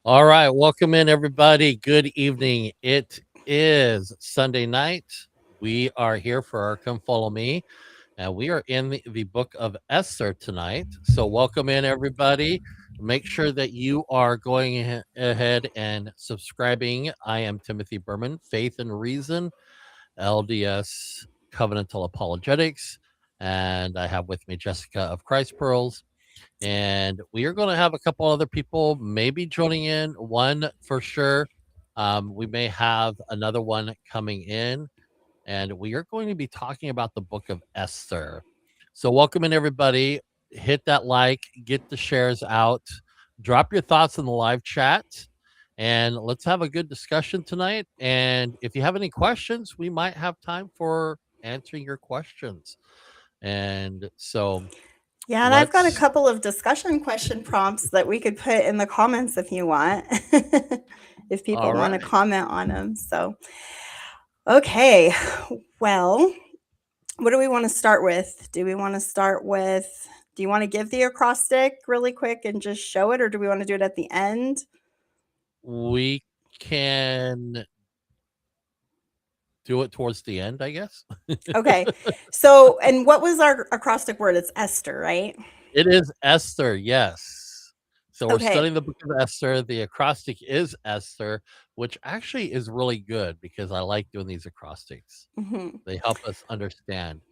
All right, welcome in everybody. Good evening. It is Sunday night. We are here for our Come Follow Me, and we are in the book of Esther tonight. So, welcome in everybody. Make sure that you are going ahead and subscribing. I am Timothy Berman, Faith and Reason, LDS Covenantal Apologetics, and I have with me Jessica of Christ Pearls. And we are going to have a couple other people maybe joining in. One for sure. We may have another one coming in, and we are going to be talking about the book of Esther. So, welcome in everybody. Hit that like, get the shares out, drop your thoughts in the live chat, and let's have a good discussion tonight. And if you have any questions, we might have time for answering your questions. And so, Yeah, and I've got a let's. couple of discussion question prompts that we could put in the comments if you want, if people All want to right. comment on them. So, okay, well, what do we want to start with? Do you want to give the acrostic really quick and just show it, or do we want to do it at the end? We can do it towards the end, I guess. Okay, so, and what was our acrostic word? It's Esther, right? It is Esther, yes. So we're Okay. studying the book of Esther. The acrostic is Esther, which actually is really good because I like doing these acrostics. Mhm. They help us understand.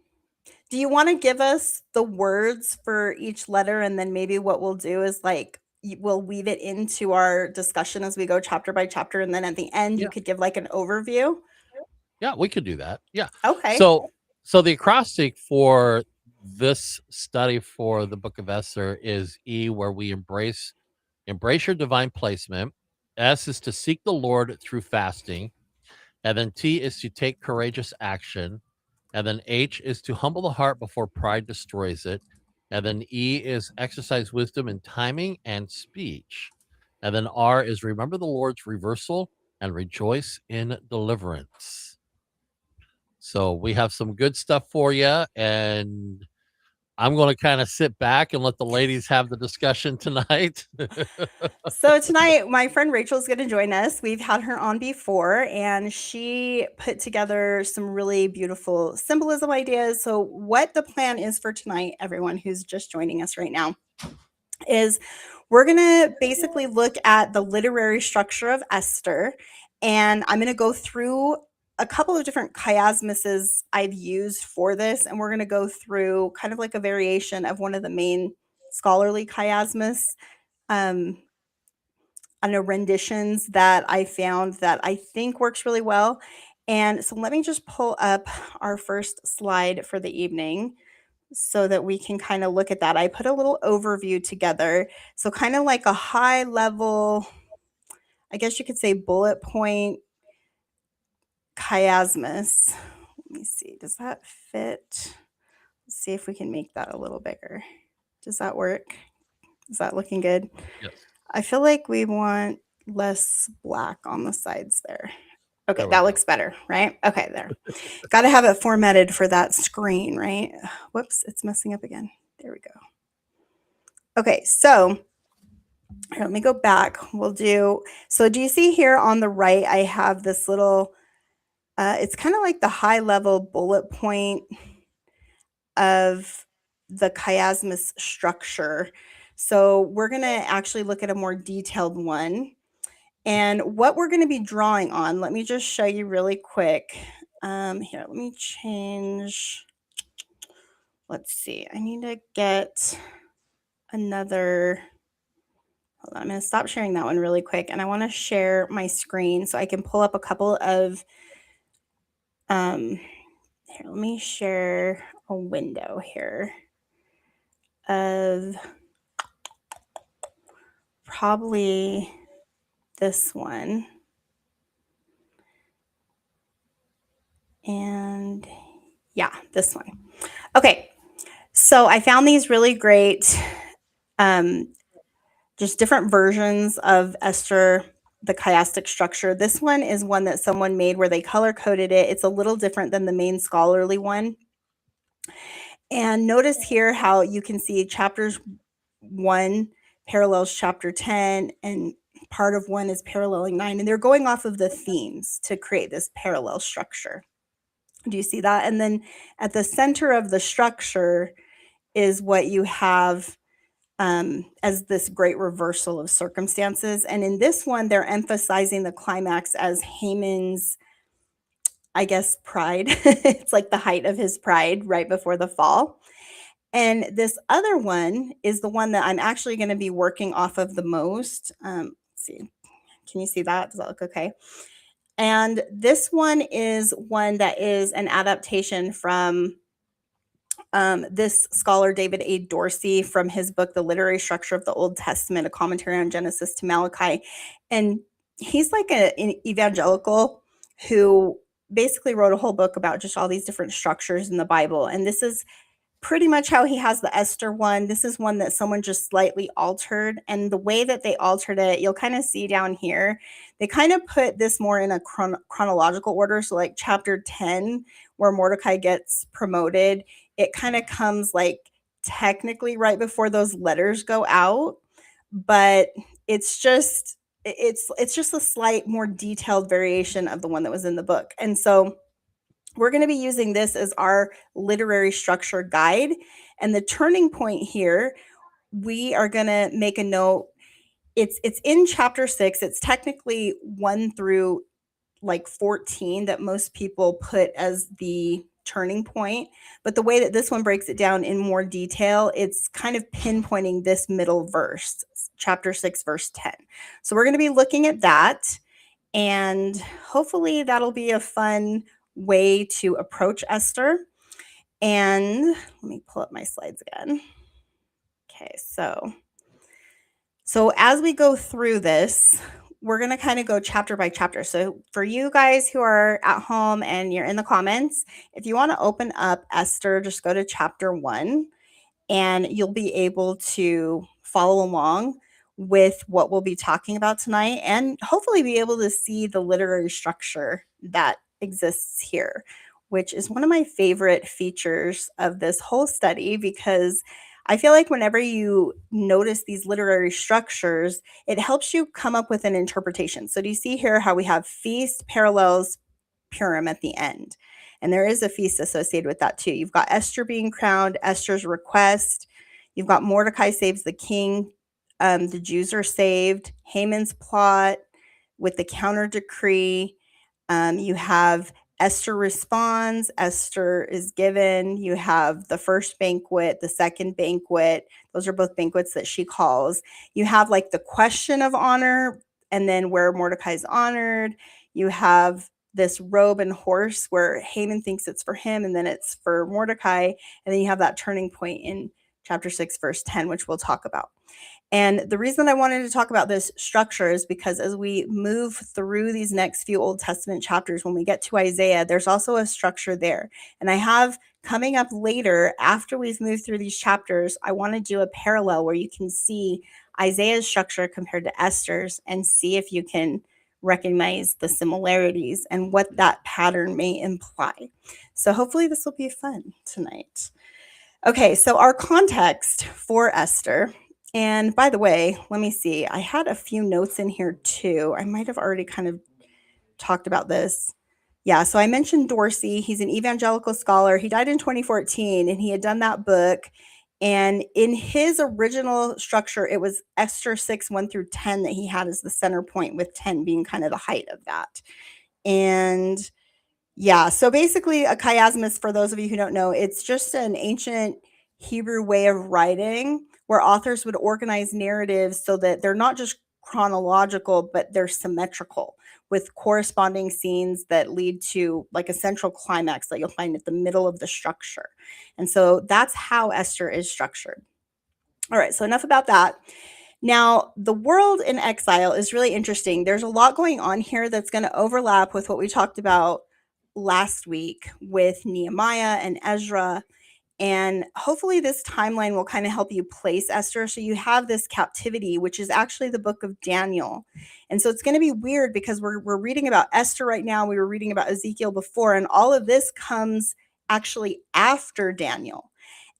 Do you wanna give us the words for each letter, and then maybe what we'll do is, like, we'll weave it into our discussion as we go chapter by chapter, and then at the end, you Yeah. could give, like, an overview? Yeah, we could do that. Yeah. Okay. So the acrostic for this study for the book of Esther is E, where we embrace your divine placement. S is to seek the Lord through fasting. And then T is to take courageous action. And then H is to humble the heart before pride destroys it. And then E is exercise wisdom in timing and speech. And then R is remember the Lord's reversal and rejoice in deliverance. So we have some good stuff for you. And I'm going to kind of sit back and let the ladies have the discussion tonight. So tonight, my friend Rachel's gonna join us. We've had her on before, and she put together some really beautiful symbolism ideas. So what the plan is for tonight, everyone who's just joining us right now, is we're going to basically look at the literary structure of Esther. And I'm going to go through a couple of different chiasmuses I've used for this. And we're going to go through kind of like a variation of one of the main scholarly chiasmus. Um, I know renditions that I found that I think works really well. And so let me just pull up our first slide for the evening so that we can kind of look at that. I put a little overview together. So, kind of like a high level, I guess you could say bullet point chiasmus. Let me see. Does that fit? Let's see if we can make that a little bigger. Does that work? Is that looking good? Yes. I feel like we want less black on the sides there. Okay, There we that go. looks better, right? Okay, there. Got to have it formatted for that screen, right? Whoops, it's messing up again. There we go. Okay, so here, let me go back. We'll do, so do you see here on the right, I have this little, it's kind of like the high level bullet point of the chiasmus structure. So we're going to actually look at a more detailed one. And what we're going to be drawing on, let me just show you really quick. Here, let me change. Let's see. I need to get another. Hold on, I'm going to stop sharing that one really quick. And I want to share my screen so I can pull up a couple of. Here, let me share a window here of probably this one. And yeah, this one. Okay, so I found these really great, um, just different versions of Esther, the chiastic structure. This one is one that someone made where they color coded it. It's a little different than the main scholarly one. And notice here how you can see chapters 1 parallels chapter 10, and part of one is paralleling 9, and they're going off of the themes to create this parallel structure. Do you see that? And then at the center of the structure is what you have as this great reversal of circumstances. And in this one, they're emphasizing the climax as Haman's, I guess, pride. It's like the height of his pride right before the fall. And this other one is the one that I'm actually going to be working off of the most. Let's see. Can you see that? Does that look okay? And this one is one that is an adaptation from this scholar, David A. Dorsey, from his book, The Literary Structure of the Old Testament, a commentary on Genesis to Malachi. And he's like an evangelical who basically wrote a whole book about just all these different structures in the Bible. And this is pretty much how he has the Esther one. This is one that someone just slightly altered. And the way that they altered it, you'll kind of see down here, they kind of put this more in a chronological order. So like chapter 10, where Mordecai gets promoted, it kind of comes like technically right before those letters go out. But it's just a slight more detailed variation of the one that was in the book. And so we're going to be using this as our literary structure guide. And the turning point here, we are going to make a note. It's in chapter 6. It's technically 1 through like 14 that most people put as the turning point. But the way that this one breaks it down in more detail, it's kind of pinpointing this middle verse, chapter 6, verse 10. So we're going to be looking at that. And hopefully that'll be a fun way to approach Esther. And let me pull up my slides again. Okay, so as we go through this, we're going to kind of go chapter by chapter. So for you guys who are at home and you're in the comments, if you want to open up Esther, just go to chapter 1 and you'll be able to follow along with what we'll be talking about tonight and hopefully be able to see the literary structure that exists here, which is one of my favorite features of this whole study, because I feel like whenever you notice these literary structures, it helps you come up with an interpretation. So do you see here how we have feast parallels Purim at the end? And there is a feast associated with that too. You've got Esther being crowned, Esther's request. You've got Mordecai saves the king. The Jews are saved. Haman's plot with the counter decree. You have Esther responds, Esther is given. You have the first banquet, the second banquet. Those are both banquets that she calls. You have like the question of honor, and then where Mordecai's honored. You have this robe and horse where Haman thinks it's for him, and then it's for Mordecai. And then you have that turning point in chapter 6, verse 10, which we'll talk about. And the reason I wanted to talk about this structure is because as we move through these next few Old Testament chapters, when we get to Isaiah, there's also a structure there. And I have coming up later, after we've moved through these chapters, I want to do a parallel where you can see Isaiah's structure compared to Esther's and see if you can recognize the similarities and what that pattern may imply. So hopefully this will be fun tonight. Okay, so our context for Esther. And by the way, let me see. I had a few notes in here too. I might have already kind of talked about this. Yeah, so I mentioned Dorsey. He's an evangelical scholar. He died in 2014 and he had done that book. And in his original structure, it was Esther 6, 1 through 10 that he had as the center point, with 10 being kind of the height of that. And yeah, so basically a chiasmus, for those of you who don't know, it's just an ancient Hebrew way of writing where authors would organize narratives so that they're not just chronological, but they're symmetrical with corresponding scenes that lead to like a central climax that you'll find at the middle of the structure. And so that's how Esther is structured. All right, so enough about that. Now, the world in exile is really interesting. There's a lot going on here that's going to overlap with what we talked about last week with Nehemiah and Ezra. And hopefully this timeline will kind of help you place Esther. So you have this captivity, which is actually the book of Daniel. And so it's going to be weird because we're reading about Esther right now. We were reading about Ezekiel before, and all of this comes actually after Daniel.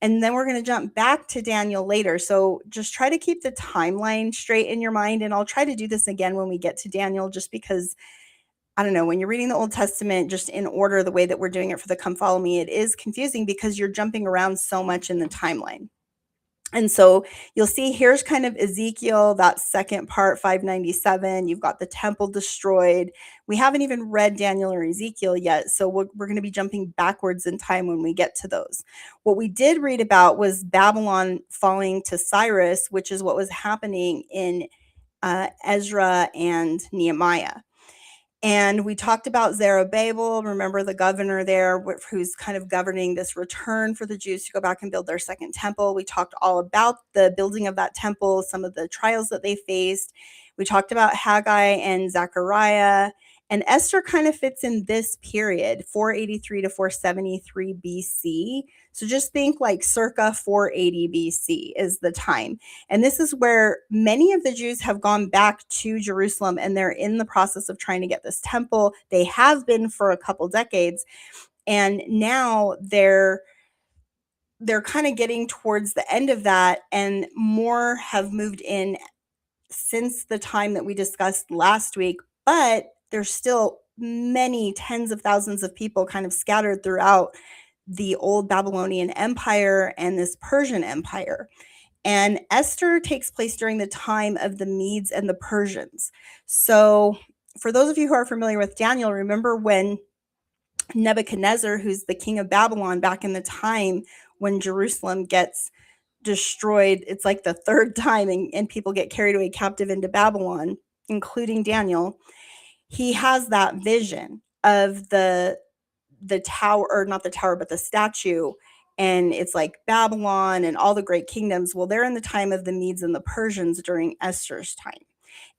And then we're going to jump back to Daniel later. So just try to keep the timeline straight in your mind. And I'll try to do this again when we get to Daniel, just because, I don't know, when you're reading the Old Testament, just in order, the way that we're doing it for the Come Follow Me, it is confusing because you're jumping around so much in the timeline. And so you'll see here's kind of Ezekiel, that second part, 597. You've got the temple destroyed. We haven't even read Daniel or Ezekiel yet, so we're going to be jumping backwards in time when we get to those. What we did read about was Babylon falling to Cyrus, which is what was happening in Ezra and Nehemiah. And we talked about Zerubbabel, remember the governor there, who's kind of governing this return for the Jews to go back and build their second temple. We talked all about the building of that temple, some of the trials that they faced. We talked about Haggai and Zechariah. And Esther kind of fits in this period, 483 to 473 BC. So just think like circa 480 BC is the time. And this is where many of the Jews have gone back to Jerusalem, and they're in the process of trying to get this temple. They have been for a couple decades, and now they're kind of getting towards the end of that, and more have moved in since the time that we discussed last week. But there's still many tens of thousands of people kind of scattered throughout the old Babylonian Empire and this Persian Empire. And Esther takes place during the time of the Medes and the Persians. So for those of you who are familiar with Daniel, remember when Nebuchadnezzar, who's the king of Babylon, back in the time when Jerusalem gets destroyed, it's like the third time, and people get carried away captive into Babylon, including Daniel. He has that vision of the tower, or not the tower, but the statue, and it's like Babylon and all the great kingdoms. Well, they're in the time of the Medes and the Persians during Esther's time.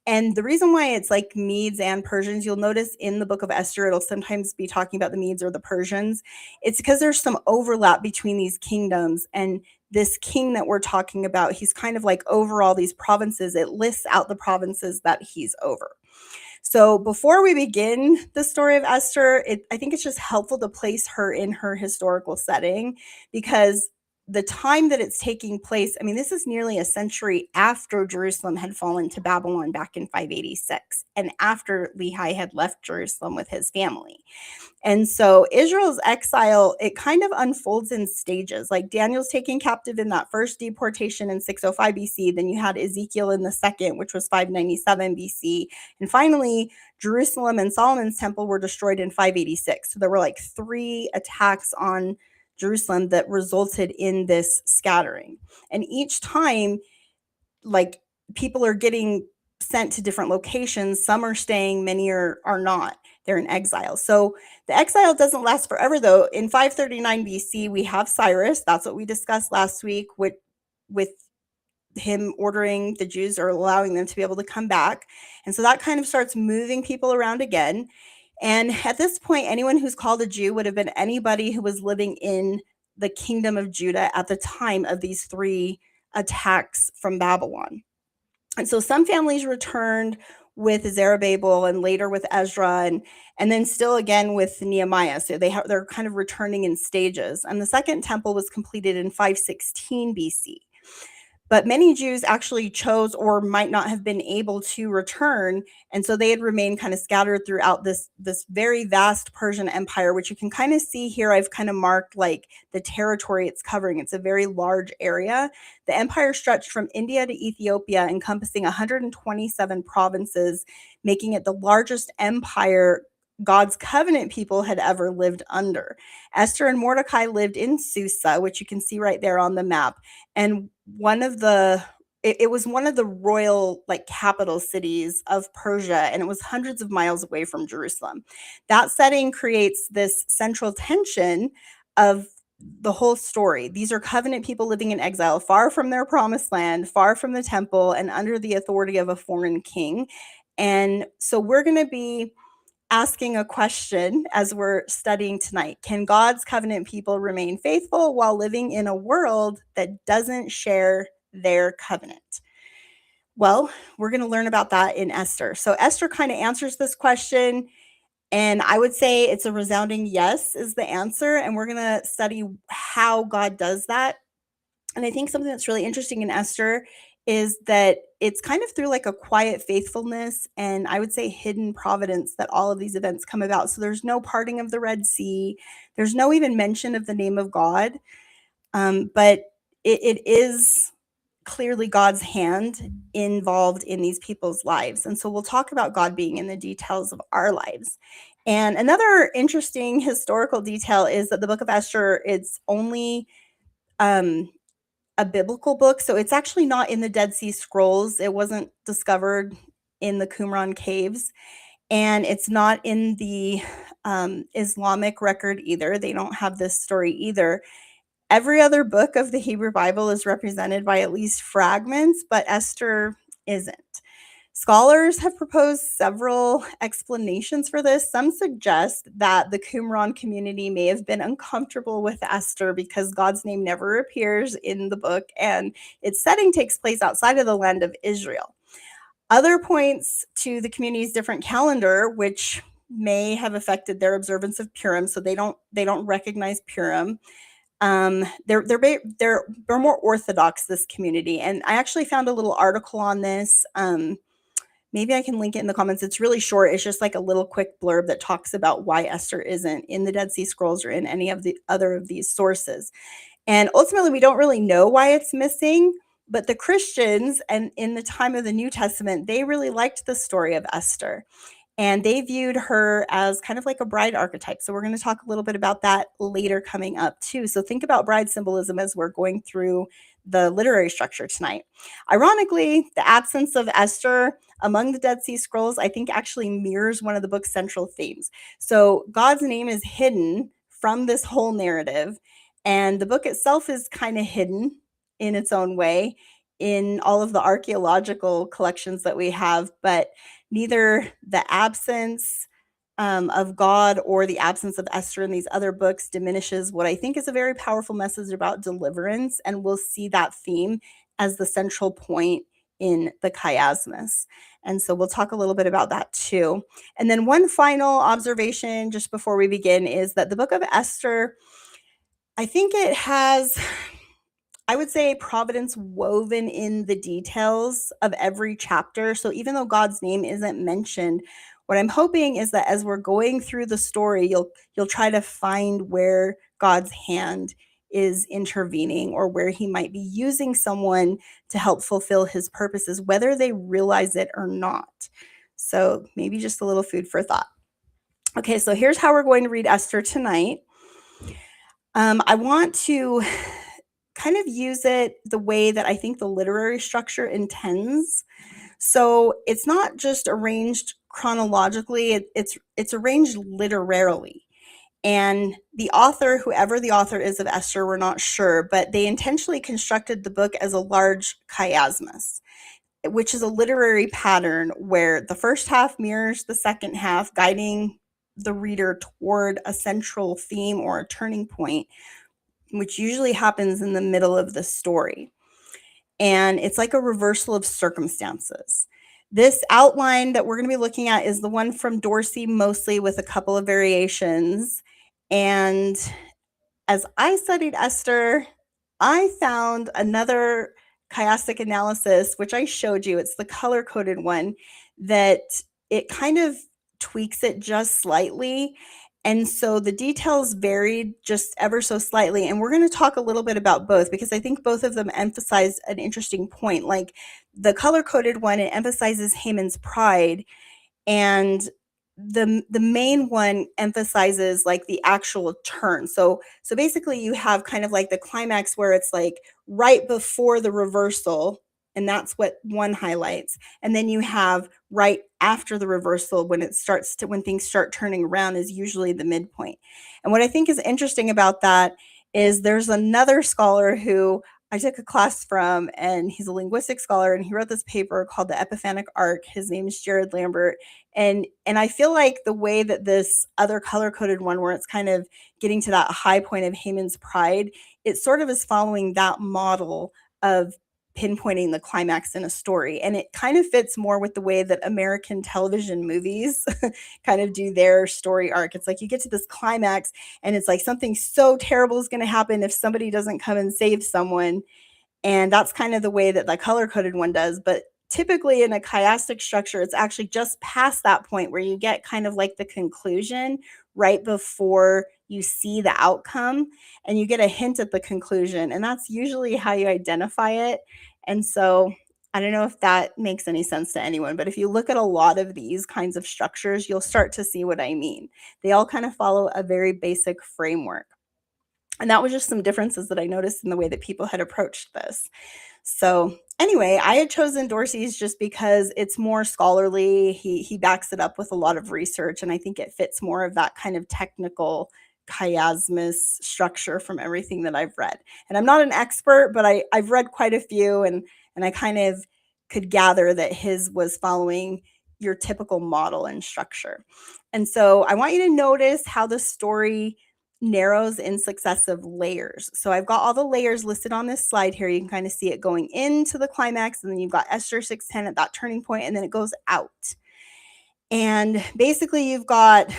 And the reason why it's like Medes and Persians, you'll notice in the book of Esther, it'll sometimes be talking about the Medes or the Persians. It's because there's some overlap between these kingdoms. And this king that we're talking about, he's kind of like over all these provinces. It lists out the provinces that he's over. So before we begin the story of Esther, I think it's just helpful to place her in her historical setting, because the time that it's taking place, I mean, this is nearly a century after Jerusalem had fallen to Babylon back in 586, and after Lehi had left Jerusalem with his family. And so Israel's exile, it kind of unfolds in stages. Like Daniel's taken captive in that first deportation in 605 BC. Then you had Ezekiel in the second, which was 597 BC. And finally, Jerusalem and Solomon's temple were destroyed in 586. So there were like 3 attacks on Jerusalem that resulted in this scattering. And each time, like, people are getting sent to different locations. Some are staying, many are not. They're in exile. So the exile doesn't last forever, though. In 539 BC, we have Cyrus. That's what we discussed last week with him ordering the Jews, or allowing them to be able to come back. And so that kind of starts moving people around again. And at this point, anyone who's called a Jew would have been anybody who was living in the kingdom of Judah at the time of these 3 attacks from Babylon. And so some families returned with Zerubbabel, and later with Ezra, and then still again with Nehemiah. So they're kind of returning in stages. And the second temple was completed in 516 BC. But many Jews actually chose, or might not have been able to return, and so they had remained kind of scattered throughout this very vast Persian Empire, which you can kind of see here. I've kind of marked like the territory it's covering. It's a very large area. The empire stretched from India to Ethiopia, encompassing 127 provinces, making it the largest empire God's covenant people had ever lived under. Esther and Mordecai lived in Susa, which you can see right there on the map. And it was one of the royal, like, capital cities of Persia, and it was hundreds of miles away from Jerusalem. That setting creates this central tension of the whole story. These are covenant people living in exile, far from their promised land, far from the temple, and under the authority of a foreign king. And so we're going to be asking a question as we're studying tonight. Can God's covenant people remain faithful while living in a world that doesn't share their covenant? Well, we're going to learn about that in Esther. So Esther kind of answers this question, and I would say it's a resounding yes is the answer. And we're going to study how God does that And I think something that's really interesting in Esther is that it's kind of through like a quiet faithfulness and I would say hidden providence that all of these events come about. So there's no parting of the Red Sea, there's no even mention of the name of God, but it is clearly God's hand involved in these people's lives. And so we'll talk about God being in the details of our lives. And another interesting historical detail is that the book of Esther, it's only um, a biblical book. So it's actually not in the Dead Sea Scrolls. It wasn't discovered in the Qumran caves. And it's not in the Islamic record either. They don't have this story either. Every other book of the Hebrew Bible is represented by at least fragments, but Esther isn't. Scholars have proposed several explanations for this. Some suggest that the Qumran community may have been uncomfortable with Esther because God's name never appears in the book and its setting takes place outside of the land of Israel. Other points to the community's different calendar, which may have affected their observance of Purim, so they don't recognize Purim. They're more orthodox, this community, and I actually found a little article on this. Maybe I can link it in the comments. It's really short. It's just like a little quick blurb that talks about why Esther isn't in the Dead Sea Scrolls or in any of the other of these sources. And ultimately, we don't really know why it's missing, but the Christians and in the time of the New Testament, they really liked the story of Esther. And they viewed her as kind of like a bride archetype. So we're going to talk a little bit about that later coming up too. So think about bride symbolism as we're going through the literary structure tonight. Ironically, the absence of Esther among the Dead Sea Scrolls, I think actually mirrors one of the book's central themes. So God's name is hidden from this whole narrative, and the book itself is kind of hidden in its own way in all of the archaeological collections that we have, but neither the absence of God or the absence of Esther in these other books diminishes what I think is a very powerful message about deliverance. And we'll see that theme as the central point in the chiasmus. And so we'll talk a little bit about that too. And then one final observation just before we begin is that the book of Esther, I think it has, I would say, providence woven in the details of every chapter. So even though God's name isn't mentioned, what I'm hoping is that as we're going through the story, you'll try to find where God's hand is intervening or where he might be using someone to help fulfill his purposes, whether they realize it or not. So maybe just a little food for thought. Okay, so here's how we're going to read Esther tonight. I want to kind of use it the way that I think the literary structure intends. So it's not just arranged chronologically, it's arranged literarily. And the author, whoever the author is of Esther, we're not sure, but they intentionally constructed the book as a large chiasmus, which is a literary pattern where the first half mirrors the second half, guiding the reader toward a central theme or a turning point, which usually happens in the middle of the story. And it's like a reversal of circumstances. This outline that we're going to be looking at is the one from Dorsey, mostly with a couple of variations. And as I studied Esther, I found another chiastic analysis, which I showed you. It's the color-coded one, that it kind of tweaks it just slightly. And so the details varied just ever so slightly. And we're going to talk a little bit about both because I think both of them emphasize an interesting point. Like the color-coded one, it emphasizes Haman's pride, and the main one emphasizes like the actual turn. So basically you have kind of like the climax where it's like right before the reversal, and that's what one highlights. And then you have right after the reversal when things start turning around is usually the midpoint. And what I think is interesting about that is there's another scholar who I took a class from, and he's a linguistic scholar, and he wrote this paper called The Epiphanic Arc. His name is Jared Lambert. And I feel like the way that this other color-coded one, where it's kind of getting to that high point of Haman's pride, it sort of is following that model of pinpointing the climax in a story. And it kind of fits more with the way that American television movies kind of do their story arc. It's like you get to this climax and it's like something so terrible is going to happen if somebody doesn't come and save someone. And that's kind of the way that the color coded one does. But typically in a chiastic structure, it's actually just past that point where you get kind of like the conclusion right before you see the outcome, and you get a hint at the conclusion. And that's usually how you identify it. And so I don't know if that makes any sense to anyone, but if you look at a lot of these kinds of structures, you'll start to see what I mean. They all kind of follow a very basic framework. And that was just some differences that I noticed in the way that people had approached this. So anyway, I had chosen Dorsey's just because it's more scholarly. He backs it up with a lot of research, and I think it fits more of that kind of technical chiasmus structure from everything that I've read. And I'm not an expert, but I've read quite a few, and I kind of could gather that his was following your typical model and structure. And so I want you to notice how the story narrows in successive layers. So I've got all the layers listed on this slide here. You can kind of see it going into the climax, and then you've got Esther 6:10 at that turning point, and then it goes out. And basically you've got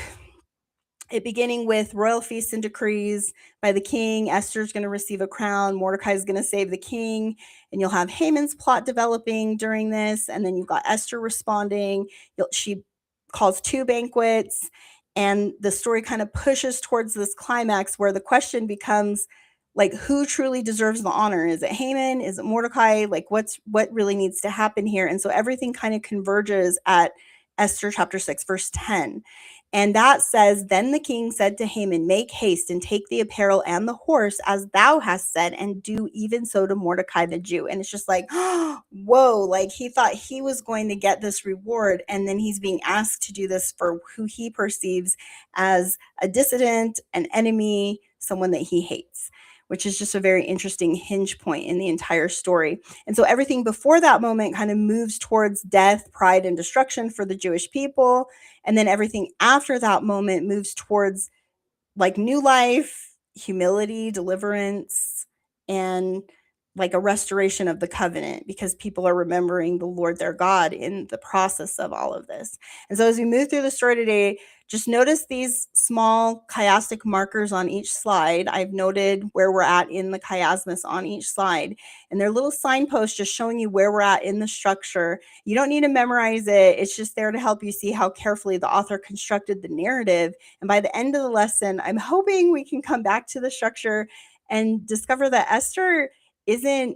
it beginning with royal feasts and decrees by the king. Esther's going to receive a crown. Mordecai is going to save the king. And you'll have Haman's plot developing during this. And then you've got Esther responding. She calls 2 banquets. And the story kind of pushes towards this climax where the question becomes, like, who truly deserves the honor? Is it Haman? Is it Mordecai? Like, what really needs to happen here? And so everything kind of converges at Esther chapter 6, verse 10. And that says, then the king said to Haman, make haste and take the apparel and the horse as thou hast said, and do even so to Mordecai the Jew. And it's just like, whoa, like he thought he was going to get this reward. And then he's being asked to do this for who he perceives as a dissident, an enemy, someone that he hates, which is just a very interesting hinge point in the entire story. And so everything before that moment kind of moves towards death, pride, and destruction for the Jewish people. And then everything after that moment moves towards like new life, humility, deliverance, and like a restoration of the covenant, because people are remembering the Lord their God in the process of all of this. And so as we move through the story today, just notice these small chiastic markers on each slide. I've noted where we're at in the chiasmus on each slide, and they're little signposts just showing you where we're at in the structure. You don't need to memorize it. It's just there to help you see how carefully the author constructed the narrative. And by the end of the lesson, I'm hoping we can come back to the structure and discover that Esther isn't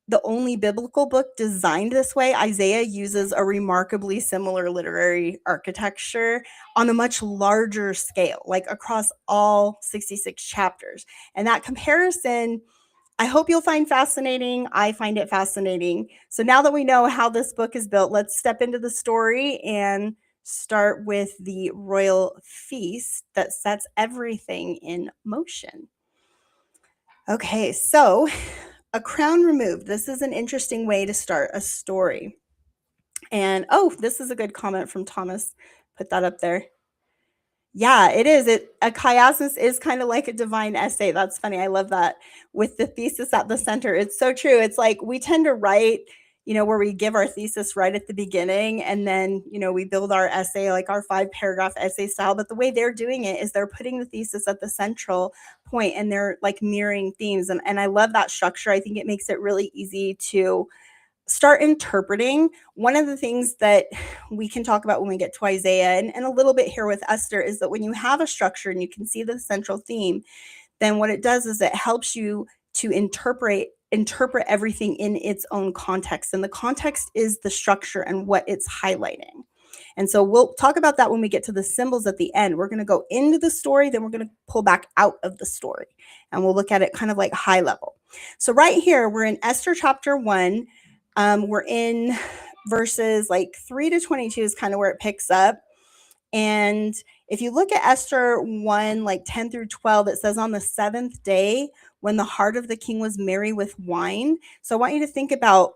the only biblical book designed this way. Isaiah uses a remarkably similar literary architecture on a much larger scale, like across all 66 chapters. And that comparison, I hope you'll find fascinating. I find it fascinating. So now that we know how this book is built, let's step into the story and start with the royal feast that sets everything in motion. Okay, so a crown removed. This is an interesting way to start a story. And this is a good comment from Thomas. Put that up there. Yeah, it is. A chiasmus is kind of like a divine essay. That's funny. I love that. With the thesis at the center. It's so true. It's like we tend to write, where we give our thesis right at the beginning, and then, we build our essay, like our 5-paragraph essay style. But the way they're doing it is they're putting the thesis at the central point, and they're like mirroring themes. And I love that structure. I think it makes it really easy to start interpreting. One of the things that we can talk about when we get to Isaiah, and a little bit here with Esther, is that when you have a structure and you can see the central theme, then what it does is it helps you to interpret everything in its own context. And the context is the structure and what it's highlighting. And so we'll talk about that when we get to the symbols at the end. We're going to go into the story, then we're going to pull back out of the story, and we'll look at it kind of like high level. So right here, we're in Esther chapter 1. We're in verses like 3 to 22 is kind of where it picks up. And if you look at Esther 1, like 10 through 12, it says on the 7th day when the heart of the king was merry with wine. So I want you to think about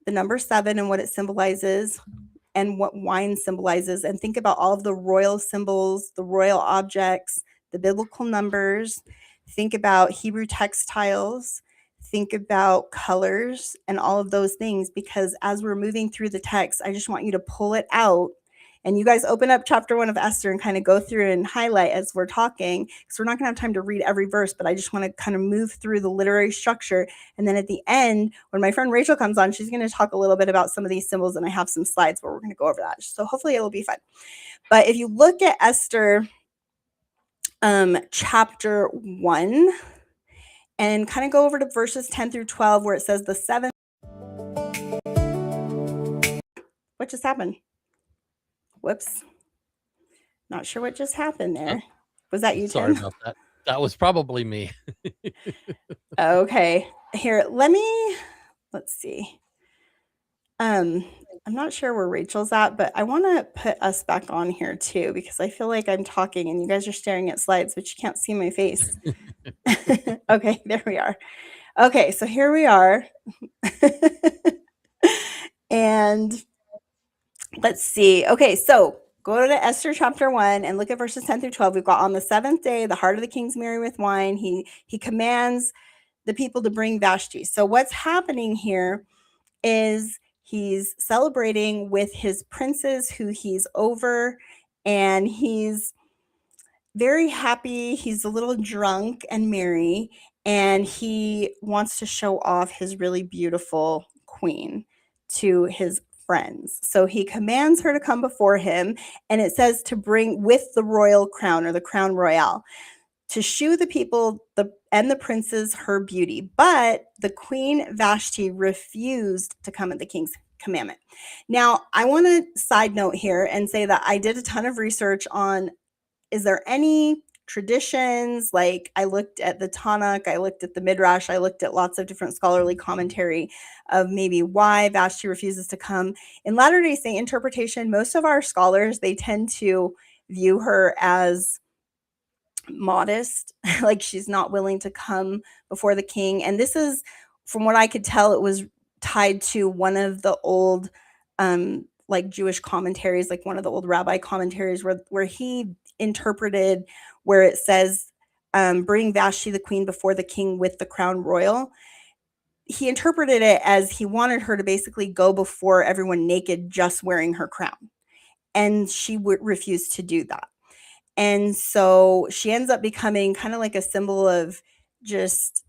the number 7 and what it symbolizes and what wine symbolizes, and think about all of the royal symbols, the royal objects, the biblical numbers. Think about Hebrew textiles. think about colors and all of those things, because as we're moving through the text, I just want you to pull it out. And you guys open up chapter 1 of Esther and kind of go through and highlight as we're talking, because we're not going to have time to read every verse, but I just want to kind of move through the literary structure. And then at the end, when my friend Rachel comes on, she's going to talk a little bit about some of these symbols, and I have some slides where we're going to go over that. So hopefully it'll be fun. But if you look at Esther chapter 1 and kind of go over to verses 10 through 12, where it says the seventh. What just happened? Whoops. Not sure what just happened there. Was that you, Sorry Tim? about that. That was probably me. Okay. Here, let's see. I'm not sure where Rachel's at, but I want to put us back on here too, because I feel like I'm talking and you guys are staring at slides, but you can't see my face. Okay, there we are. Okay, so here we are. And let's see. Okay, so go to Esther chapter 1 and look at verses 10 through 12. We've got on the seventh day, the heart of the king's merry with wine. He commands the people to bring Vashti. So what's happening here is he's celebrating with his princes who he's over, and he's very happy. He's a little drunk and merry, and he wants to show off his really beautiful queen to his friends. So he commands her to come before him, and it says to bring with the royal crown, or the crown royale, to shew the people and the princes her beauty. But the queen Vashti refused to come at the king's commandment. Now, I want to side note here and say that I did a ton of research on, is there any traditions? Like, I looked at the Tanakh, I looked at the Midrash, I looked at lots of different scholarly commentary of maybe why Vashti refuses to come. In Latter-day Saint interpretation, most of our scholars, they tend to view her as modest, like she's not willing to come before the king. And this is, from what I could tell, it was tied to one of the old like Jewish commentaries, like one of the old rabbi commentaries, where he interpreted where it says bring Vashti the queen before the king with the crown royal. He interpreted it as he wanted her to basically go before everyone naked, just wearing her crown, and she refused to do that. And so she ends up becoming kind of like a symbol of just,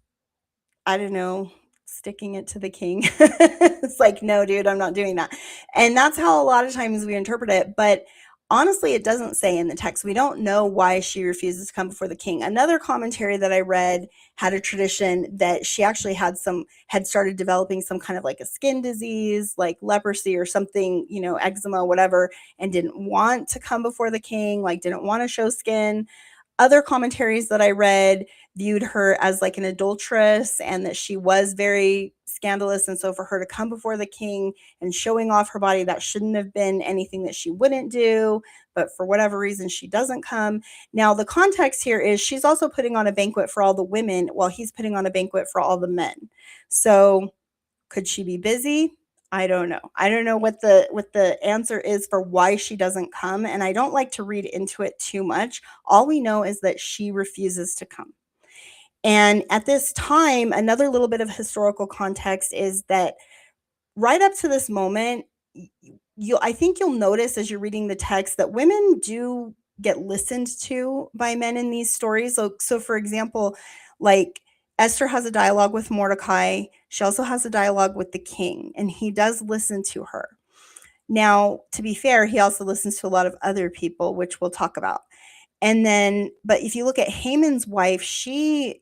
I don't know, sticking it to the king. It's like, no, dude, I'm not doing that. And that's how a lot of times we interpret it. But honestly, it doesn't say in the text. We don't know why she refuses to come before the king. Another commentary that I read had a tradition that she actually had started developing some kind of like a skin disease, like leprosy or something, eczema, whatever, and didn't want to come before the king, like didn't want to show skin. Other commentaries that I read viewed her as like an adulteress, and that she was very scandalous. And so for her to come before the king and showing off her body, that shouldn't have been anything that she wouldn't do. But for whatever reason, she doesn't come. Now, the context here is she's also putting on a banquet for all the women while he's putting on a banquet for all the men. So could she be busy? I don't know. I don't know what the answer is for why she doesn't come, and I don't like to read into it too much. All we know is that she refuses to come. And at this time, another little bit of historical context is that right up to this moment, I think you'll notice as you're reading the text that women do get listened to by men in these stories. So for example, like Esther has a dialogue with Mordecai. She also has a dialogue with the king, and he does listen to her. Now, to be fair, he also listens to a lot of other people, which we'll talk about. And then, but if you look at Haman's wife, she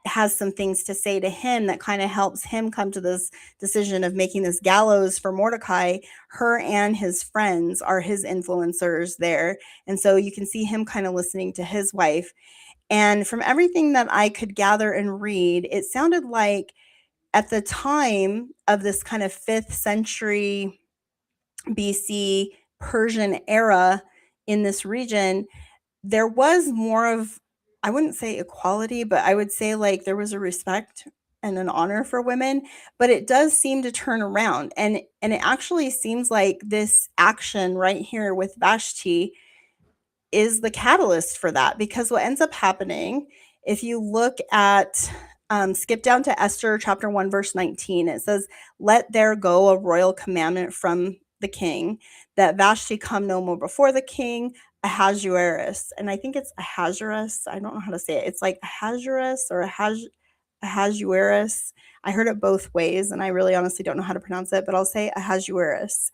has some things to say to him that kind of helps him come to this decision of making this gallows for Mordecai. Her and his friends are his influencers there. And so you can see him kind of listening to his wife. And from everything that I could gather and read, it sounded like at the time of this kind of 5th century BC Persian era in this region, there was more of, I wouldn't say equality, but I would say like there was a respect and an honor for women. But it does seem to turn around, and it actually seems like this action right here with Vashti is the catalyst for that, because what ends up happening, if you look at skip down to Esther chapter 1, verse 19. It says, "Let there go a royal commandment from the king that Vashti come no more before the king Ahasuerus." And I think it's Ahasuerus. I don't know how to say it. It's like Ahasuerus or Ahasuerus. I heard it both ways, and I really honestly don't know how to pronounce it, but I'll say Ahasuerus.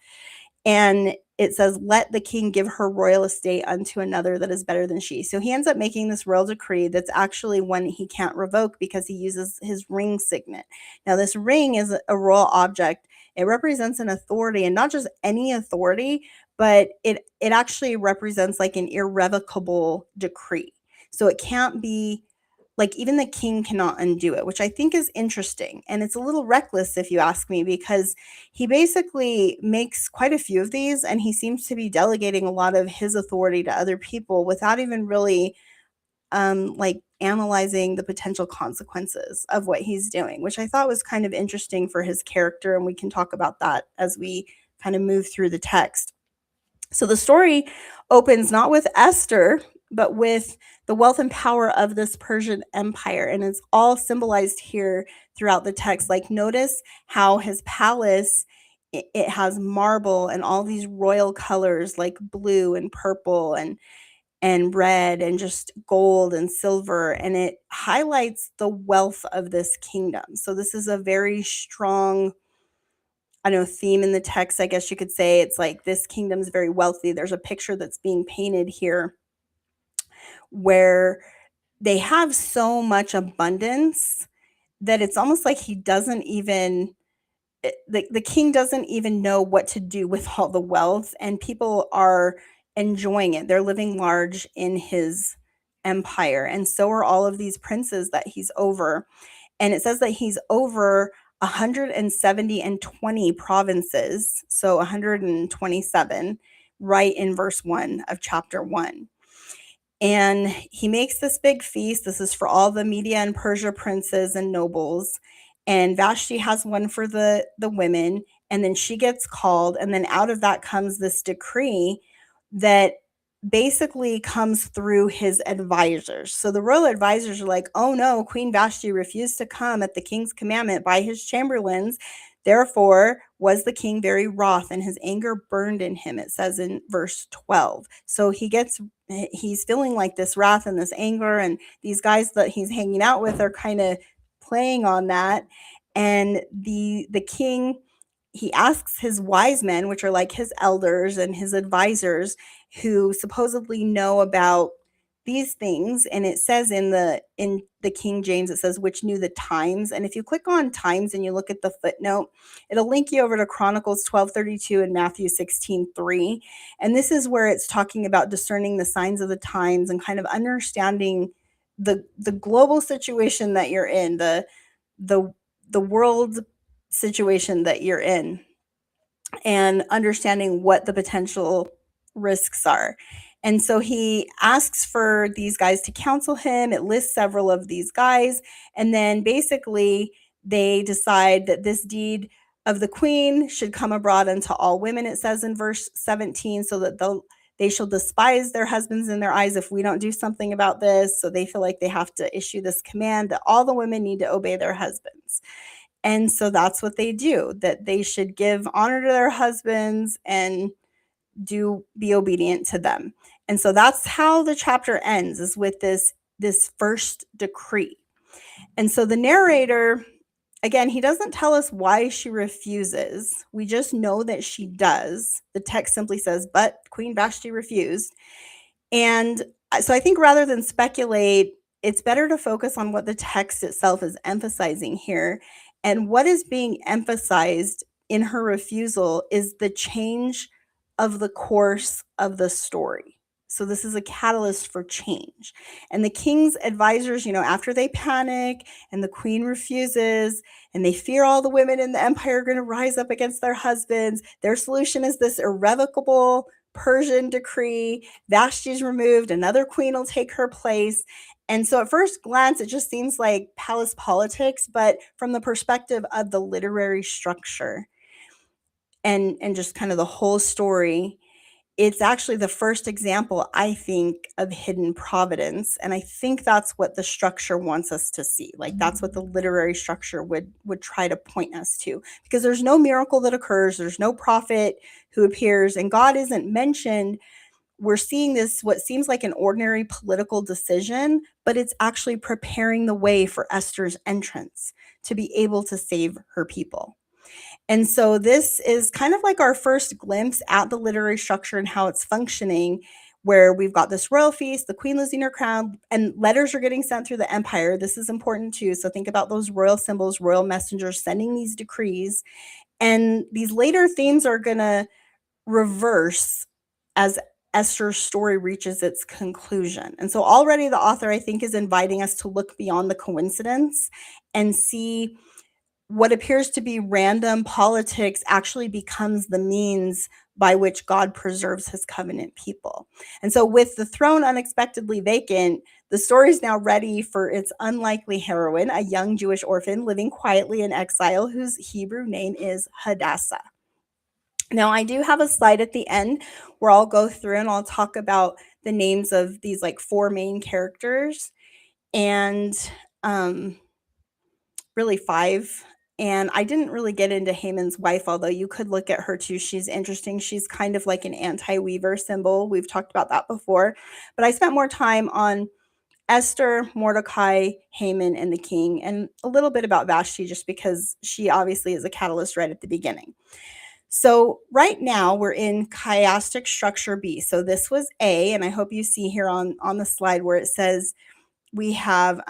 And it says, "Let the king give her royal estate unto another that is better than she." So he ends up making this royal decree that's actually one he can't revoke because he uses his ring signet. Now, this ring is a royal object. It represents an authority, and not just any authority, but it actually represents like an irrevocable decree. So it can't be like, even the king cannot undo it, which I think is interesting. And it's a little reckless, if you ask me, because he basically makes quite a few of these, and he seems to be delegating a lot of his authority to other people without even really like analyzing the potential consequences of what he's doing, which I thought was kind of interesting for his character. And we can talk about that as we kind of move through the text. So the story opens not with Esther, but with the wealth and power of this Persian empire. And it's all symbolized here throughout the text. Like, notice how his palace, it has marble and all these royal colors like blue and purple and red and just gold and silver, and it highlights the wealth of this kingdom. So this is a very strong, I don't know, theme in the text, I guess you could say. It's like this kingdom is very wealthy. There's a picture that's being painted here where they have so much abundance that it's almost like he doesn't even the king doesn't even know what to do with all the wealth, and people are enjoying it. They're living large in his empire, and so are all of these princes that he's over. And it says that he's over 170 and 20 provinces, so 127, right in verse 1 of chapter 1. And he makes this big feast. This is for all the Media and Persia princes and nobles. And Vashti has one for the women. And then she gets called. And then out of that comes this decree that basically comes through his advisors. So the royal advisors are like, "Oh no, Queen Vashti refused to come at the king's commandment by his chamberlains. Therefore was the king very wroth, and his anger burned in him," it says in verse 12. So he's feeling like this wrath and this anger, and these guys that he's hanging out with are kind of playing on that. And the king, he asks his wise men, which are like his elders and his advisors, who supposedly know about these things. And it says in the King James, it says, "which knew the times." And if you click on times and you look at the footnote, it'll link you over to Chronicles 12:32 and Matthew 16:3. And this is where it's talking about discerning the signs of the times and kind of understanding the global situation that you're in, the world situation that you're in, and understanding what the potential risks are. And so he asks for these guys to counsel him. It lists several of these guys. And then basically they decide that this deed of the queen should come abroad unto all women, it says in verse 17, so that they shall despise their husbands in their eyes if we don't do something about this. So they feel like they have to issue this command that all the women need to obey their husbands. And so that's what they do, that they should give honor to their husbands and be obedient to them. And so that's how the chapter ends, is with this first decree. And so the narrator, again, he doesn't tell us why she refuses. We just know that she does. The text simply says, "But Queen Vashti refused." And so I think rather than speculate, it's better to focus on what the text itself is emphasizing here. And what is being emphasized in her refusal is the change of the course of the story. So this is a catalyst for change. And the king's advisors, after they panic and the queen refuses and they fear all the women in the empire are going to rise up against their husbands, their solution is this irrevocable Persian decree. Vashti's removed, another queen will take her place. And so at first glance, it just seems like palace politics, but from the perspective of the literary structure and just kind of the whole story, it's actually the first example, I think, of hidden providence. And I think that's what the structure wants us to see. Like that's what the literary structure would try to point us to. Because there's no miracle that occurs, there's no prophet who appears, and God isn't mentioned. We're seeing this, what seems like an ordinary political decision, but it's actually preparing the way for Esther's entrance to be able to save her people. And so this is kind of like our first glimpse at the literary structure and how it's functioning, where we've got this royal feast, the queen losing her crown, and letters are getting sent through the empire. This is important too. So think about those royal symbols, royal messengers sending these decrees. And these later themes are going to reverse as Esther's story reaches its conclusion. And so already the author, I think, is inviting us to look beyond the coincidence and see what appears to be random politics actually becomes the means by which God preserves his covenant people. And so, with the throne unexpectedly vacant, the story is now ready for its unlikely heroine, a young Jewish orphan living quietly in exile whose Hebrew name is Hadassah. Now, I do have a slide at the end where I'll go through and I'll talk about the names of these like four main characters and really five. And I didn't really get into Haman's wife, although you could look at her too. She's interesting. She's kind of like an anti-weaver symbol. We've talked about that before. But I spent more time on Esther, Mordecai, Haman, and the king, and a little bit about Vashti, just because she obviously is a catalyst right at the beginning. So right now we're in chiastic structure B. So this was A, and I hope you see here on the slide where it says we have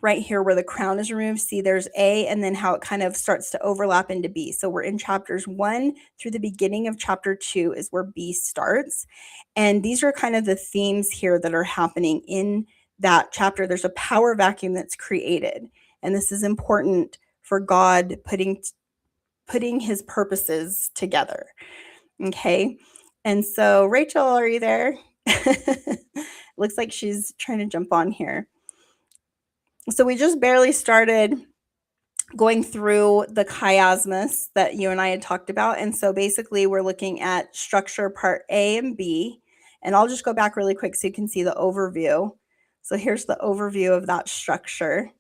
right here where the crown is removed. See, there's A, and then how it kind of starts to overlap into B. So we're in chapters 1 through the beginning of chapter 2 is where B starts. And these are kind of the themes here that are happening in that chapter. There's a power vacuum that's created. And this is important for God putting his purposes together. Okay. And so, Rachel, are you there? Looks like she's trying to jump on here. So we just barely started going through the chiasmus that you and I had talked about. And so basically we're looking at structure part A and B. And I'll just go back really quick so you can see the overview. So here's the overview of that structure.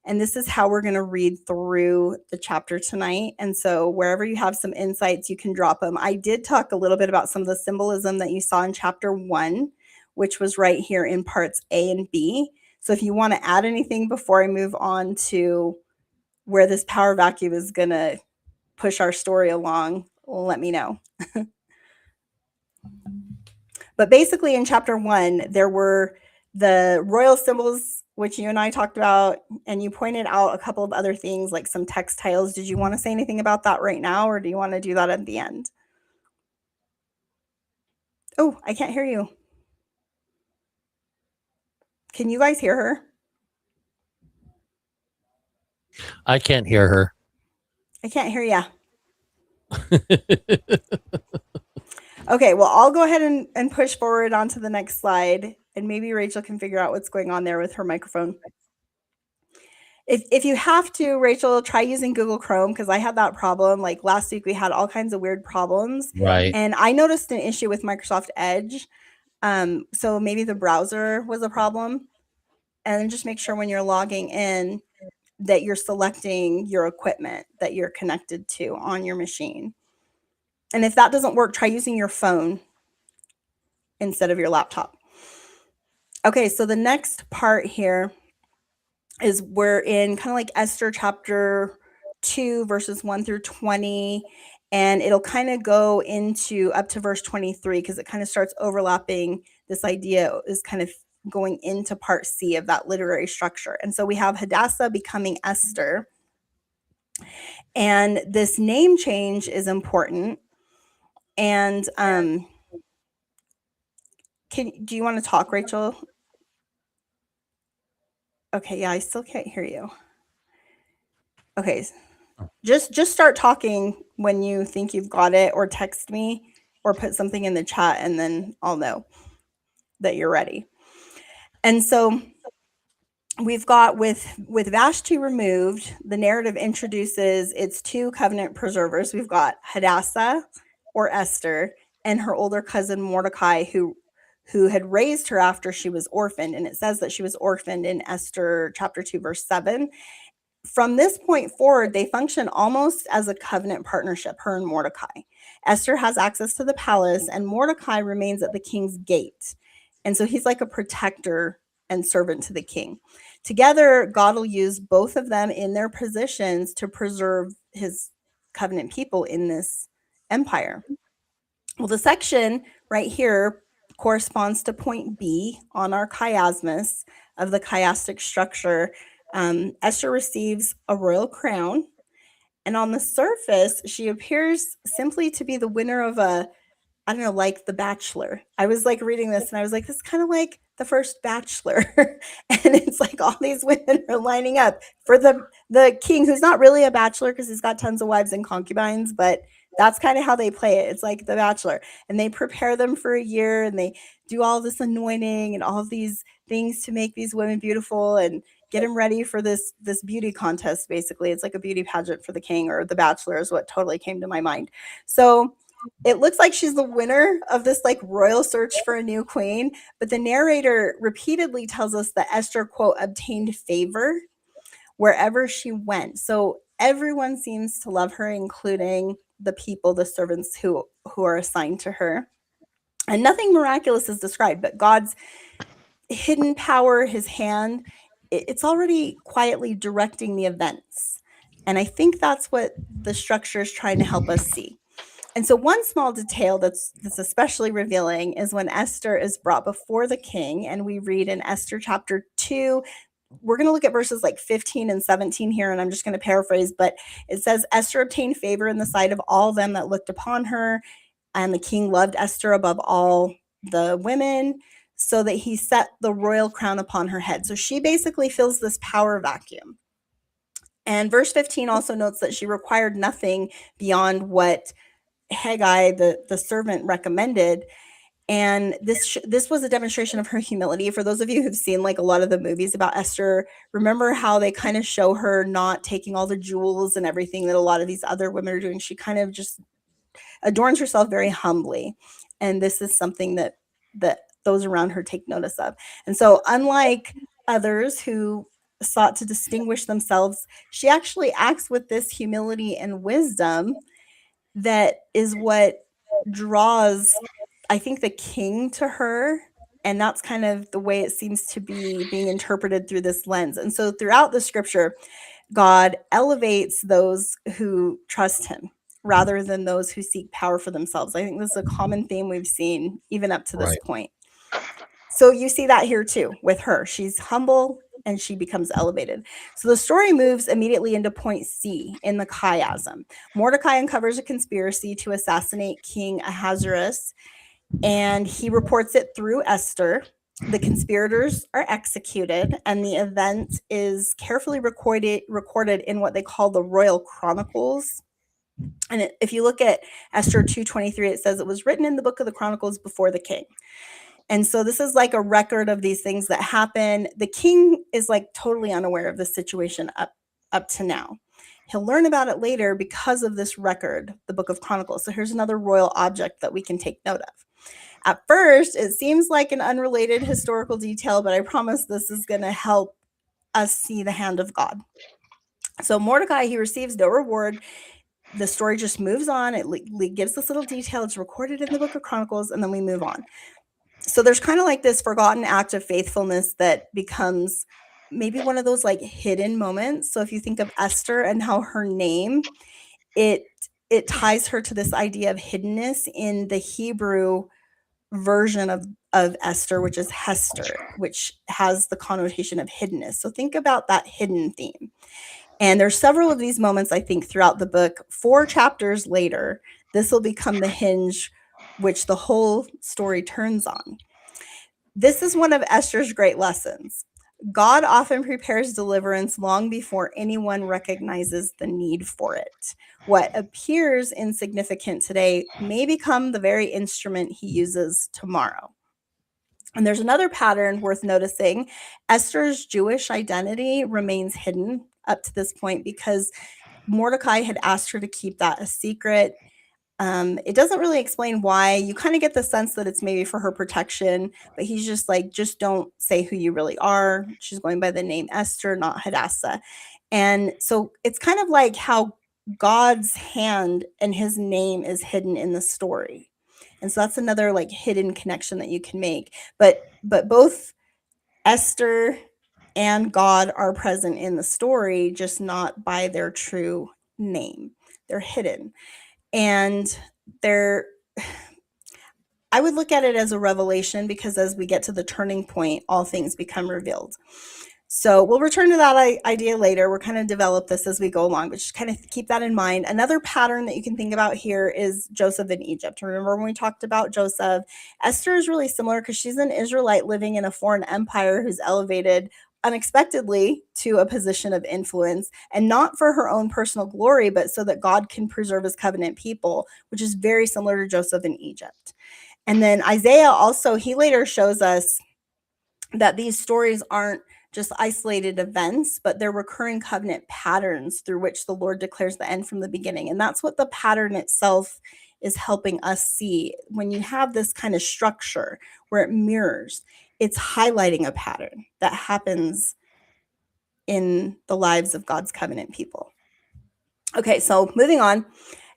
And this is how we're going to read through the chapter tonight. And so wherever you have some insights, you can drop them. I did talk a little bit about some of the symbolism that you saw in chapter 1, which was right here in parts A and B. So if you want to add anything before I move on to where this power vacuum is going to push our story along, let me know. But basically in chapter 1, there were the royal symbols, which you and I talked about, and you pointed out a couple of other things like some textiles. Did you want to say anything about that right now, or do you want to do that at the end? Oh, I can't hear you. Can you guys hear her? I can't hear her. I can't hear you. Okay, well, I'll go ahead and push forward onto the next slide, and maybe Rachel can figure out what's going on there with her microphone. If you have to, Rachel, try using Google Chrome, because I had that problem. Like last week, we had all kinds of weird problems. Right. And I noticed an issue with Microsoft Edge. So maybe the browser was a problem. And then just make sure when you're logging in that you're selecting your equipment that you're connected to on your machine. And if that doesn't work, try using your phone instead of your laptop. Okay, so the next part here is we're in kind of like Esther chapter 2, verses 1 through 20. And it'll kind of go into up to verse 23 because it kind of starts overlapping. This idea is kind of going into part C of that literary structure. And so we have Hadassah becoming Esther. And this name change is important. And do you want to talk, Rachel? Okay, yeah, I still can't hear you. Okay, just start talking when you think you've got it, or text me, or put something in the chat, and then I'll know that you're ready. And so we've got with Vashti removed, the narrative introduces its two covenant preservers. We've got Hadassah, or Esther, and her older cousin Mordecai, who had raised her after she was orphaned. And it says that she was orphaned in Esther chapter 2, verse 7. From this point forward, they function almost as a covenant partnership, her and Mordecai. Esther has access to the palace, and Mordecai remains at the king's gate. And so he's like a protector and servant to the king. Together, God will use both of them in their positions to preserve his covenant people in this empire. Well, the section right here corresponds to point B on our chiasmus of the chiastic structure. Esther receives a royal crown, and on the surface, she appears simply to be the winner of a, I don't know, like The Bachelor. I was like reading this and I was like, this is kind of like the first Bachelor. And it's like all these women are lining up for the king, who's not really a bachelor because he's got tons of wives and concubines, but that's kind of how they play it. It's like The Bachelor. And they prepare them for a year and they do all this anointing and all of these things to make these women beautiful and get them ready for this beauty contest. Basically, it's like a beauty pageant for the king, or The Bachelor is what totally came to my mind. So it looks like she's the winner of this like royal search for a new queen, but the narrator repeatedly tells us that Esther, quote, obtained favor wherever she went. So everyone seems to love her, including the people, the servants who are assigned to her. And nothing miraculous is described, but God's hidden power, his hand, it's already quietly directing the events. And I think that's what the structure is trying to help us see. And so one small detail that's especially revealing is when Esther is brought before the king, and we read in Esther chapter 2, we're going to look at verses like 15 and 17 here, and I'm just going to paraphrase, but it says, Esther obtained favor in the sight of all them that looked upon her, and the king loved Esther above all the women, so that he set the royal crown upon her head. So she basically fills this power vacuum. And verse 15 also notes that she required nothing beyond what Haggai, the servant, recommended. And this was a demonstration of her humility. For those of you who've seen like a lot of the movies about Esther, remember how they kind of show her not taking all the jewels and everything that a lot of these other women are doing. She kind of just adorns herself very humbly. And this is something that those around her take notice of. And so unlike others who sought to distinguish themselves, she actually acts with this humility and wisdom that is what draws, I think, the king to her. And that's kind of the way it seems to be being interpreted through this lens. And so throughout the scripture, God elevates those who trust him rather than those who seek power for themselves. I think this is a common theme we've seen even up to this point. So you see that here too with her. She's humble and she becomes elevated. So the story moves immediately into point C in the chiasm. Mordecai uncovers a conspiracy to assassinate King Ahasuerus, and he reports it through Esther. The conspirators are executed, and the event is carefully recorded in what they call the Royal Chronicles. And if you look at Esther 2:23, it says it was written in the book of the Chronicles before the king. And so this is like a record of these things that happen. The king is like totally unaware of this situation up to now. He'll learn about it later because of this record, the book of Chronicles. So here's another royal object that we can take note of. At first, it seems like an unrelated historical detail, but I promise this is going to help us see the hand of God. So Mordecai, he receives no reward. The story just moves on. It gives this little detail. It's recorded in the book of Chronicles, and then we move on. So there's kind of like this forgotten act of faithfulness that becomes maybe one of those like hidden moments. So if you think of Esther and how her name, it ties her to this idea of hiddenness in the Hebrew version of Esther, which is Hester, which has the connotation of hiddenness. So think about that hidden theme. And there's several of these moments, I think, throughout the book. 4 chapters later, this will become the hinge which the whole story turns on. This is one of Esther's great lessons. God often prepares deliverance long before anyone recognizes the need for it. What appears insignificant today may become the very instrument he uses tomorrow. And there's another pattern worth noticing. Esther's Jewish identity remains hidden up to this point because Mordecai had asked her to keep that a secret. It doesn't really explain why. You kind of get the sense that it's maybe for her protection, but he's just like, just don't say who you really are. She's going by the name Esther, not Hadassah. And so it's kind of like how God's hand and his name is hidden in the story. And so that's another like hidden connection that you can make. But both Esther and God are present in the story, just not by their true name. They're hidden. And they're I would look at it as a revelation, because as we get to the turning point, all things become revealed. So we'll return to that idea later. We're kind of develop this as we go along, but just kind of keep that in mind. Another pattern that you can think about here is Joseph in Egypt. Remember when we talked about Joseph? Esther is really similar because she's an Israelite living in a foreign empire who's elevated unexpectedly to a position of influence, and not for her own personal glory, but so that God can preserve his covenant people, which is very similar to Joseph in Egypt. And then Isaiah also, he later shows us that these stories aren't just isolated events, but they're recurring covenant patterns through which the Lord declares the end from the beginning. And that's what the pattern itself is helping us see. When you have this kind of structure where it mirrors, it's highlighting a pattern that happens in the lives of God's covenant people. Okay, so moving on.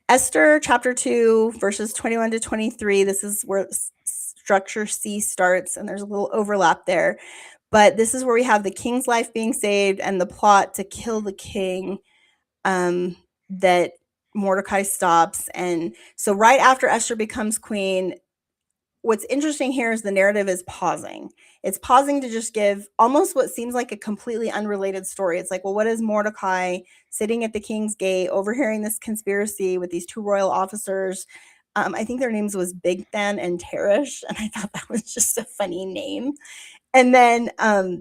Esther chapter 2, verses 21 to 23. This is where structure C starts, and there's a little overlap there. But this is where we have the king's life being saved and the plot to kill the king that Mordecai stops. And so right after Esther becomes queen, what's interesting here is the narrative is pausing. It's pausing to just give almost what seems like a completely unrelated story. It's like, well, what is Mordecai sitting at the king's gate, overhearing this conspiracy with these two royal officers? I think their names was Bigthan and Teresh, and I thought that was just a funny name. And then,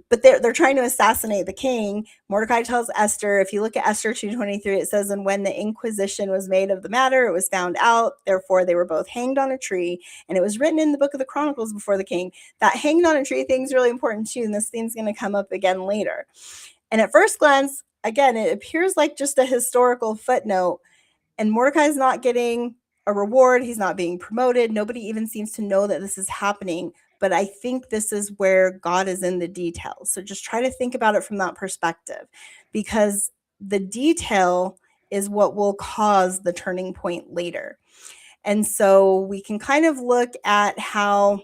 but they're trying to assassinate the king. Mordecai tells Esther, if you look at Esther 2:23, it says, and when the inquisition was made of the matter, it was found out. Therefore, they were both hanged on a tree. And it was written in the book of the Chronicles before the king. That hanged on a tree thing is really important too. And this theme's going to come up again later. And at first glance, again, it appears like just a historical footnote. And Mordecai's not getting a reward. He's not being promoted. Nobody even seems to know that this is happening. But I think this is where God is in the details. So just try to think about it from that perspective, because the detail is what will cause the turning point later. And so we can kind of look at how,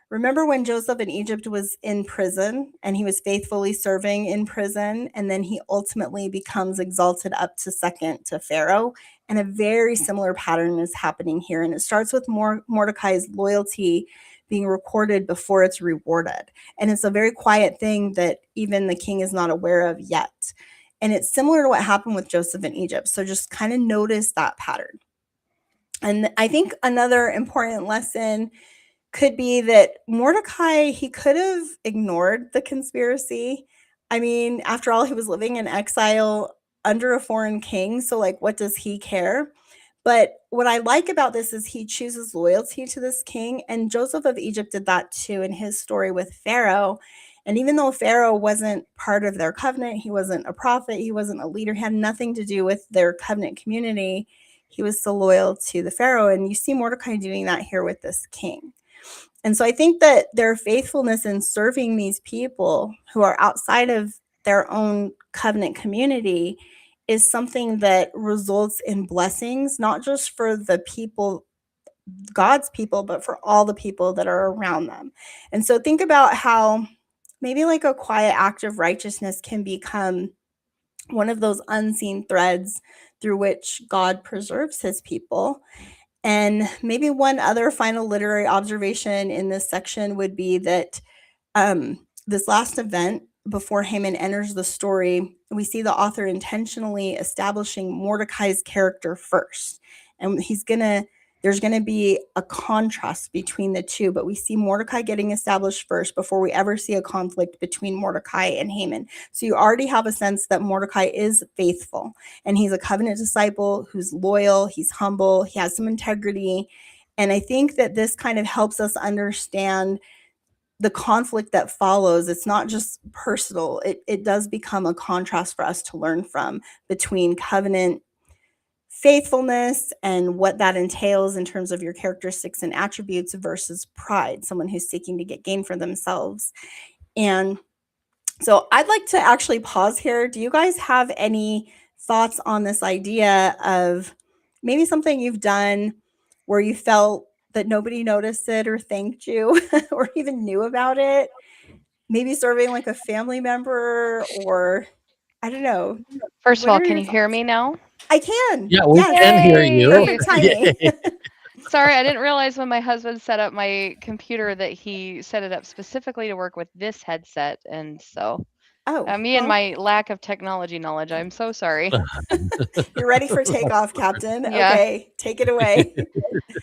remember when Joseph in Egypt was in prison and he was faithfully serving in prison, and then he ultimately becomes exalted up to second to Pharaoh. And a very similar pattern is happening here. And it starts with Mordecai's loyalty being recorded before it's rewarded. And it's a very quiet thing that even the king is not aware of yet. And it's similar to what happened with Joseph in Egypt. So just kind of notice that pattern. And I think another important lesson could be that Mordecai, he could have ignored the conspiracy. I mean, after all, he was living in exile under a foreign king. So, like, what does he care? But what I like about this is he chooses loyalty to this king. And Joseph of Egypt did that too in his story with Pharaoh. And even though Pharaoh wasn't part of their covenant, he wasn't a prophet, he wasn't a leader, he had nothing to do with their covenant community, he was still loyal to the Pharaoh. And you see Mordecai doing that here with this king. And so I think that their faithfulness in serving these people who are outside of their own covenant community is something that results in blessings, not just for the people, God's people, but for all the people that are around them. And so think about how maybe like a quiet act of righteousness can become one of those unseen threads through which God preserves his people. And maybe one other final literary observation in this section would be that this last event before Haman enters the story, we see the author intentionally establishing Mordecai's character first. And there's going to be a contrast between the two, but we see Mordecai getting established first before we ever see a conflict between Mordecai and Haman. So you already have a sense that Mordecai is faithful, and he's a covenant disciple who's loyal, he's humble, he has some integrity. And I think that this kind of helps us understand the conflict that follows. It's not just personal. It does become a contrast for us to learn from between covenant faithfulness and what that entails in terms of your characteristics and attributes versus pride, someone who's seeking to get gain for themselves. And so I'd like to actually pause here. Do you guys have any thoughts on this idea of maybe something you've done where you felt that nobody noticed it or thanked you or even knew about it? Maybe serving like a family member, or I don't know. First of What all, are can your you hear thoughts? me now? I can. Yeah, we Yes. can hear you. Yay! Perfect Yay. timing. Sorry, I didn't realize when my husband set up my computer that he set it up specifically to work with this headset, and so Oh, me and well, my lack of technology knowledge, I'm so sorry. you're ready for takeoff, Captain. Yeah, Okay, take it away.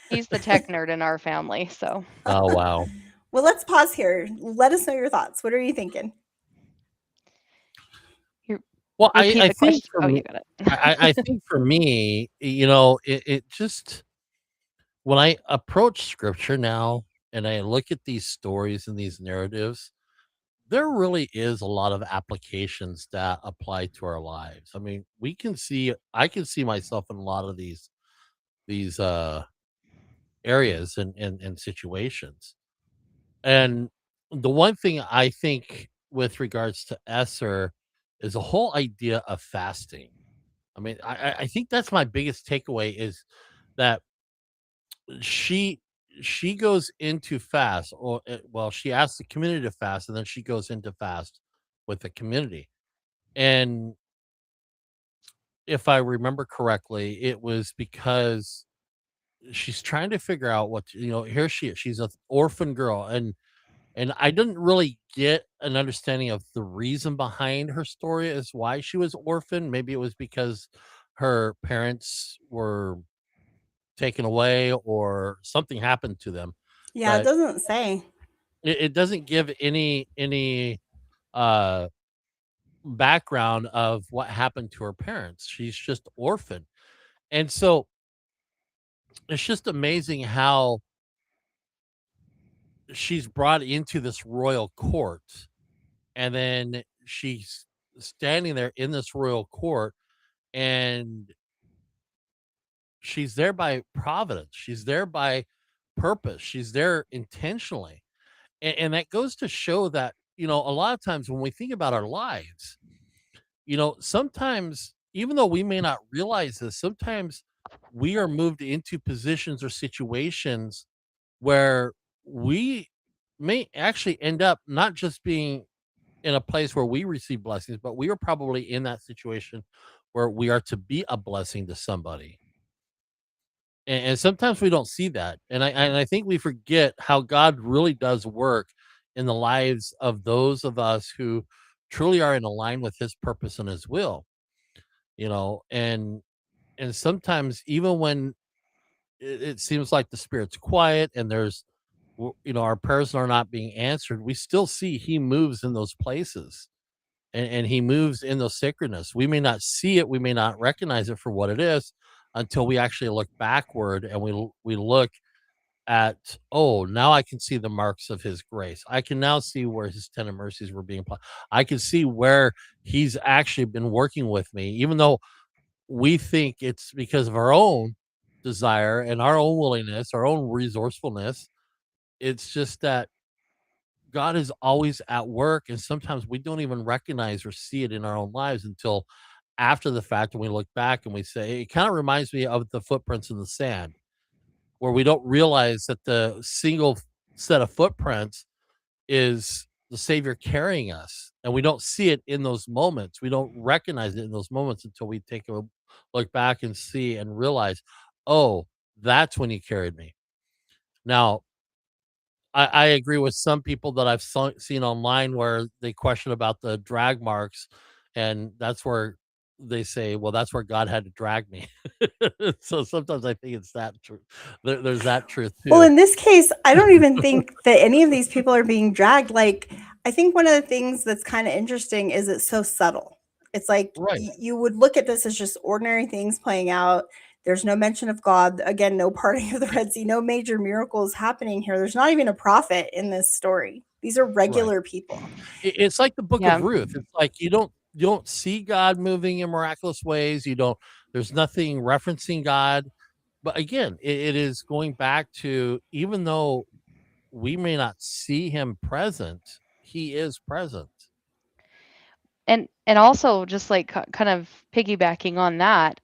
he's the tech nerd in our family, so Oh, wow. Well, let's pause here. Let us know your thoughts. What are you thinking? you Well, repeat I the think question. for Oh, me, you got it. I think for me, it just when I approach scripture now and I look at these stories and these narratives, there really is a lot of applications that apply to our lives. I mean, I can see myself in a lot of these areas and situations. And the one thing I think with regards to Esther is the whole idea of fasting. I mean, I think that's my biggest takeaway is that she she goes into fast, or well, she asks the community to fast, and then she goes into fast with the community. And if I remember correctly, it was because she's trying to figure out here she is. She's an orphan girl, and I didn't really get an understanding of the reason behind her story as why she was orphaned. Maybe it was because her parents were taken away or something happened to them, Yeah, it but doesn't say. it doesn't give any uh background of what happened to her parents. She's just orphaned. And so it's just amazing how she's brought into this royal court, and then she's standing there in this royal court, and she's there by providence. She's there by purpose. She's there intentionally. And that goes to show that, a lot of times when we think about our lives, sometimes even though we may not realize this, sometimes we are moved into positions or situations where we may actually end up not just being in a place where we receive blessings, but we are probably in that situation where we are to be a blessing to somebody. And sometimes we don't see that. And I think we forget how God really does work in the lives of those of us who truly are in line with his purpose and his will, and sometimes even when it seems like the spirit's quiet and our prayers are not being answered, we still see he moves in those places, and he moves in those sacredness. We may not see it, we may not recognize it for what it is until we actually look backward and we look at, oh, now I can see the marks of his grace. I can now see where his tender mercies were being applied. I can see where he's actually been working with me, even though we think it's because of our own desire and our own willingness, our own resourcefulness. It's just that God is always at work, and sometimes we don't even recognize or see it in our own lives until after the fact. And we look back and we say, it kind of reminds me of the footprints in the sand, where we don't realize that the single set of footprints is the Savior carrying us. And we don't see it in those moments. We don't recognize it in those moments until we take a look back and see and realize, oh, that's when he carried me. Now, I agree with some people that I've seen online where they question about the drag marks, and that's where they say, "Well, that's where God had to drag me." So sometimes I think it's that true. There's that truth Well, too. in this case, I don't even think that any of these people are being dragged. Like, I think one of the things that's kind of interesting is it's so subtle. It's like Right, you would look at this as just ordinary things playing out. There's no mention of God. Again, no parting of the Red Sea, no major miracles happening here. There's not even a prophet in this story. These are right. regular people. It's like the Book Yeah. of Ruth. It's like you don't don't see God moving in miraculous ways. There's nothing referencing God. But again, it is going back to, even though we may not see him present, he is present. And also just like kind of piggybacking on that,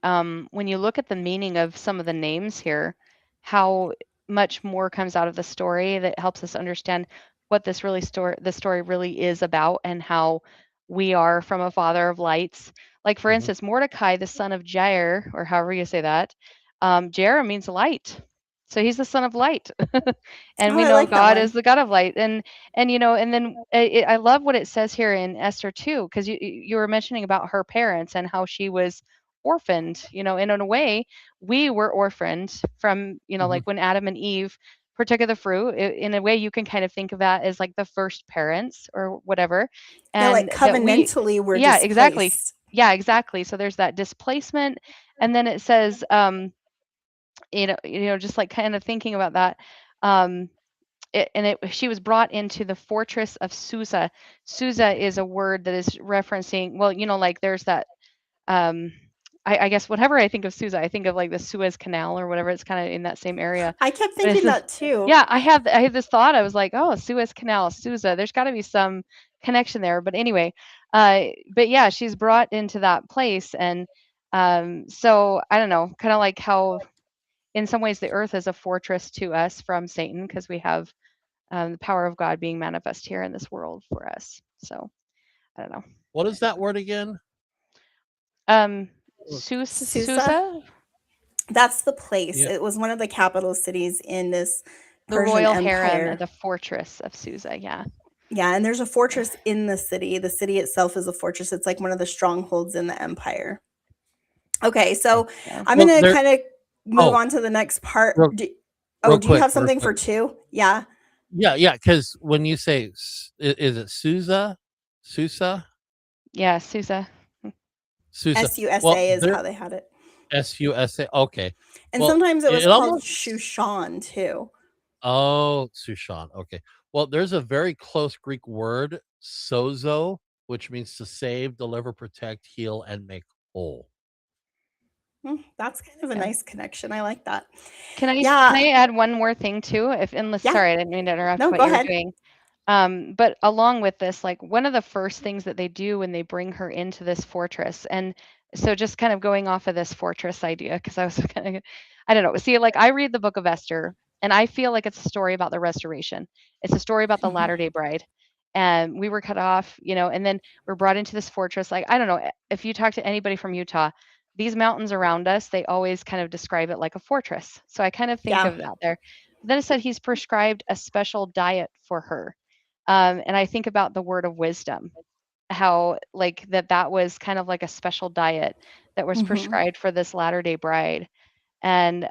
when you look at the meaning of some of the names here, how much more comes out of the story that helps us understand what the story really is about, and how we are from a father of lights. Like for Mhm. instance, Mordecai, the son of Jair, or however you say that, Jair means light. So he's the son of light. And Oh, we I know like that God is one. the God of light. And and then I love what it says here in Esther too, because you were mentioning about her parents and how she was orphaned. And in a way, we were orphaned from Mhm. like when Adam and Eve partook of the fruit. In a way, you can kind of think of that as like the first parents or whatever, Yeah, like and that we, covenantally we're yeah, exactly, displaced. yeah, exactly. So there's that displacement, and then it says, just like kind of thinking about that. Um, she was brought into the fortress of Susa. Susa is a word that is referencing, well, like there's that, um, I guess whatever I think of Susa, I think of like the Suez Canal or whatever. It's kind of in that same area. I kept But it's thinking this, that too. yeah, I had this thought. I was like, oh, Suez Canal, Susa. There's got to be some connection there. But anyway, but yeah, she's brought into that place, and so I don't know, kind of like how in some ways the earth is a fortress to us from Satan, because we have the power of God being manifest here in this world for us. So I don't know. What is that word again? Um, Susa, Susa, that's the place. Yeah. It was one of the capital cities in this the Persian royal harem, and Empire. the fortress of Susa. Yeah. Yeah, and there's a fortress in the city. The city itself is a fortress. It's like one of the strongholds in the empire. Okay, Okay. so Yeah. I'm Well, gonna there. kind of move Oh, on to the next part. real, Oh, real do you quick, have real something quick. for two? Yeah. Yeah, yeah. Because when you say, is it Susa, Yeah. Susa. Susa? Well, SUSA is there, how they had it. SUSA. Okay. And Well, sometimes it was it called almost. Shushan too. Oh, Sushan. Okay. Well, there's a very close Greek word, sozo, which means to save, deliver, protect, heal, and make whole. That's kind of a Yeah. nice connection. I like that. Can Yeah. I add one more thing too? If unless Yeah. sorry, I didn't mean to interrupt No, what go you were ahead. doing. But along with this, like one of the first things that they do when they bring her into this fortress, and so just kind of going off of this fortress idea, because I was kind of, I don't know. See, like I read the book of Esther, and I feel like it's a story about the restoration. It's a story about the Mhm. Latter Day Bride, and we were cut off, and then we're brought into this fortress. Like I don't know if you talk to anybody from Utah, these mountains around us, they always kind of describe it like a fortress. So I kind of think Yeah. of that there. Then it said he's prescribed a special diet for her. And I think about the word of wisdom, how like that was kind of like a special diet that was Mhm. prescribed for this Latter Day Bride. And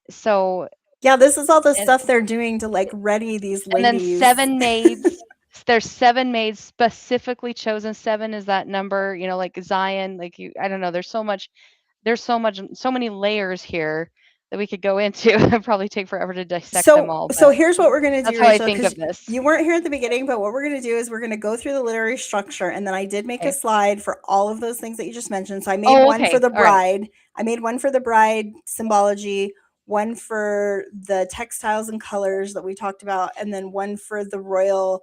so Yeah, this is all the and stuff they're doing to like ready these and then ladies. 7 maids. There's 7 maids specifically chosen. 7 is that number, like Zion, like I don't know, so many layers here that we could go into. It'd probably take forever to dissect them all, So but here's what we're gonna do, that's how I Rachel, think because of this. you weren't here at the beginning, but what we're gonna do is we're gonna go through the literary structure, and then I did make a Okay. slide for all of those things that you just mentioned. So I made Oh, one for okay. the All right. bride. I made one for the bride symbology, one for the textiles and colors that we talked about, and then one for the royal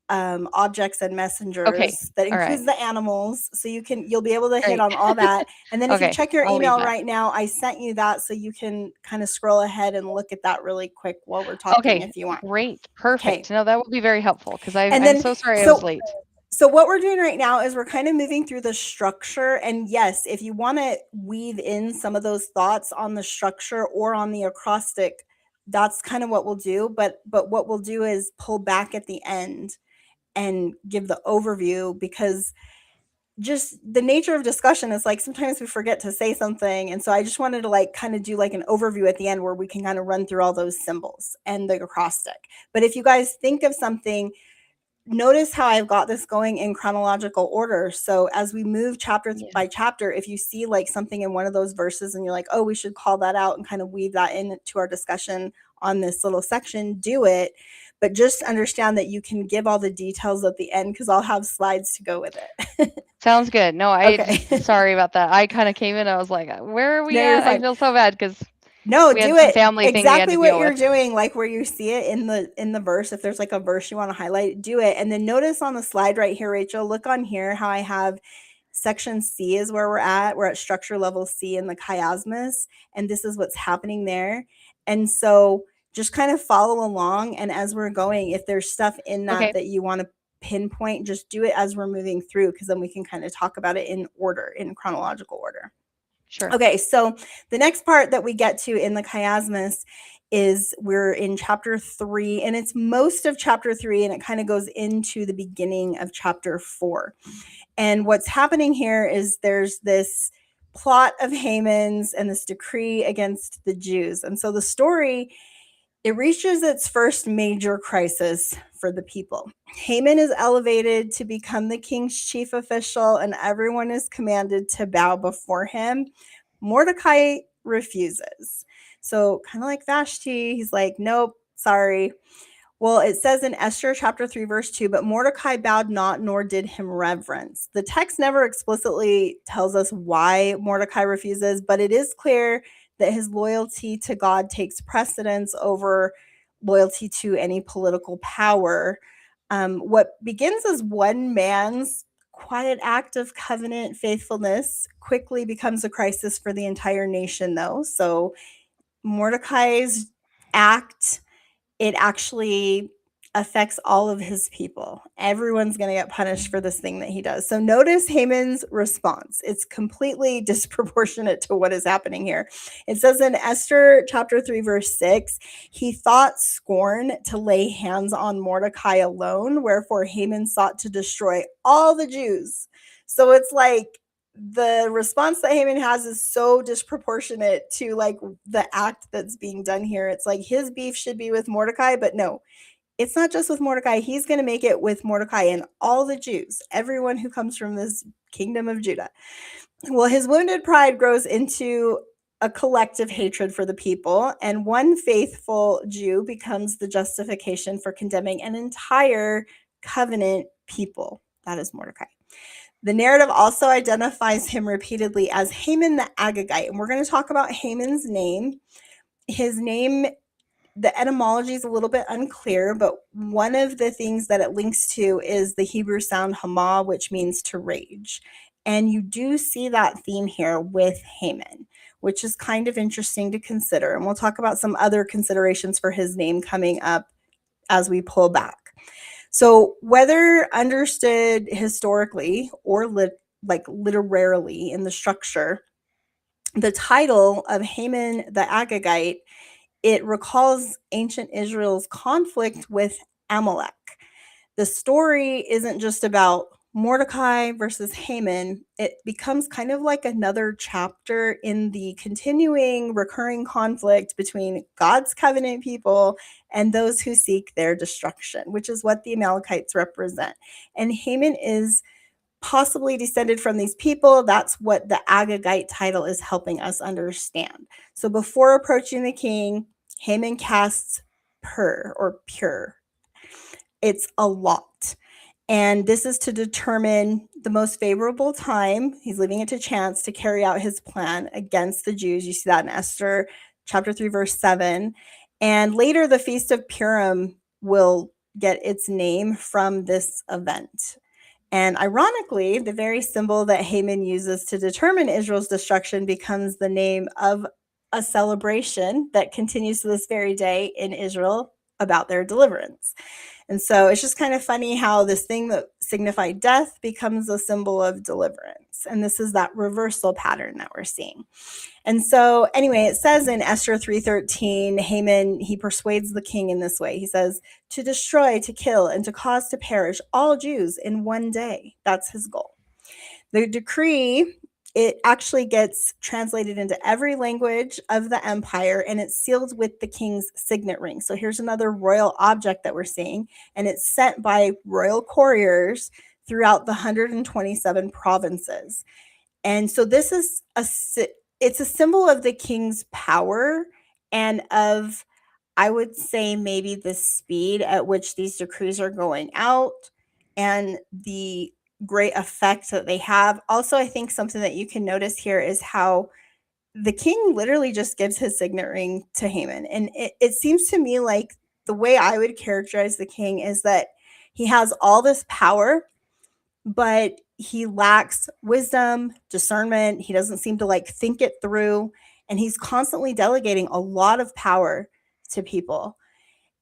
objects and Okay. messengers that All right. includes the animals. So you'll be able to hit Great. on all that. And then if you Okay. check your I'll read email that. right now, I sent you that so you can kind of scroll ahead and look at that really quick while we're talking Okay. if you want. Great. Okay. Perfect. No, that will be very helpful, because And I'm then so sorry I was so late. so what we're doing right now is we're kind of moving through the structure, and yes, if you want to weave in some of those thoughts on the structure or on the acrostic, that's kind of what we'll do, but what we'll do is pull back at the end and give the overview, because just the nature of discussion is like sometimes we forget to say something, and so I just wanted to like kind of do like an overview at the end where we can kind of run through all those symbols and the acrostic. But if you guys think of something, notice how I've got this going in chronological order. So as we move chapter Yeah. by chapter, if you see like something in one of those verses and you're like, oh, we should call that out and kind of weave that into our discussion on this little section, do it. but just understand that you can give all the details at the end because I'll have slides to go with it. Sounds good. No, Okay. sorry about that. I kind of came in. I was like, where are we No, you're at? I fine. feel so bad because No, we had do some it family thing we had exactly to what deal you're with. doing, like where you see it in the verse. If there's like a verse you want to highlight, do it. And then notice on the slide right here, Rachel, look on here how I have section C is where we're at. We're at structure level C in the chiasmus, and this is what's happening there. And so just kind of follow along. And as we're going, if there's stuff in that Okay. that you want to pinpoint, just do it as we're moving through, because then we can kind of talk about it in order, in chronological order. Sure. Okay, so the next part that we get to in the chiasmus is we're in chapter 3, and it's most of chapter 3, and it kind of goes into the beginning of chapter 4. And what's happening here is there's this plot of Haman's and this decree against the Jews. And so the story, it reaches its first major crisis for the people. Haman is elevated to become the king's chief official, and everyone is commanded to bow before him. Mordecai refuses. So, kind of like Vashti, he's like, nope, sorry. Well, it says in Esther chapter 3, verse 2, but Mordecai bowed not, nor did him reverence. The text never explicitly tells us why Mordecai refuses, but it is clear that his loyalty to God takes precedence over loyalty to any political power. What begins as one man's quiet act of covenant faithfulness quickly becomes a crisis for the entire nation, though. So Mordecai's act, it actually affects all of his people. Everyone's going to get punished for this thing that he does. So notice Haman's response. It's completely disproportionate to what is happening here. It says in Esther chapter 3, verse 6, he thought scorn to lay hands on Mordecai alone, wherefore Haman sought to destroy all the Jews. So it's like the response that Haman has is so disproportionate to like the act that's being done here. It's like his beef should be with Mordecai, but no, it's not just with Mordecai. He's going to make it with Mordecai and all the Jews, everyone who comes from this kingdom of Judah. Well, his wounded pride grows into a collective hatred for the people, and one faithful Jew becomes the justification for condemning an entire covenant people. That is Mordecai. The narrative also identifies him repeatedly as Haman the Agagite, and we're going to talk about Haman's name. His name, the etymology is a little bit unclear, but one of the things that it links to is the Hebrew sound hama, which means to rage. And you do see that theme here with Haman, which is kind of interesting to consider. And we'll talk about some other considerations for his name coming up as we pull back. So whether understood historically or literarily in the structure, the title of Haman the Agagite, it recalls ancient Israel's conflict with Amalek. The story isn't just about Mordecai versus Haman. It becomes kind of like another chapter in the continuing recurring conflict between God's covenant people and those who seek their destruction, which is what the Amalekites represent. And Haman is possibly descended from these people. That's what the Agagite title is helping us understand. So before approaching the king, Haman casts pure. It's a lot. And this is to determine the most favorable time. He's leaving it to chance to carry out his plan against the Jews. You see that in Esther chapter 3, verse 7. And later, the Feast of Purim will get its name from this event. And ironically, the very symbol that Haman uses to determine Israel's destruction becomes the name of a celebration that continues to this very day in Israel about their deliverance. And so it's just kind of funny how this thing that signified death becomes a symbol of deliverance. And this is that reversal pattern that we're seeing. And so anyway, it says in Esther 3:13, Haman, he persuades the king in this way. He says, to destroy, to kill, and to cause to perish all Jews in one day. That's his goal. The decree, it actually gets translated into every language of the empire, and it's sealed with the king's signet ring. So here's another royal object that we're seeing, and it's sent by royal couriers throughout the 127 provinces. And so this is it's a symbol of the king's power and of I would say maybe the speed at which these decrees are going out and the great effect that they have. Also, I think something that you can notice here is how the king literally just gives his signet ring to Haman. And it seems to me like the way I would characterize the king is that he has all this power, but he lacks wisdom, discernment. He doesn't seem to like think it through. And he's constantly delegating a lot of power to people.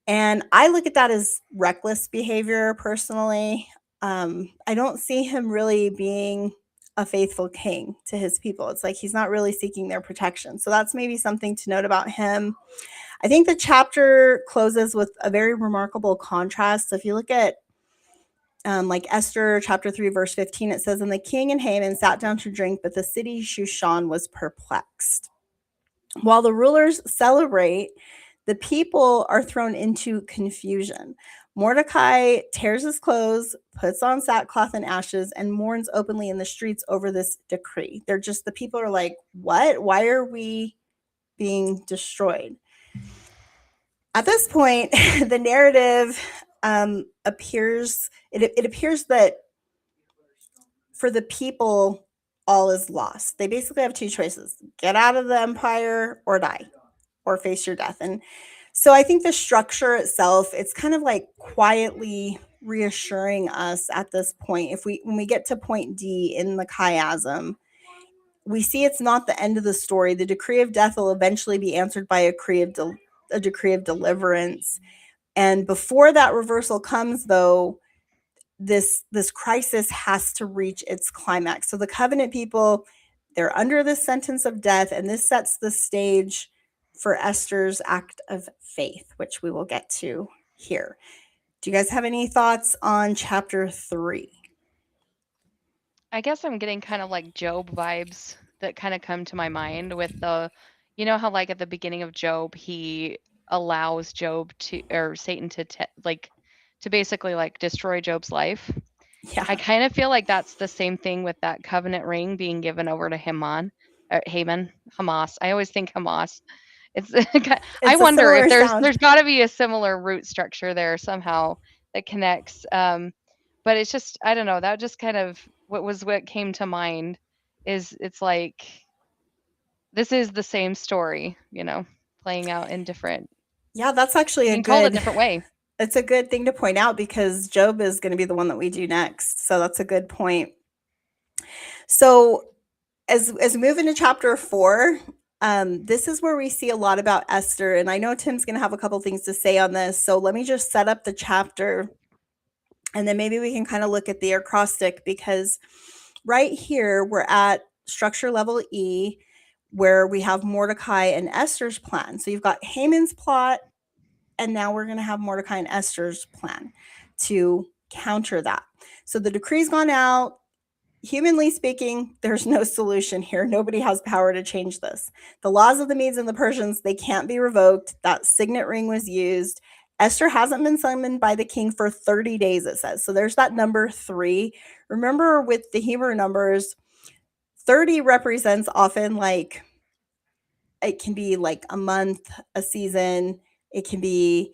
And I look at that as reckless behavior personally. I don't see him really being a faithful king to his people. It's like he's not really seeking their protection. So that's maybe something to note about him. I think the chapter closes with a very remarkable contrast. So if you look at like Esther chapter 3, verse 15, it says, "And the king and Haman sat down to drink, but the city Shushan was perplexed." While the rulers celebrate, the people are thrown into confusion. Mordecai tears his clothes, puts on sackcloth and ashes, and mourns openly in the streets over this decree. The people are like, what? Why are we being destroyed? At this point, the narrative appears that for the people, all is lost. They basically have two choices: get out of the empire or die, or face your death. And so I think the structure itself, it's kind of like quietly reassuring us at this point. When we get to point D in the chiasm, we see it's not the end of the story. The decree of death will eventually be answered by a decree of deliverance. And before that reversal comes, though, this crisis has to reach its climax. So the covenant people, they're under this sentence of death, and this sets the stage for Esther's act of faith, which we will get to here. Do you guys have any thoughts on chapter 3? I guess I'm getting kind of like Job vibes that kind of come to my mind with how like at the beginning of Job, he allows Job or Satan to basically like destroy Job's life. Yeah. I kind of feel like that's the same thing with that covenant ring being given over to Haman. Hamas. I always think Hamas. It's I wonder if there's got to be a similar root structure there somehow that connects. But it's just, I don't know, that just kind of what came to mind is it's like this is the same story, playing out in different. Yeah, that's actually told a different way. It's a good thing to point out because Job is going to be the one that we do next. So that's a good point. So as we move into chapter 4, this is where we see a lot about Esther. And I know Tim's going to have a couple things to say on this. So let me just set up the chapter, and then maybe we can kind of look at the acrostic, because right here we're at structure level E, where we have Mordecai and Esther's plan. So you've got Haman's plot, and now we're going to have Mordecai and Esther's plan to counter that. So the decree's gone out. Humanly speaking, there's no solution here. Nobody has power to change this. The laws of the Medes and the Persians, they can't be revoked. That signet ring was used. Esther hasn't been summoned by the king for 30 days, it says. So there's that number 3. Remember, with the Hebrew numbers, 30 represents often like, it can be like a month, a season. It can be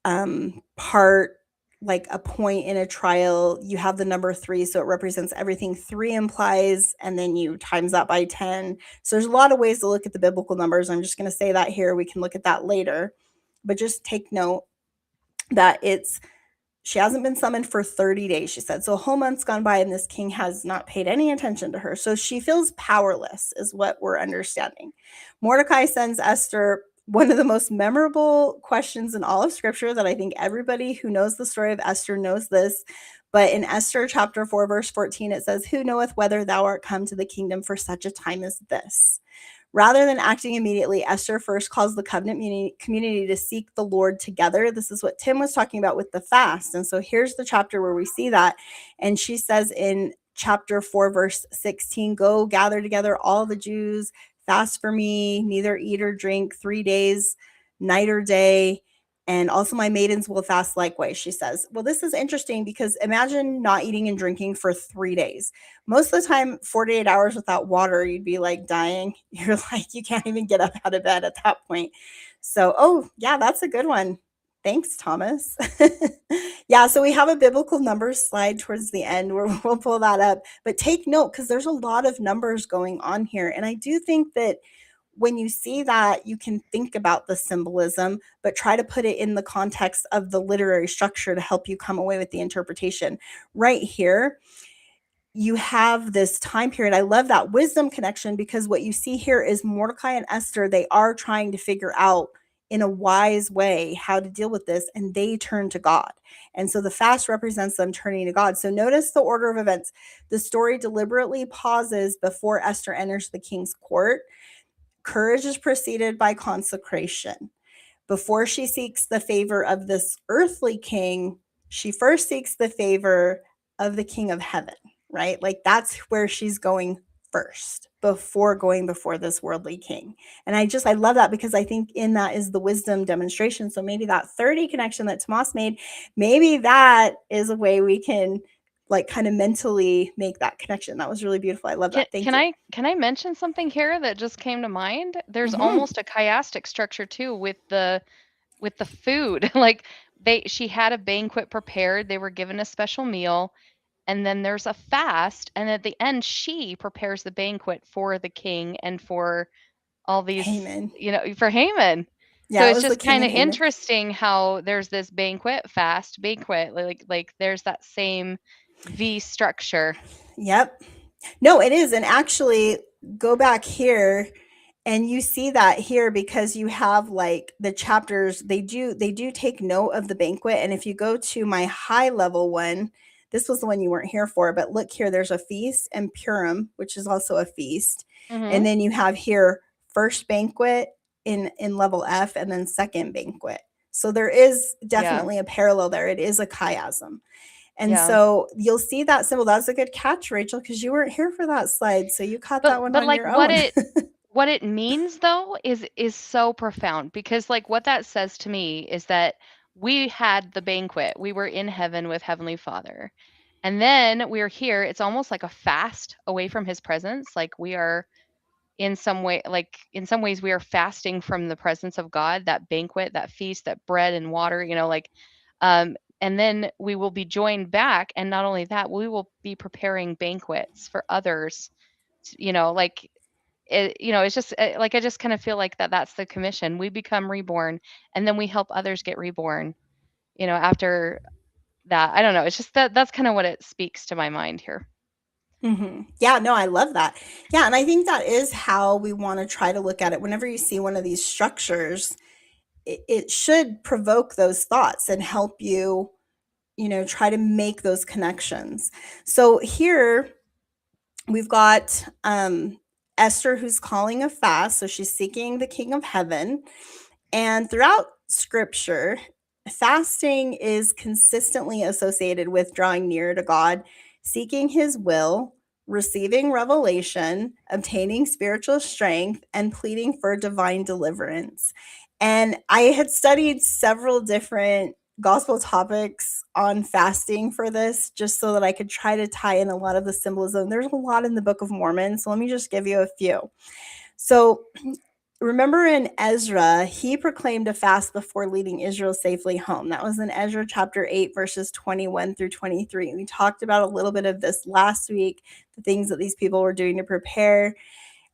part like a point in a trial. You have the number 3, so it represents everything 3 implies, and then you times that by 10. So there's a lot of ways to look at the biblical numbers. I'm just going to say that here. We can look at that later, but just take note that she hasn't been summoned for 30 days, she said. So a whole month's gone by, and this king has not paid any attention to her. So she feels powerless, is what we're understanding. Mordecai sends Esther one of the most memorable questions in all of Scripture that I think everybody who knows the story of Esther knows this. But in Esther chapter 4, verse 14, it says, "Who knoweth whether thou art come to the kingdom for such a time as this?" Rather than acting immediately, Esther first calls the covenant community to seek the Lord together. This is what Tim was talking about with the fast. And so here's the chapter where we see that. And she says in chapter 4, verse 16, "Go gather together all the Jews, fast for me, neither eat or drink 3 days, night or day, And also my maidens will fast likewise, she says. Well, this is interesting because imagine not eating and drinking for 3 days. Most of the time, 48 hours without water, you'd be like dying. You're like, you can't even get up out of bed at that point. So, oh, yeah, that's a good one. Thanks, Thomas. Yeah, so we have a biblical numbers slide towards the end where we'll pull that up. But take note because there's a lot of numbers going on here. And I do think that when you see that, you can think about the symbolism, but try to put it in the context of the literary structure to help you come away with the interpretation. Right here, you have this time period. I love that wisdom connection because what you see here is Mordecai and Esther, they are trying to figure out in a wise way how to deal with this, and they turn to God. And so the fast represents them turning to God. So notice the order of events. The story deliberately pauses before Esther enters the king's court. Courage is preceded by consecration. Before she seeks the favor of this earthly king, she first seeks the favor of the king of heaven, right? Like that's where she's going first before going before this worldly king. And I love that because I think in that is the wisdom demonstration. So maybe that 30 connection that Tomas made, maybe that is a way we can like kind of mentally make that connection. That was really beautiful. I love that. Thank you. Can I mention something here that just came to mind? There's Mhm. almost a chiastic structure too with the food. Like she had a banquet prepared, they were given a special meal, and then there's a fast, and at the end she prepares the banquet for the king and for all these, Haman. for Haman. Yeah, So it it's was the just king kind and of Haman. interesting how there's this fast banquet, like there's that same V structure. Yep. No, it is. And actually, go back here and you see that here because you have like the chapters, they do take note of the banquet. And if you go to my high level one, this was the one you weren't here for, but look here, there's a feast and Purim, which is also a feast. Mhm. And then you have here first banquet in level F and then second banquet. So there is definitely a parallel there. It is a chiasm. And Yeah. so you'll see that symbol. That's a good catch, Rachel, because you weren't here for that slide. So you caught that one But on like your what own. what it means though is so profound, because like what that says to me is that we had the banquet. We were in heaven with Heavenly Father. And then we're here. It's almost like a fast away from his presence. Like we are in some way, like in some ways we are fasting from the presence of God, that banquet, that feast, that bread and water, and then we will be joined back, and not only that, we will be preparing banquets for others, like it's just like I just kind of feel like that's the commission. We become reborn, and then we help others get reborn, after that. I don't know. It's just that's kind of what it speaks to my mind here. Mm-hmm. Yeah, no, I love that. Yeah, and I think that is how we want to try to look at it. Whenever you see one of these structures, it should provoke those thoughts and help you, try to make those connections. So here we've got Esther who's calling a fast. So she's seeking the King of Heaven. And throughout scripture, fasting is consistently associated with drawing near to God, seeking his will, receiving revelation, obtaining spiritual strength, and pleading for divine deliverance. And I had studied several different gospel topics on fasting for this just so that I could try to tie in a lot of the symbolism. There's a lot in the Book of Mormon, so let me just give you a few. So remember in Ezra, he proclaimed a fast before leading Israel safely home. That was in Ezra chapter 8, verses 21 through 23. We talked about a little bit of this last week, the things that these people were doing to prepare.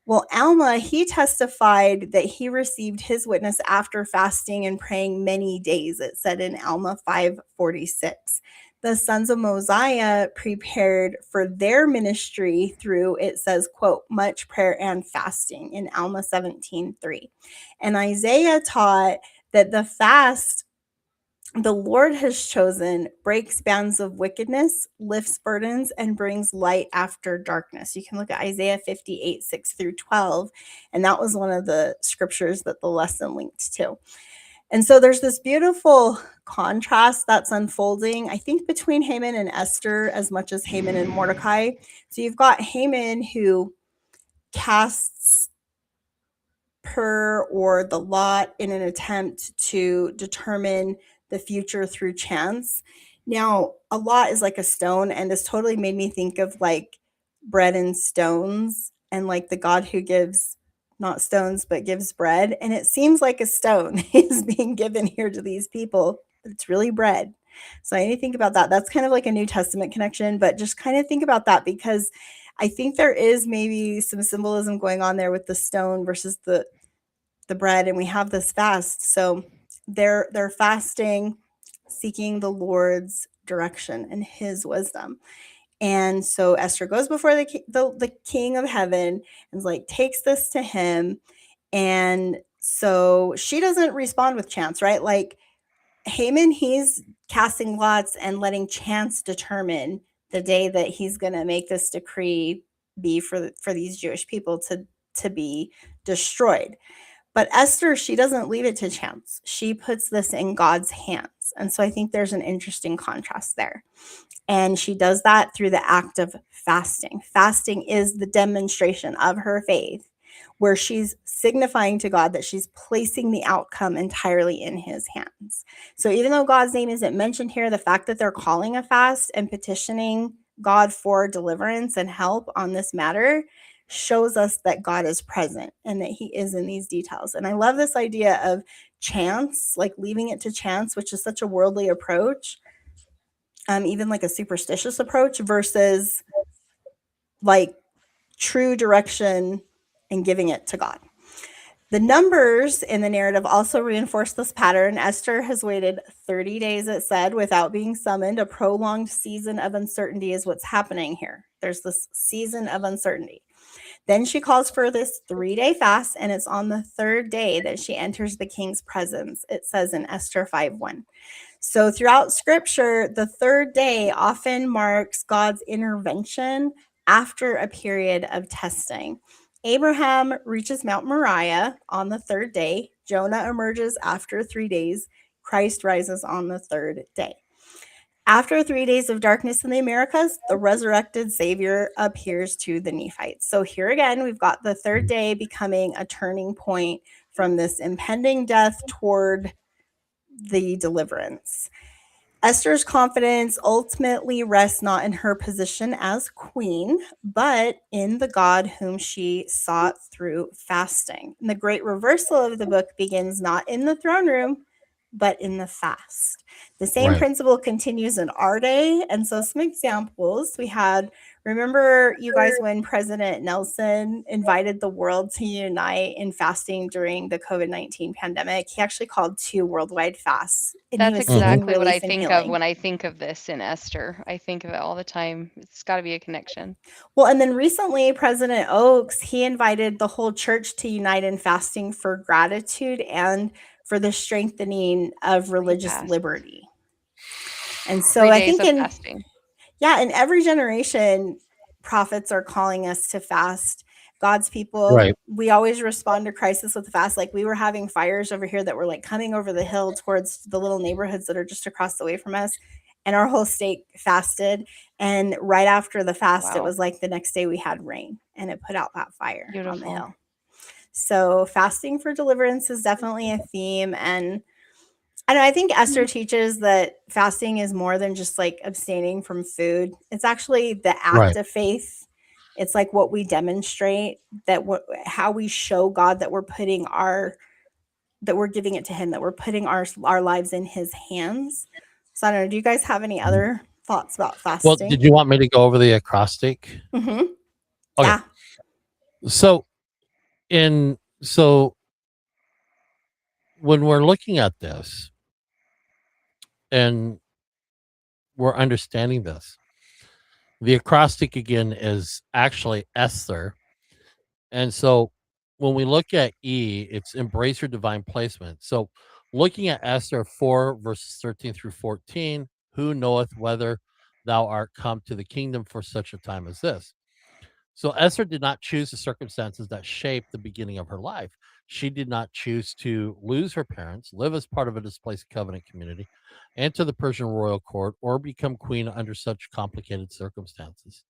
Well, Alma, he testified that he received his witness after fasting and praying many days. It said in Alma 5:46. The sons of Mosiah prepared for their ministry through, it says, quote, much prayer and fasting in Alma 17:3. And Isaiah taught that the fast the Lord has chosen breaks bands of wickedness, lifts burdens, and brings light after darkness. You can look at Isaiah 58:6-12. And that was one of the scriptures that the lesson linked to. And so there's this beautiful contrast that's unfolding, I think, between Haman and Esther as much as Haman and Mordecai. So you've got Haman who casts her or the lot in an attempt to determine the future through chance. Now, a lot is like a stone, and this totally made me think of like bread and stones and like the God who gives not stones but gives bread. And it seems like a stone is being given here to these people, but it's really bread. So I need to think about that. That's kind of like a New Testament connection, but just kind of think about that because I think there is maybe some symbolism going on there with the stone versus the bread, and we have this fast. So they're fasting, seeking the Lord's direction and his wisdom. And so Esther goes before the king of heaven and like takes this to him. And so she doesn't respond with chance, right? Like Haman, he's casting lots and letting chance determine the day that he's going to make this decree be for these Jewish people to be destroyed. But Esther, she doesn't leave it to chance. She puts this in God's hands. And so I think there's an interesting contrast there. And she does that through the act of fasting. Fasting is the demonstration of her faith, where she's signifying to God that she's placing the outcome entirely in his hands. So even though God's name isn't mentioned here, the fact that they're calling a fast and petitioning God for deliverance and help on this matter shows us that God is present and that he is in these details. And I love this idea of chance, like leaving it to chance, which is such a worldly approach, even like a superstitious approach versus like true direction and giving it to God. The numbers in the narrative also reinforce this pattern. Esther has waited 30 days, it said, without being summoned. A prolonged season of uncertainty is what's happening here. There's this season of uncertainty. Then she calls for this 3-day fast, and it's on the third day that she enters the king's presence. It says in Esther 5:1. So throughout scripture, the third day often marks God's intervention after a period of testing. Abraham reaches Mount Moriah on the third day. Jonah emerges after 3 days. Christ rises on the third day. After 3 days of darkness in the Americas, the resurrected Savior appears to the Nephites. So here again, we've got the third day becoming a turning point from this impending death toward the deliverance. Esther's confidence ultimately rests not in her position as queen, but in the God whom she sought through fasting. And the great reversal of the book begins not in the throne room, but in the fast. The same Right. principle continues in our day. And so some examples we had, remember you guys when President Nelson invited the world to unite in fasting during the COVID-19 pandemic? He actually called 2 worldwide fasts. And he That's was seeking exactly what I release and think of healing. when I think of this in Esther. I think of it all the time. It's got to be a connection. Well, and then recently, President Oaks, he invited the whole church to unite in fasting for gratitude and for the strengthening of religious fast. liberty. And so 3 I days think of fasting. in every generation, prophets are calling us to fast. God's people, Right. we always respond to crisis with fast. Like we were having fires over here that were like coming over the hill towards the little neighborhoods that are just across the way from us. And our whole state fasted. And right after the fast, it Wow. was like the next day we had rain and it put out that fire on the Beautiful. hill. So fasting for deliverance is definitely a theme. And I think Esther teaches that fasting is more than just like abstaining from food. It's actually the act Right. of faith. It's like what we demonstrate, that how we show God that we're giving it to him, that we're putting our lives in his hands. So I don't know, do you guys have any other thoughts about Well, fasting? did you want me to go over the acrostic? Mm-hmm. Okay. Yeah. So so when we're looking at this and we're understanding this, the acrostic again is actually Esther. And so when we look at E, it's embrace your divine placement. So looking at Esther 4, verses 13 through 14, who knoweth whether thou art come to the kingdom for such a time as this? So Esther did not choose the circumstances that shaped the beginning of her life. She did not choose to lose her parents, live as part of a displaced covenant community, enter the Persian royal court, or become queen under such complicated circumstances.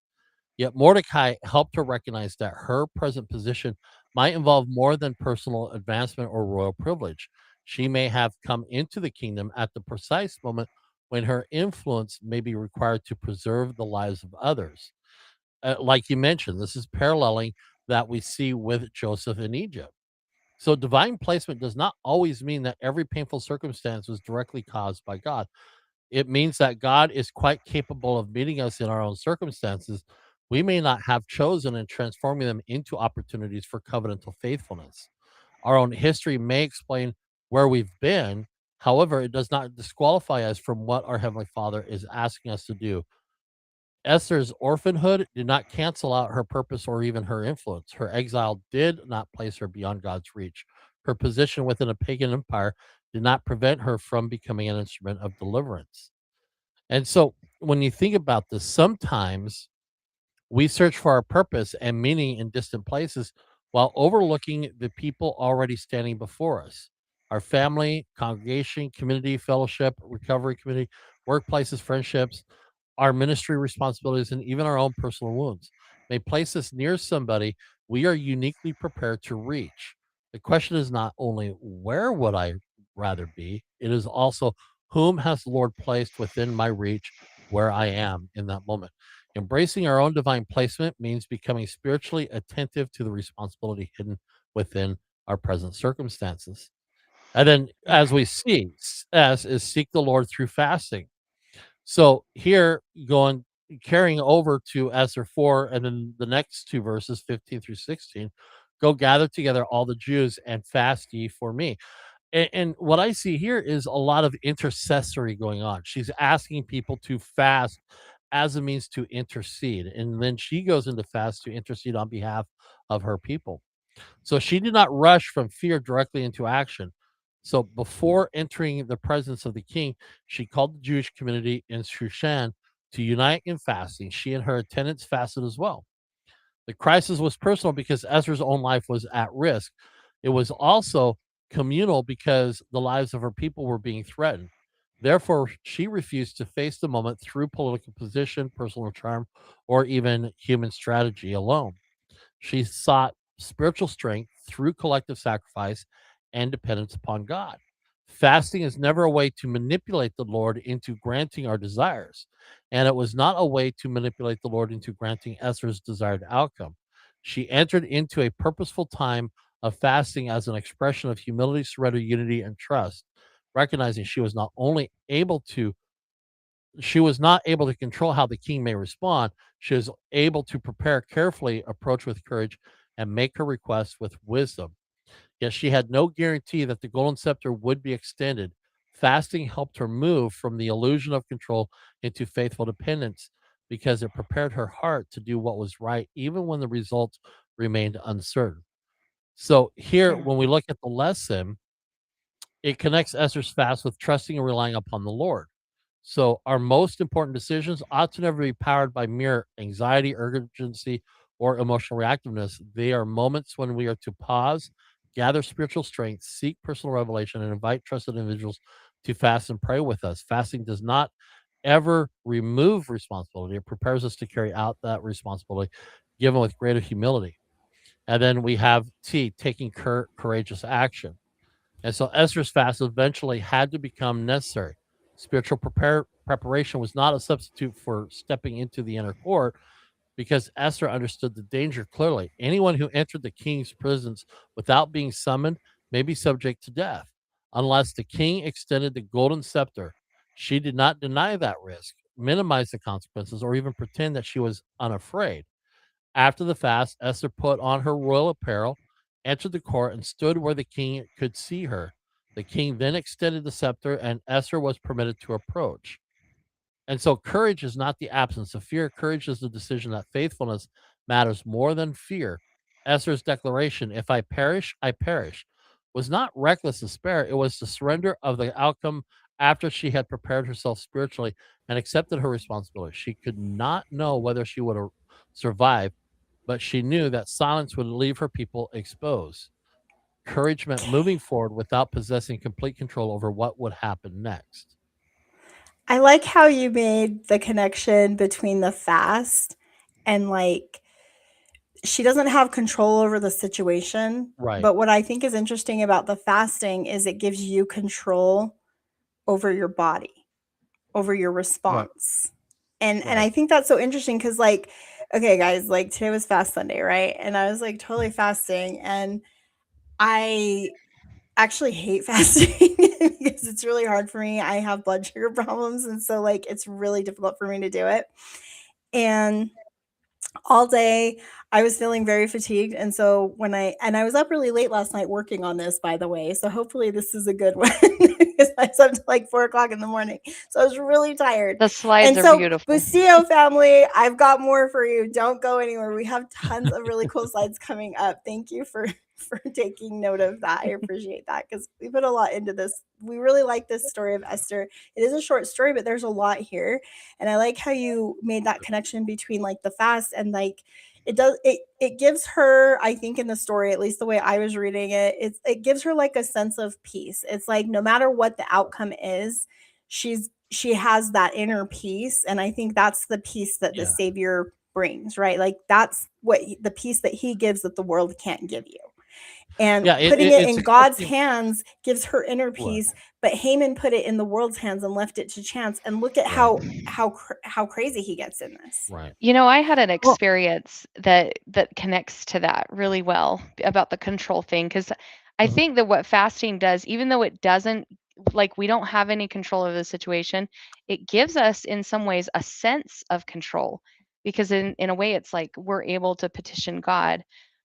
Yet Mordecai helped her recognize that her present position might involve more than personal advancement or royal privilege. She may have come into the kingdom at the precise moment when her influence may be required to preserve the lives of others. Like you mentioned, this is paralleling that we see with Joseph in Egypt. So, divine placement does not always mean that every painful circumstance was directly caused by God. It means that God is quite capable of meeting us in our own circumstances. We may not have chosen and transforming them into opportunities for covenantal faithfulness. Our own history may explain where we've been. However, it does not disqualify us from what our Heavenly Father is asking us to do. Esther's orphanhood did not cancel out her purpose or even her influence. Her exile did not place her beyond God's reach. Her position within a pagan empire did not prevent her from becoming an instrument of deliverance. And so when you think about this, sometimes we search for our purpose and meaning in distant places while overlooking the people already standing before us. Our family, congregation, community, fellowship, recovery community, workplaces, friendships, our ministry responsibilities, and even our own personal wounds may place us near somebody we are uniquely prepared to reach. The question is not only where would I rather be, it is also whom has the Lord placed within my reach where I am in that moment. Embracing our own divine placement means becoming spiritually attentive to the responsibility hidden within our present circumstances. And then, Yeah. as we see, S is seek the Lord through fasting. So here, going carrying over to Esther 4, and then the next two verses, 15 through 16, go gather together all the Jews and fast ye for me. And what I see here is a lot of intercessory going on. She's asking people to fast as a means to intercede. And then she goes into fast to intercede on behalf of her people. So she did not rush from fear directly into action. So before entering the presence of the king, she called the Jewish community in Shushan to unite in fasting. She and her attendants fasted as well. The crisis was personal because Ezra's own life was at risk. It was also communal because the lives of her people were being threatened. Therefore, she refused to face the moment through political position, personal charm, or even human strategy alone. She sought spiritual strength through collective sacrifice and dependence upon God. Fasting is never a way to manipulate the Lord into granting our desires, and it was not a way to manipulate the Lord into granting Esther's desired outcome. She entered into a purposeful time of fasting as an expression of humility, surrender, unity, and trust, recognizing she was not able to control how the king may respond. She was able to prepare carefully, approach with courage, and make her requests with wisdom. Yet she had no guarantee that the golden scepter would be extended. Fasting helped her move from the illusion of control into faithful dependence because it prepared her heart to do what was right, even when the results remained uncertain. So, here, Mm. when we look at the lesson, it connects Esther's fast with trusting and relying upon the Lord. So, our most important decisions ought to never be powered by mere anxiety, urgency, or emotional reactiveness. They are moments when we are to pause, gather spiritual strength, seek personal revelation, and invite trusted individuals to fast and pray with us. Fasting does not ever remove responsibility, it prepares us to carry out that responsibility given with greater humility. And then we have T, taking courageous action. And so Esther's fast eventually had to become necessary. Spiritual preparation was not a substitute for stepping into the inner court because Esther understood the danger clearly. Anyone who entered the king's presence without being summoned may be subject to death unless the king extended the golden scepter. She did not deny that risk, minimize the consequences, or even pretend that she was unafraid. After the fast, Esther put on her royal apparel, entered the court, and stood where the king could see her. The king then extended the scepter, and Esther was permitted to approach. And so, courage is not the absence of fear. Courage is the decision that faithfulness matters more than fear. Esther's declaration, if I perish, I perish, was not reckless despair. It was the surrender of the outcome after she had prepared herself spiritually and accepted her responsibility. She could not know whether she would survive, but she knew that silence would leave her people exposed. Courage meant moving forward without possessing complete control over what would happen next. I like how you made the connection between the fast and like she doesn't have control over the situation. Right. But what I think is interesting about the fasting is it gives you control over your body, over your Right. response. And Right. I think that's so interesting because, like, okay, guys, like today was Fast Sunday, right? And I was like totally fasting, and I actually hate fasting because it's really hard for me. I have blood sugar problems, and so like it's really difficult for me to do it. And all day I was feeling very fatigued, and so I was up really late last night working on this, by the way, so hopefully this is a good one because I slept till like 4 o'clock in the morning, so I was really tired. The slides And are so, beautiful. Bucio family, I've got more for you. Don't go anywhere. We have tons of really cool slides coming up. Thank you for taking note of that. I appreciate that because we put a lot into this. We really like this story of Esther. It is a short story, but there's a lot here. And I like how you made that connection between like the fast and like it gives her, I think in the story, at least the way I was reading it, it gives her like a sense of peace. It's like no matter what the outcome is, she has that inner peace. And I think that's the peace that the Yeah. Savior brings, right? Like that's what the peace that he gives that the world can't give you. And Yeah. putting it It's in God's accepting. hands gives her inner Right. peace, but Haman put it in the world's hands and left it to chance. And look at Right. how crazy he gets in this. Right. You know, I had an Well. experience that connects to that really well about the control thing, because I Mhm. think that what fasting does, even though it doesn't, like, we don't have any control over the situation, it gives us in some ways a sense of control, because in a way it's like we're able to petition God.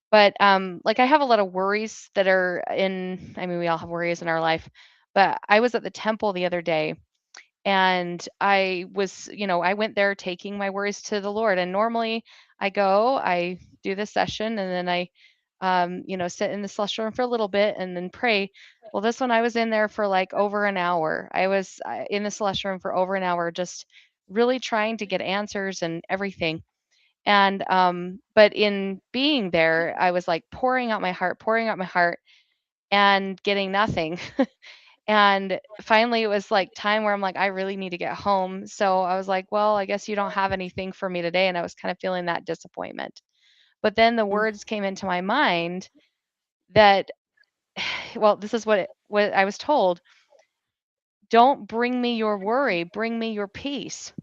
But like, I have a lot of worries that are in, I mean, we all have worries in our life, but I was at the temple the other day, and I was, I went there taking my worries to the Lord. And normally I do this session, and then I, sit in the celestial room for a little bit and then pray. Well, this one I was in there for like over an hour. I was in the celestial room for over an hour, just really trying to get answers and everything. And, but in being there, I was like pouring out my heart and getting nothing. And finally, it was like time where I'm like, I really need to get home. So I was like, well, I guess you don't have anything for me today. And I was kind of feeling that disappointment. But then the words came into my mind that, well, this is what I was told: don't bring me your worry, bring me your peace.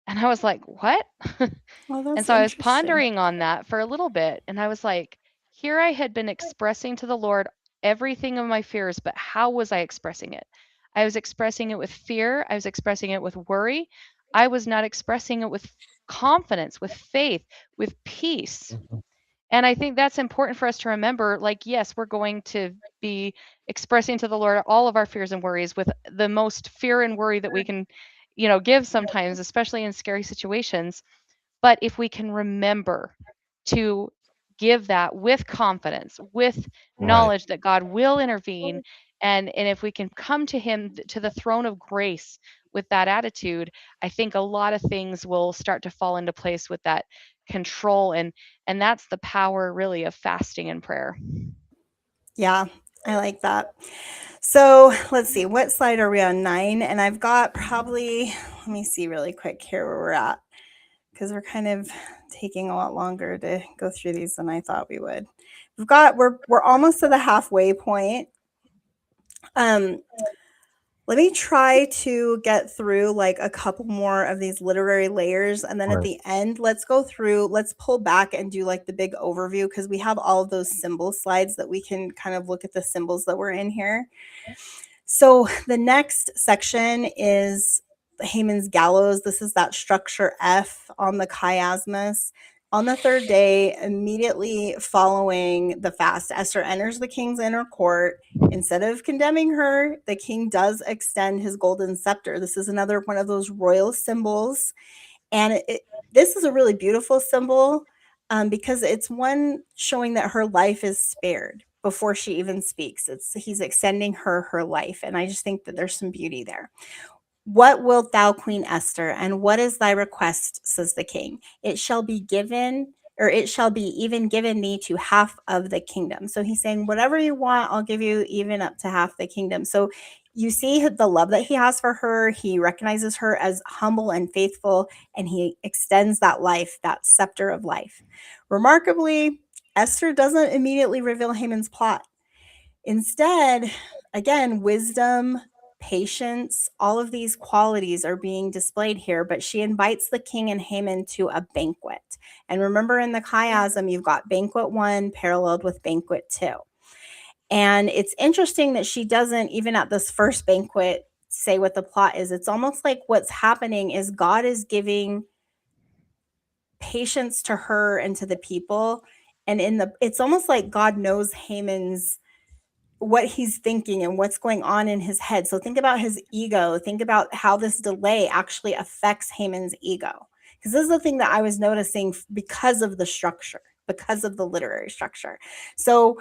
And I was like, what? Well, And that's so I was interesting. pondering on that for a little bit. And I was like, here I had been expressing to the Lord everything of my fears, but how was I expressing it? I was expressing it with fear. I was expressing it with worry. I was not expressing it with confidence, with faith, with peace. Mhm. And I think that's important for us to remember. Like, yes, we're going to be expressing to the Lord all of our fears and worries with the most fear and worry that we can, give sometimes, especially in scary situations. But if we can remember to give that with confidence, with Right. knowledge that God will intervene, and if we can come to him, to the throne of grace with that attitude, I think a lot of things will start to fall into place with that control, and that's the power really of fasting and prayer. Yeah, I like that. So let's see, what slide are we on? 9. And I've got probably, let me see really quick here where we're at, because we're kind of taking a lot longer to go through these than I thought we would. We're almost to the halfway point. Um, Let me try to get through like a couple more of these literary layers. And then at Right. the end, let's pull back and do like the big overview because we have all of those symbol slides that we can kind of look at the symbols that were in here. So the next section is Haman's gallows. This is that structure F on the chiasmus. On the third day, immediately following the fast, Esther enters the king's inner court. Instead of condemning her, the king does extend his golden scepter. This is another one of those royal symbols. And this is a really beautiful symbol because it's one showing that her life is spared before she even speaks. He's extending her life. And I just think that there's some beauty there. What wilt thou, Queen Esther, and what is thy request, says the king? It shall be given, or it shall be even given thee to half of the kingdom. So he's saying, whatever you want, I'll give you even up to half the kingdom. So you see the love that he has for her. He recognizes her as humble and faithful, and he extends that life, that scepter of life. Remarkably, Esther doesn't immediately reveal Haman's plot. Instead, again, wisdom, patience, all of these qualities are being displayed here, but she invites the king and Haman to a banquet. And remember, in the chiasm, you've got banquet 1 paralleled with banquet 2. And it's interesting that she doesn't, even at this first banquet, say what the plot is. It's almost like what's happening is God is giving patience to her and to the people. And it's almost like God knows Haman's, what he's thinking and what's going on in his head. So think about his ego. Think about how this delay actually affects Haman's ego. Because this is the thing that I was noticing because of the structure, because of the literary structure. So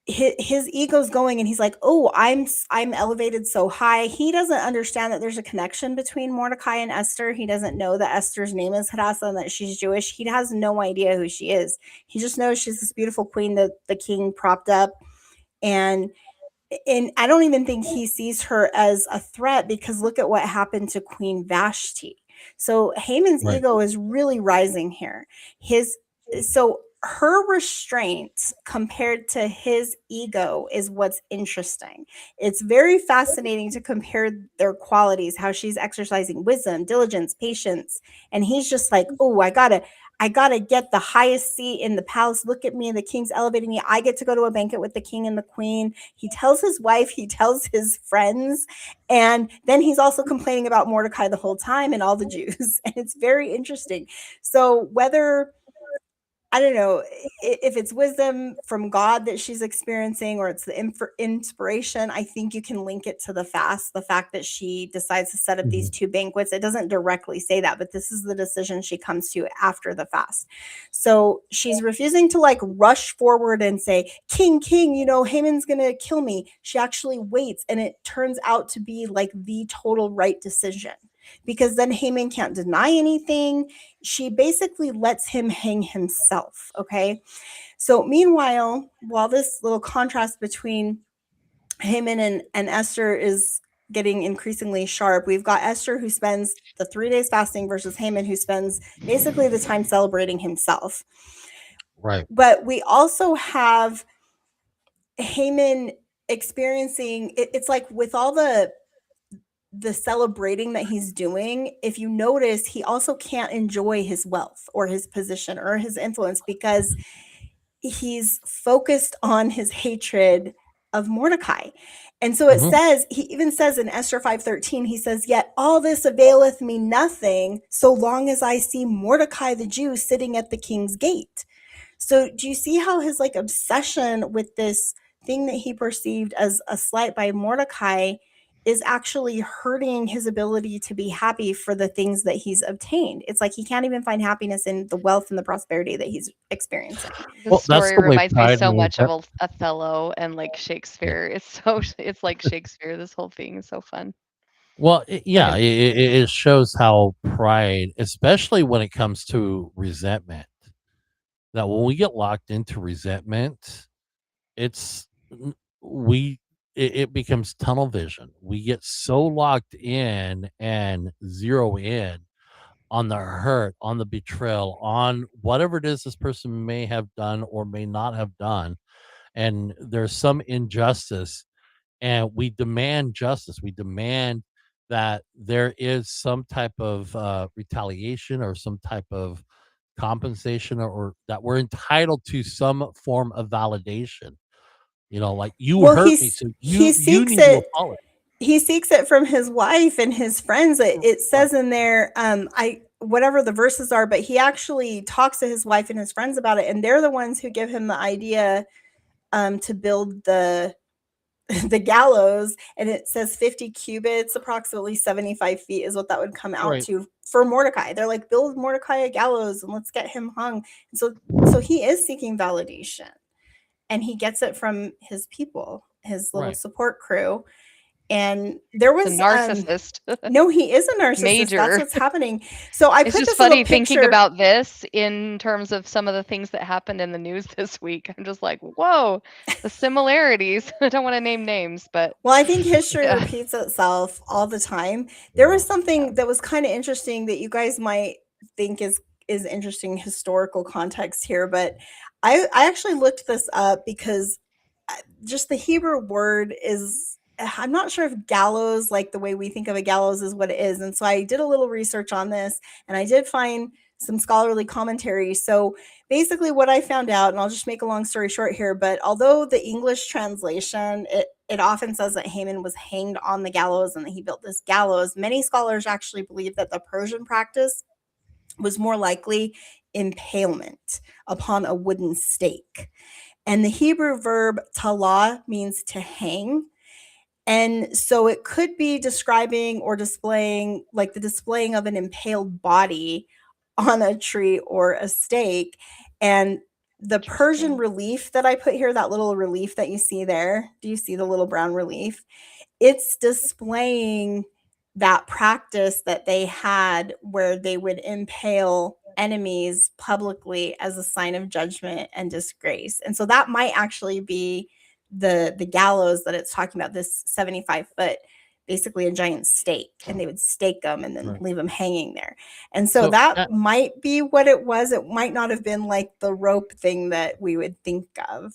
his ego's going, and he's like, oh, I'm elevated so high. He doesn't understand that there's a connection between Mordecai and Esther. He doesn't know that Esther's name is Hadassah and that she's Jewish. He has no idea who she is. He just knows she's this beautiful queen that the king propped up. And I don't even think he sees her as a threat, because look at what happened to Queen Vashti. So Haman's Right. ego is really rising here. So her restraint compared to his ego is what's interesting. It's very fascinating to compare their qualities, how she's exercising wisdom, diligence, patience, and he's just like, oh, I gotta get the highest seat in the palace. Look at me, the king's elevating me. I get to go to a banquet with the king and the queen. He tells his wife, he tells his friends, and then he's also complaining about Mordecai the whole time and all the Jews. And it's very interesting. So whether, I don't know if it's wisdom from God that she's experiencing, or it's the inspiration. I think you can link it to the fast, the fact that she decides to set up these 2 banquets. It doesn't directly say that, but this is the decision she comes to after the fast. So she's refusing to like rush forward and say, king, Haman's going to kill me. She actually waits, and it turns out to be like the total right decision, because then Haman can't deny anything. She basically lets him hang himself. Okay. So meanwhile, while this little contrast between Haman and Esther is getting increasingly sharp, we've got Esther, who spends the 3 days fasting, versus Haman, who spends basically the time celebrating himself. Right. But we also have Haman experiencing, it's like with all the celebrating that he's doing, if you notice, he also can't enjoy his wealth or his position or his influence, because he's focused on his hatred of Mordecai. And so it says, he even says in Esther 5:13, he says, yet all this availeth me nothing, so long as I see Mordecai the Jew sitting at the king's gate. So do you see how his like obsession with this thing that he perceived as a slight by Mordecai is actually hurting his ability to be happy for the things that he's obtained? It's like he can't even find happiness in the wealth and the prosperity that he's experiencing. The Well, that's story the way reminds me pride so and much of resent. Othello and like Yeah. Shakespeare. It's like Shakespeare. This whole thing is so fun. Well, Go yeah, ahead. it shows how pride, especially when it comes to resentment, that when we get locked into resentment, it's we it becomes tunnel vision. We get so locked in and zero in on the hurt, on the betrayal, on whatever it is this person may have done or may not have done, and there's some injustice, and we demand justice. We demand that there is some type of retaliation or some type of compensation, or that we're entitled to some form of validation. Like, you Well, hurt me, so he you seeks need to it apologize. he seeks it from his wife and his friends. It Right. says in there, I whatever the verses are, but he actually talks to his wife and his friends about it, and they're the ones who give him the idea to build the the gallows. And it says 50 cubits, approximately 75 feet, is what that would come out Right. to for Mordecai. They're like, build Mordecai a gallows and let's get him hung. And so he is seeking validation, and he gets it from his people, his little Right. support crew. And there The was narcissist. no, he is a narcissist. Major. That's what's happening. So I It's put just this little funny thinking picture. about this in terms of some of the things that happened in the news this week. I'm just like, whoa, the similarities. I don't want to name names, but Well, I think history yeah. repeats itself all the time. There was Yeah. something that was kind of interesting that you guys might think is interesting historical context here, but I actually looked this up because just the Hebrew word is, I'm not sure if gallows, like the way we think of a gallows, is what it is. And so I did a little research on this and I did find some scholarly commentary. So basically, what I found out, and I'll just make a long story short here, but although the English translation, it often says that Haman was hanged on the gallows and that he built this gallows, many scholars actually believe that the Persian practice was more likely impalement upon a wooden stake. And the Hebrew verb talah means to hang. And so it could be describing or displaying, like the displaying of an impaled body on a tree or a stake. And the Persian Interesting. relief that I put here, that little relief that you see there, do you see the little brown relief? It's displaying that practice that they had where they would impale enemies publicly as a sign of judgment and disgrace. And so that might actually be the gallows that it's talking about, this 75 foot, basically a giant stake, and they would stake them and then Right. leave them hanging there. And so So that might be what it was. It might not have been like the rope thing that we would think of.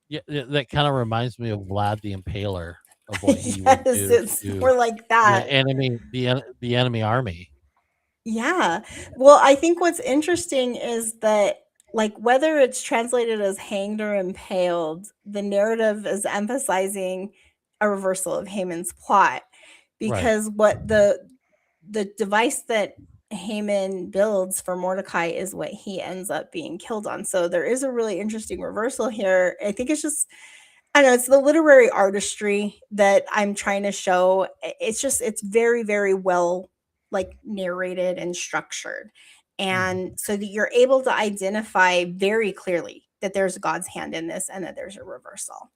yeah, that kind of reminds me of Vlad the Impaler, of what he would Yes, do it's to more like that. the enemy army. Yeah. Well, I think what's interesting is that, like, whether it's translated as hanged or impaled, the narrative is emphasizing a reversal of Haman's plot, Right. because what the device that Haman builds for Mordecai is what he ends up being killed on. So there is a really interesting reversal here. I think it's just, I don't know, it's the literary artistry that I'm trying to show. It's very, very well, like, narrated and structured. And so that you're able to identify very clearly that there's God's hand in this and that there's a reversal.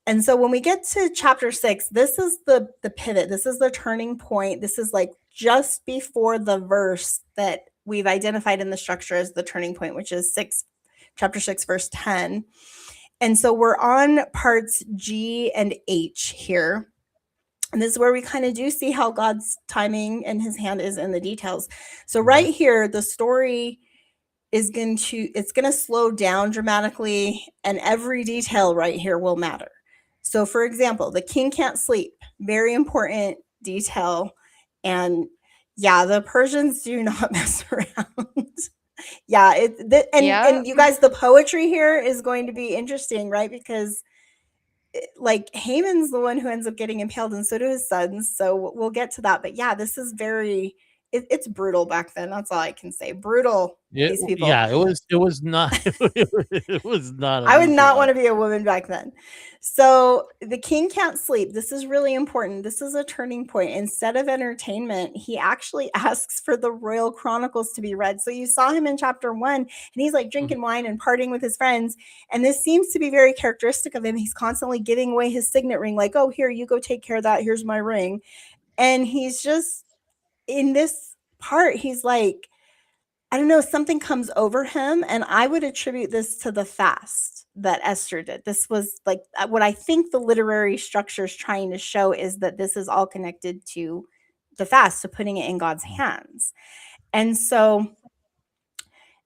And so when we get to chapter 6, this is the pivot. This is the turning point. This is like just before the verse that we've identified in the structure as the turning point, which is chapter 6, verse 10. And so we're on parts G and H here. And this is where we kind of do see how God's timing and his hand is in the details. So right here, the story is going to slow down dramatically, and every detail right here will matter. So for example, the king can't sleep, very important detail. And yeah, the Persians do not mess around. Yeah, and you guys, the poetry here is going to be interesting, right? Because like Haman's the one who ends up getting impaled, and so do his sons. So we'll get to that. But yeah, this is it's brutal back then. That's all I can say. Brutal. These people. Yeah, it was not it was not. I would not want to be a woman back then. So the king can't sleep. This is really important. This is a turning point. Instead of entertainment, he actually asks for the royal chronicles to be read. So you saw him in chapter 1, and he's like drinking wine and partying with his friends. And this seems to be very characteristic of him. He's constantly giving away his signet ring, like, oh, here, you go take care of that. Here's my ring. And he's just, in this part, he's like, I don't know, something comes over him, and I would attribute this to the fast that Esther did. This was like what I think the literary structure is trying to show, is that this is all connected to the fast, to putting it in God's hands. And so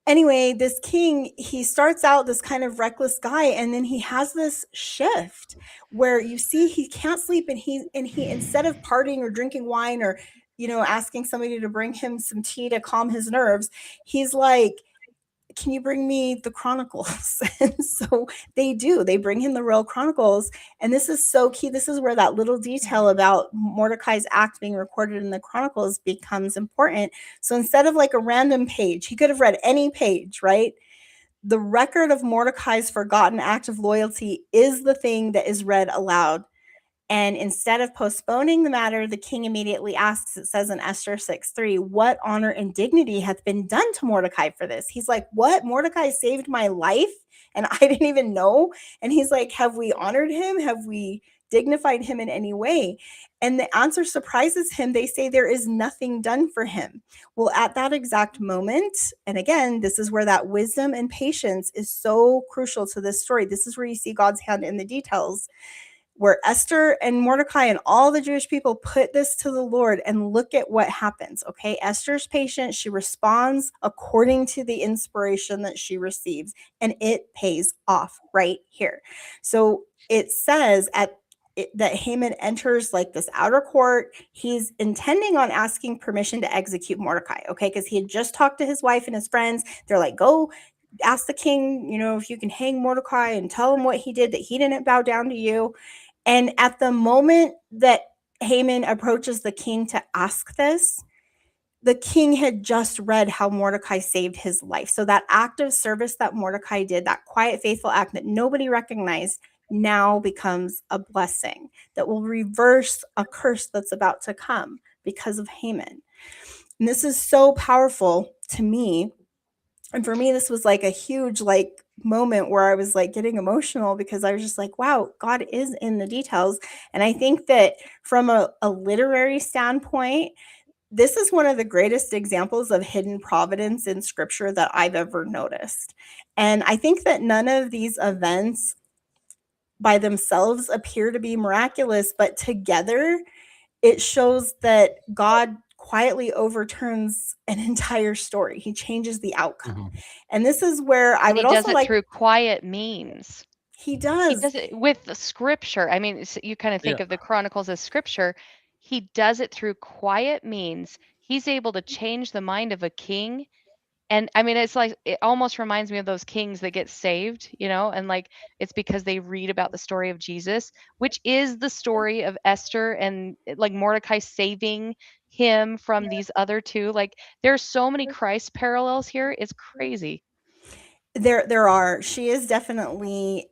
anyway, this king, he starts out this kind of reckless guy, and then he has this shift where you see he can't sleep, and he instead of partying or drinking wine or asking somebody to bring him some tea to calm his nerves, he's like, can you bring me the chronicles? And so they bring him the royal chronicles. And this is so key. This is where that little detail about Mordecai's act being recorded in the chronicles becomes important. So instead of like a random page, he could have read any page, right? The record of Mordecai's forgotten act of loyalty is the thing that is read aloud. And instead of postponing the matter, the king immediately asks, it says in Esther 6:3, what honor and dignity hath been done to Mordecai for this? He's like, what? Mordecai saved my life and I didn't even know. And he's like, have we honored him? Have we dignified him in any way? And the answer surprises him. They say there is nothing done for him. Well, at that exact moment, and again, this is where that wisdom and patience is so crucial to this story. This is where you see God's hand in the details, where Esther and Mordecai and all the Jewish people put this to the Lord, and look at what happens. Okay, Esther's patient. She responds according to the inspiration that she receives, and it pays off right here. So it says that Haman enters like this outer court. He's intending on asking permission to execute Mordecai, okay, because he had just talked to his wife and his friends. They're like, go ask the king, if you can hang Mordecai and tell him what he did, that he didn't bow down to you. And at the moment that Haman approaches the king to ask this, the king had just read how Mordecai saved his life. So that act of service that Mordecai did, that quiet, faithful act that nobody recognized, now becomes a blessing that will reverse a curse that's about to come because of Haman. And this is so powerful to me. And for me, this was like a huge moment where I was like getting emotional, because I was just like, wow, God is in the details. And I think that from a literary standpoint, this is one of the greatest examples of hidden providence in scripture that I've ever noticed. And I think that none of these events by themselves appear to be miraculous, but together it shows that God quietly overturns an entire story. He changes the outcome. Mhm. And this is where I And would he does also it like, through quiet means. he He does. does it with the scripture. I mean, you kind of think Yeah. of the Chronicles as scripture. He does it through quiet means. He's able to change the mind of a king. And I mean, it's like, it almost reminds me of those kings that get saved, and like, it's because they read about the story of Jesus, which is the story of Esther and like Mordecai saving him from these other two. Like, there's so many Christ parallels here. It's crazy. There are. She is definitely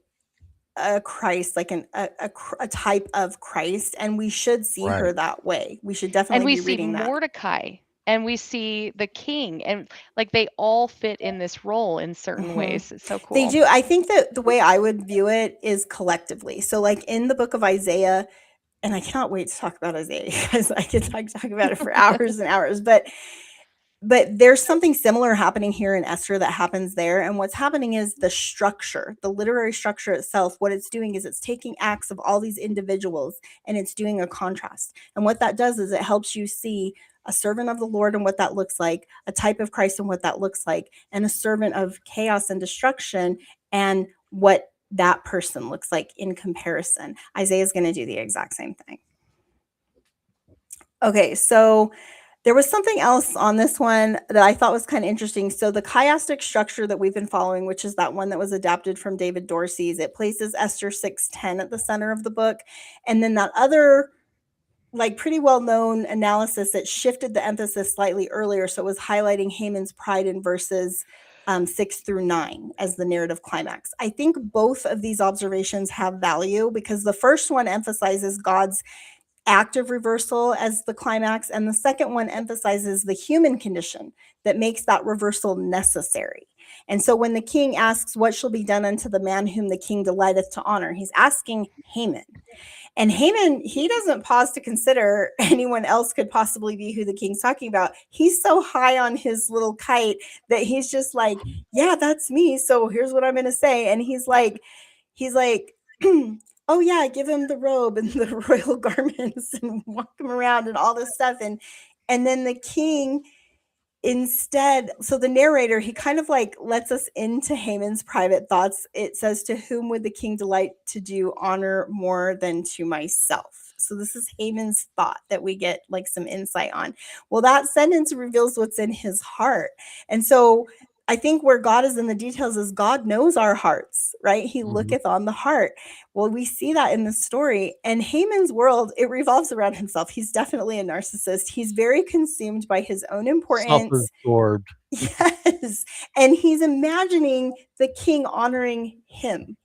a Christ, like a type of Christ, and we should see her Right. that way. We should And definitely we be see reading that. Mordecai and we see the king, and like they all fit in this role in certain Mhm. ways. It's so They cool. do. I think that the way I would view it is collectively. So, like in the book of Isaiah, and I cannot wait to talk about Isaiah because I could talk about it for hours and hours. But there's something similar happening here in Esther that happens there. And what's happening is the structure, the literary structure itself, what it's doing is it's taking acts of all these individuals and it's doing a contrast. And what that does is it helps you see a servant of the Lord and what that looks like, a type of Christ and what that looks like, and a servant of chaos and destruction and what that person looks like in comparison. Isaiah is going to do the exact same thing. Okay, so there was something else on this one that I thought was kind of interesting. So the chiastic structure that we've been following, which is that one that was adapted from David Dorsey's, it places Esther 6:10 at the center of the book. And then that other pretty well-known analysis that shifted the emphasis slightly earlier. So it was highlighting Haman's pride in verses 6 through 9 as the narrative climax. I think both of these observations have value because the first one emphasizes God's active reversal as the climax, and the second one emphasizes the human condition that makes that reversal necessary. And so when the king asks, what shall be done unto the man whom the king delighteth to honor, he's asking Haman. And Haman, he doesn't pause to consider anyone else could possibly be who the king's talking about. He's so high on his little kite that he's just like, yeah, that's me. So here's what I'm going to say. And he's like, oh yeah, give him the robe and the royal garments and walk him around and all this stuff. And then the king instead, so the narrator, he kind of lets us into Haman's private thoughts. It says, to whom would the king delight to do honor more than to myself? So this is Haman's thought that we get some insight on. Well, that sentence reveals what's in his heart. And so I think where God is in the details is God knows our hearts, right? He looketh on the heart. Well, we see that in the story. And Haman's world, it revolves around himself. He's definitely a narcissist. He's very consumed by his own importance. Self-absorbed. Yes. And he's imagining the king honoring him.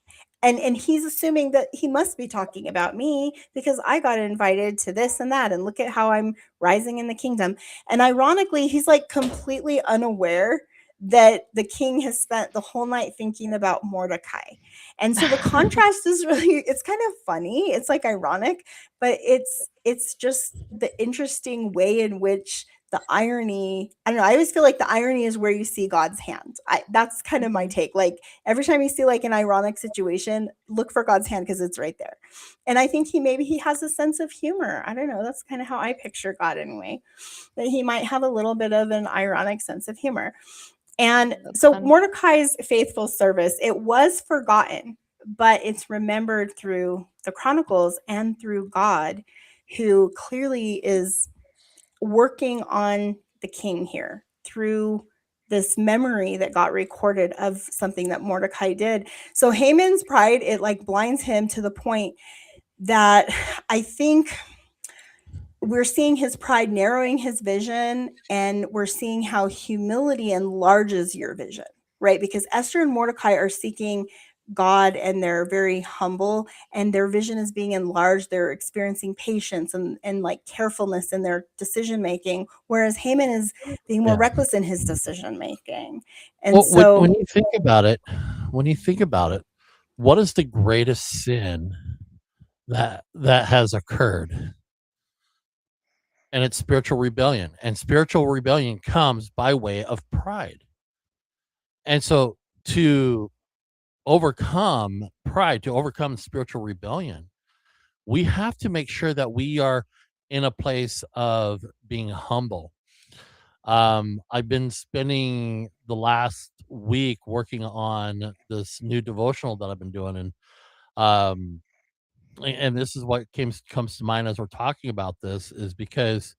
And he's assuming that he must be talking about me because I got invited to this and that. And look at how I'm rising in the kingdom. And ironically, he's completely unaware that the king has spent the whole night thinking about Mordecai. And so the contrast is really, it's kind of funny. It's like ironic, but it's just the interesting way in which the irony, I don't know, I always feel like the irony is where you see God's hand. That's kind of my take. Like every time you see like an ironic situation, look for God's hand because it's right there. And I think maybe he has a sense of humor. I don't know. That's kind of how I picture God anyway, that he might have a little bit of an ironic sense of humor. And so Mordecai's faithful service, it was forgotten, but it's remembered through the Chronicles and through God, who clearly is working on the king here through this memory that got recorded of something that Mordecai did. So Haman's pride, it like blinds him to the point that I think we're seeing his pride narrowing his vision, and we're seeing how humility enlarges your vision, right? Because Esther and Mordecai are seeking God and they're very humble, and their vision is being enlarged. They're experiencing patience and like carefulness in their decision making, whereas Haman is being more reckless in his decision making. And well, so when you think about it, what is the greatest sin that has occurred? And it's spiritual rebellion. And spiritual rebellion comes by way of pride. And so to overcome pride, to overcome spiritual rebellion, we have to make sure that we are in a place of being humble. I've been spending the last week working on this new devotional that I've been doing, um, and this is what comes to mind as we're talking about this, is because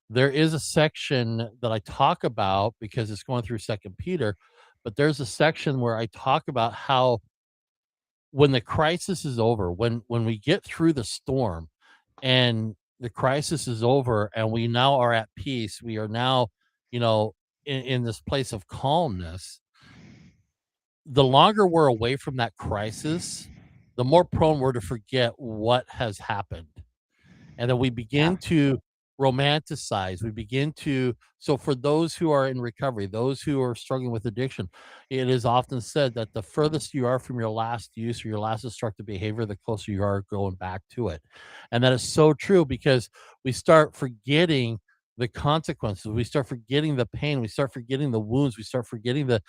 there is a section that I talk about because it's going through Second Peter, but there's a section where I talk about how when the crisis is over, when we get through the storm and the crisis is over and we now are at peace, we are now, you know, in this place of calmness. The longer we're away from that crisis, the more prone we're to forget what has happened. And then we begin to romanticize. We begin to, so for those who are in recovery, those who are struggling with addiction, it is often said that the furthest you are from your last use or your last destructive behavior, the closer you are going back to it. And that is so true, because we start forgetting the consequences. We start forgetting the pain. We start forgetting the wounds. We start forgetting the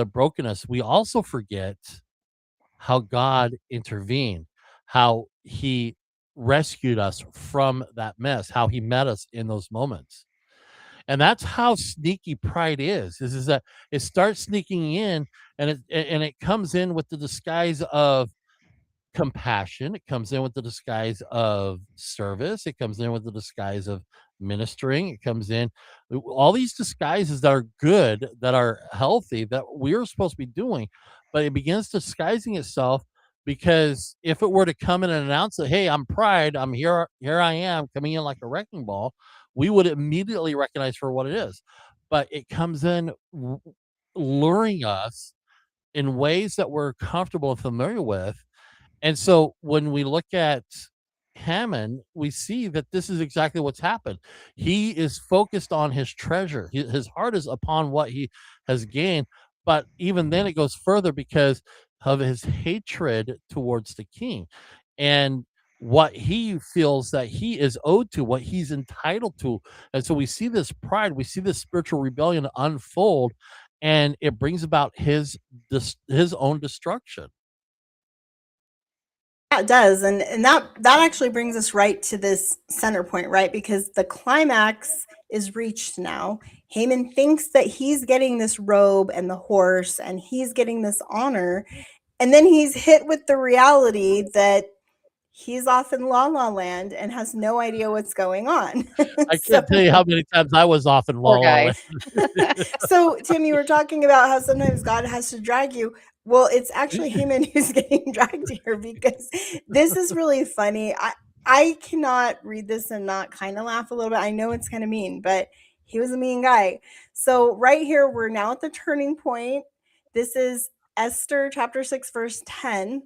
brokenness. We also forget how God intervened, how he rescued us from that mess, how he met us in those moments. And that's how sneaky pride is that it starts sneaking in, and it comes in with the disguise of compassion. It comes in with the disguise of service. It comes in with the disguise of ministering. It comes in all these disguises that are good, that are healthy, that we're supposed to be doing, but it begins disguising itself, because if it were to come in and announce that, hey, I'm pride, I'm here I am coming in like a wrecking ball, we would immediately recognize for what it is. But it comes in luring us in ways that we're comfortable and familiar with. And so when we look at Hammond, we see that this is exactly what's happened. He is focused on his treasure. His heart is upon what he has gained. But even then, it goes further because of his hatred towards the king and what he feels that he is owed to, what he's entitled to. And so we see this pride, we see this spiritual rebellion unfold, and it brings about his own destruction. Yeah, it does. And that actually brings us right to this center point, right? Because the climax is reached now. Haman thinks that he's getting this robe and the horse and he's getting this honor. And then he's hit with the reality that he's off in La La Land and has no idea what's going on. I can't tell you how many times I was off in La Poor La guy. Land. So, Tim, you were talking about how sometimes God has to drag you. Well, it's actually Haman who's getting dragged here, because this is really funny. I cannot read this and not kind of laugh a little bit. I know it's kind of mean, but he was a mean guy. So right here, we're now at the turning point. This is Esther chapter 6, verse 10.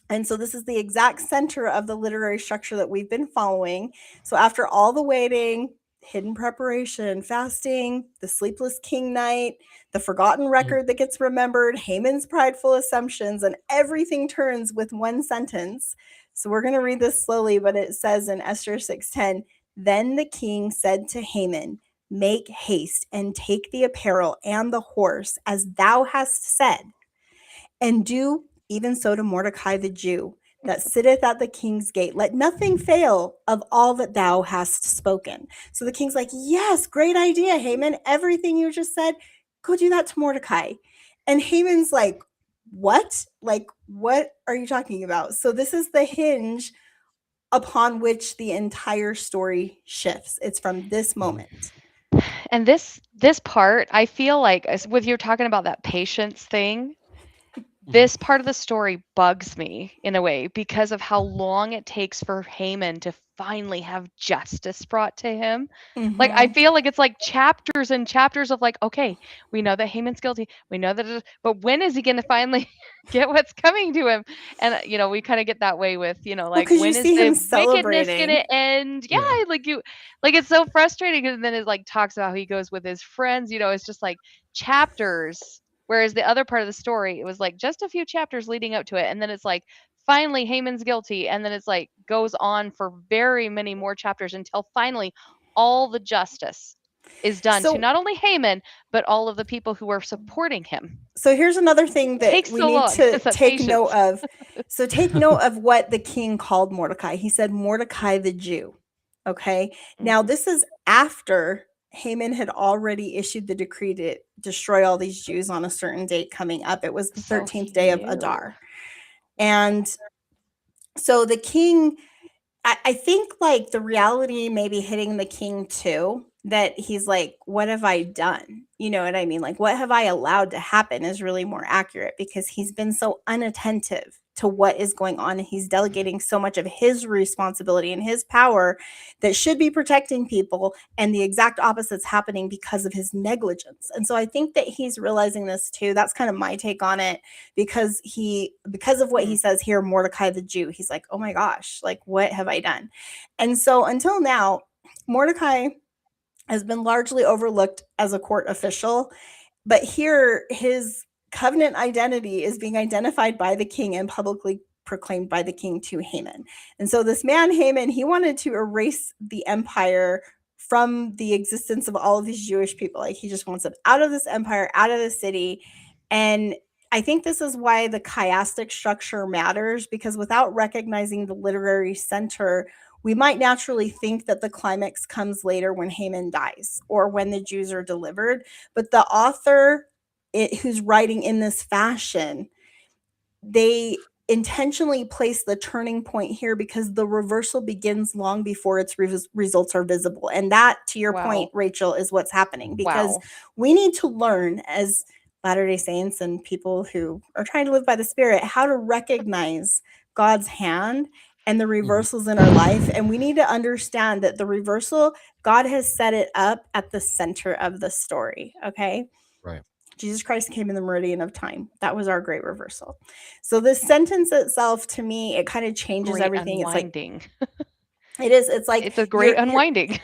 And so this is the exact center of the literary structure that we've been following. So after all the waiting, hidden preparation, fasting, the sleepless king night, the forgotten record that gets remembered, Haman's prideful assumptions, and everything turns with one sentence. So we're going to read this slowly, but it says in Esther 6:10, then the king said to Haman, make haste and take the apparel and the horse as thou hast said, and do even so to Mordecai the Jew that sitteth at the king's gate. Let nothing fail of all that thou hast spoken. So the king's like, yes, great idea, Haman. Everything you just said, go do that to Mordecai. And Haman's like, what? Like, what are you talking about? So this is the hinge upon which the entire story shifts. It's from this moment. And this part, I feel like, with you talking about that patience thing, this part of the story bugs me in a way because of how long it takes for Haman to finally have justice brought to him. Like, I feel like it's like chapters and chapters of like, okay, we know that Haman's guilty. We know that, but when is he going to finally get what's coming to him? And, we kind of get that way with, like, because when you is see him the wickedness going celebrating. to end? Yeah, like it's so frustrating. And then it like talks about how he goes with his friends, it's just like chapters. Whereas the other part of the story, it was like just a few chapters leading up to it. And then it's like, finally, Haman's guilty. And then it's like goes on for very many more chapters until finally all the justice is done to not only Haman, but all of the people who are supporting him. So here's another thing that Takes we so need long. to It's that take patience. note of. So take note of what the king called Mordecai. He said, Mordecai the Jew. Okay. Now, this is after Haman had already issued the decree to destroy all these Jews on a certain date coming up. It was the 13th day of Adar. And so the king, I think like the reality may be hitting the king too, that he's like, what have I done? You know what I mean? Like, what have I allowed to happen is really more accurate, because he's been so unattentive to what is going on. And he's delegating so much of his responsibility and his power that should be protecting people. And the exact opposite's happening because of his negligence. And so I think that he's realizing this too. That's kind of my take on it, because of what he says here, Mordecai the Jew, he's like, oh my gosh, like, what have I done? And so until now, Mordecai has been largely overlooked as a court official, but here his covenant identity is being identified by the king and publicly proclaimed by the king to Haman. And so this man, Haman, he wanted to erase the empire from the existence of all of these Jewish people. Like, he just wants them out of this empire, out of the city. And I think this is why the chiastic structure matters, because without recognizing the literary center, we might naturally think that the climax comes later when Haman dies or when the Jews are delivered. But the author who's writing in this fashion, they intentionally place the turning point here because the reversal begins long before its results are visible. And that, to your point, Rachel, is what's happening, because we need to learn as Latter-day Saints and people who are trying to live by the Spirit how to recognize God's hand and the reversals in our life. And we need to understand that the reversal, God has set it up at the center of the story. Okay. Right. Jesus Christ came in the meridian of time. That was our great reversal. So this sentence itself, to me, it kind of changes everything. Unwinding. It's like, it is. It's like, it's a great unwinding.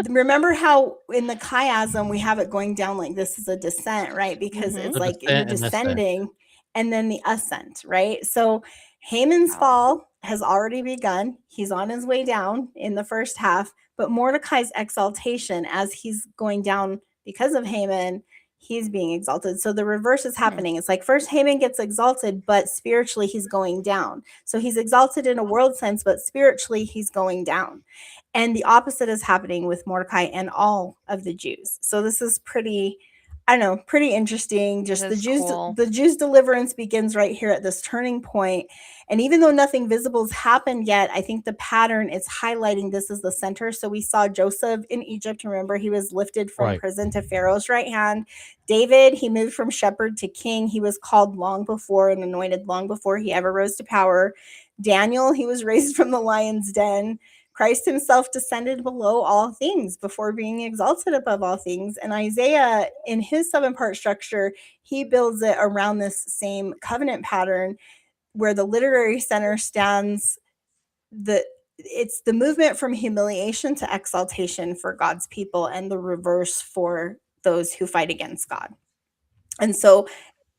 Remember how in the chiasm we have it going down like this is a descent, right? Because it's like you're descending and then the ascent, right? So Haman's fall has already begun. He's on his way down in the first half, but Mordecai's exaltation as he's going down because of Haman, he's being exalted. So the reverse is happening. It's like first Haman gets exalted, but spiritually he's going down. So he's exalted in a world sense, but spiritually he's going down. And the opposite is happening with Mordecai and all of the Jews. So this is pretty interesting. Just the Jews' deliverance begins right here at this turning point. And even though nothing visible has happened yet, I think the pattern is highlighting this as the center. So we saw Joseph in Egypt. Remember, he was lifted from prison to Pharaoh's right hand. David, he moved from shepherd to king. He was called long before and anointed long before he ever rose to power. Daniel, he was raised from the lion's den. Christ himself descended below all things before being exalted above all things. And Isaiah, in his 7-part structure, he builds it around this same covenant pattern where the literary center stands it's the movement from humiliation to exaltation for God's people and the reverse for those who fight against God. And so